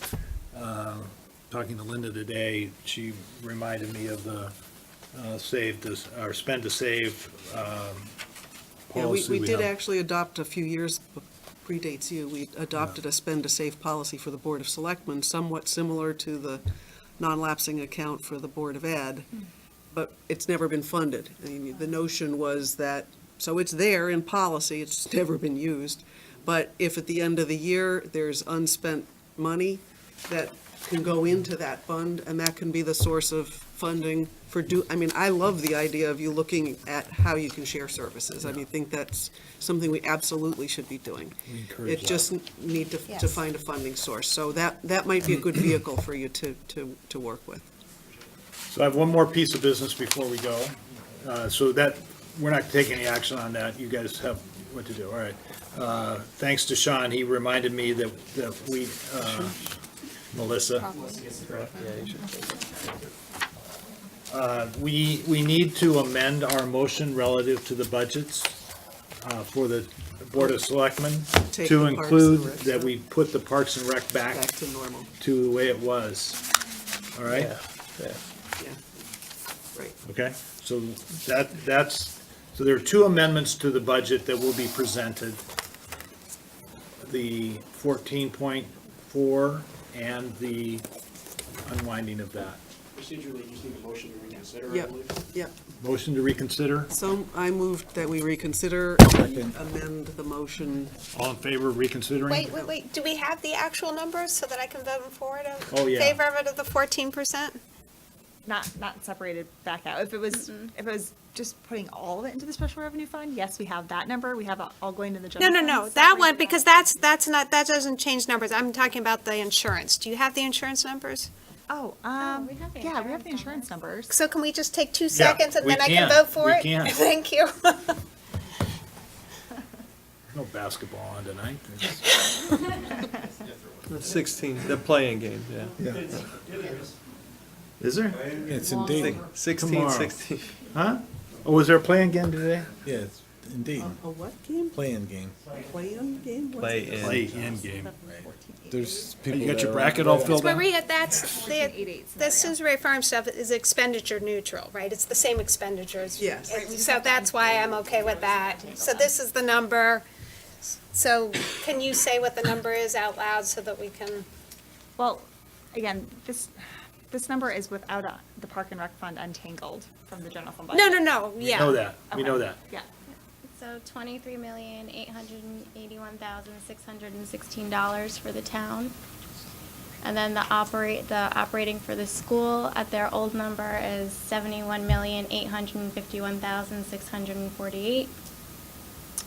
Talking to Linda today, she reminded me of the spend to save Yeah, policy. we did have. actually adopt a few years, predates you, we adopted a spend-to-save policy for the Board of Selectmen, somewhat similar to the non-lapsing account for the Board of Ed, but it's never been funded. I mean, the notion was that, so it's there in policy, it's never been used, but if at the end of the year, there's unspent money that can go into that fund, and that can be the source of funding for I love the idea of you looking at how you can share services. I think that's something we absolutely should be doing. We encourage It that. just need to Yes. find a funding source. So that might be a good vehicle for you to work with. So I have one more piece of business before we go. So that, we're not taking any action on that. You guys have what to do. All right. Thanks to Sean, he reminded me that we, Melissa. We need to amend our motion relative to the budgets for the Board of Selectmen Take to the Parks include and Rec that we put the Parks and Rec back Back to normal. to the way it was. All right? Yeah. Yeah. Right. Okay, so so there are two amendments to the budget that will be presented. The 14.4 and the unwinding of that. Procedurally, you just need a motion to reconsider, I Yep, believe. yep. Motion to reconsider? So I moved that we reconsider and amend the motion. All in favor of reconsidering? Wait, do we have the actual numbers so that I can vote in Oh, yeah. favor of it of the 14%? Not separated back out. If it was just putting all of it into the special revenue fund, yes, we have that number. We have it all going to the general fund. No, that one, because that doesn't change numbers. I'm talking about the insurance. Do you have the insurance numbers? Oh, we have the yeah, we have insurance the insurance numbers. So can we just take 2 seconds and we then I can. can vote for We it? can. Thank you. No basketball on tonight. The 16, the playing game, yeah. Is there? It's in Dayton. 16, Tomorrow. 16. Huh? Oh, was there a playing game today? Yeah, it's in Dayton. A what game? Playing game. Play-in game? What's Play it? in. Play-in game. There's people. You got that your are- bracket all filled out? Maria, the Simsbury Farm stuff is expenditure neutral, right? It's the same expenditures. Yes. So that's why I'm okay with that. So this is the number. So can you say what the number is out loud so that we can? Well, again, this number is without the Park and Rec Fund untangled from the general fund budget. No, yeah. Know that, we know Okay. that. Yeah. So $23,881,616 for the town. And then the operating for the school at their old number is $71,851,648.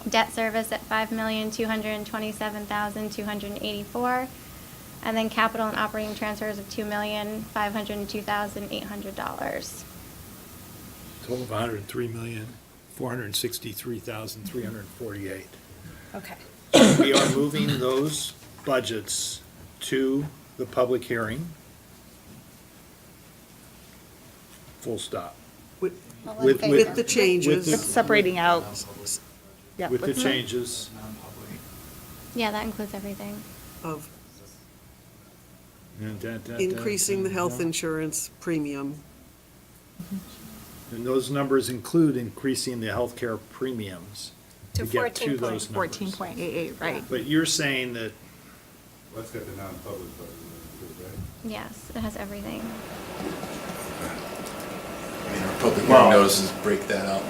Debt service at $5,227,284. And then capital and operating transfers of $2,502,800. Total of $103,463,348. Okay. We are moving those budgets to the public hearing. Full stop. With With- with the changes. It's separating out. Yeah. With the what's that? changes. Yeah, that includes everything. Of And increasing the health insurance premium. And those numbers include increasing the healthcare premiums To to get to those numbers. 14.88, right. But you're saying that Let's get the non-public budget, right? Yes, it has everything. I mean, our public Well- hearing notices break that out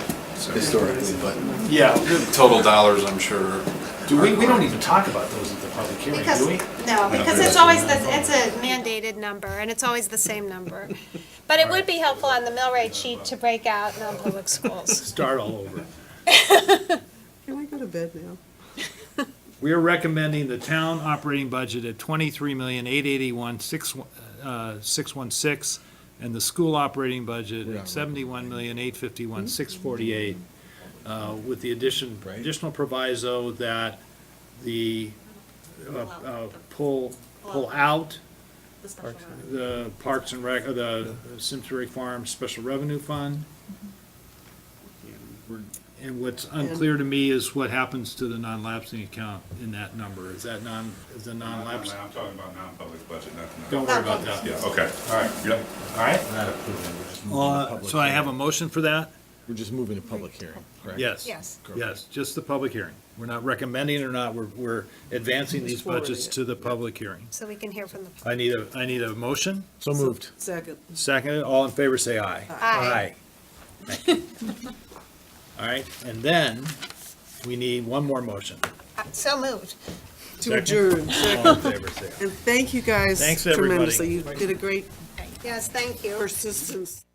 historically, but yeah, total dollars, I'm sure. we don't even talk about those at the public hearing, Because, do we? no, because it's always, it's a mandated number, and it's always the same number. But it would be helpful on the mill rate sheet to break out non-public schools. Start all over. Can I go to bed now? We are recommending the town operating budget at $23,881,616, and the school operating budget at $71,851,648, with the additional proviso that the, pull out the Parks and Rec, the Simsbury Farm Special Revenue Fund. And what's unclear to me is what happens to the non-lapsing account in that number. Is that is the non-lapse? I'm talking about non-public budget, nothing. Don't worry about that. Yeah, okay, all right, yep. All right? Not approving, we're just moving to public So I have a hearing. motion for that? We're just moving to public hearing, correct? Yes. Yes. Yes, just the public hearing. We're not recommending or not, we're advancing these budgets to the public hearing. So we can hear from the. I need a motion. So moved. Second. Second, all in favor, say aye. Aye. Thank you. All right, and then we need one more motion. So moved. To Second. adjourn. All in favor, say aye. And thank you guys Thanks, everybody. tremendously. You did a great Yes, thank you. persistence.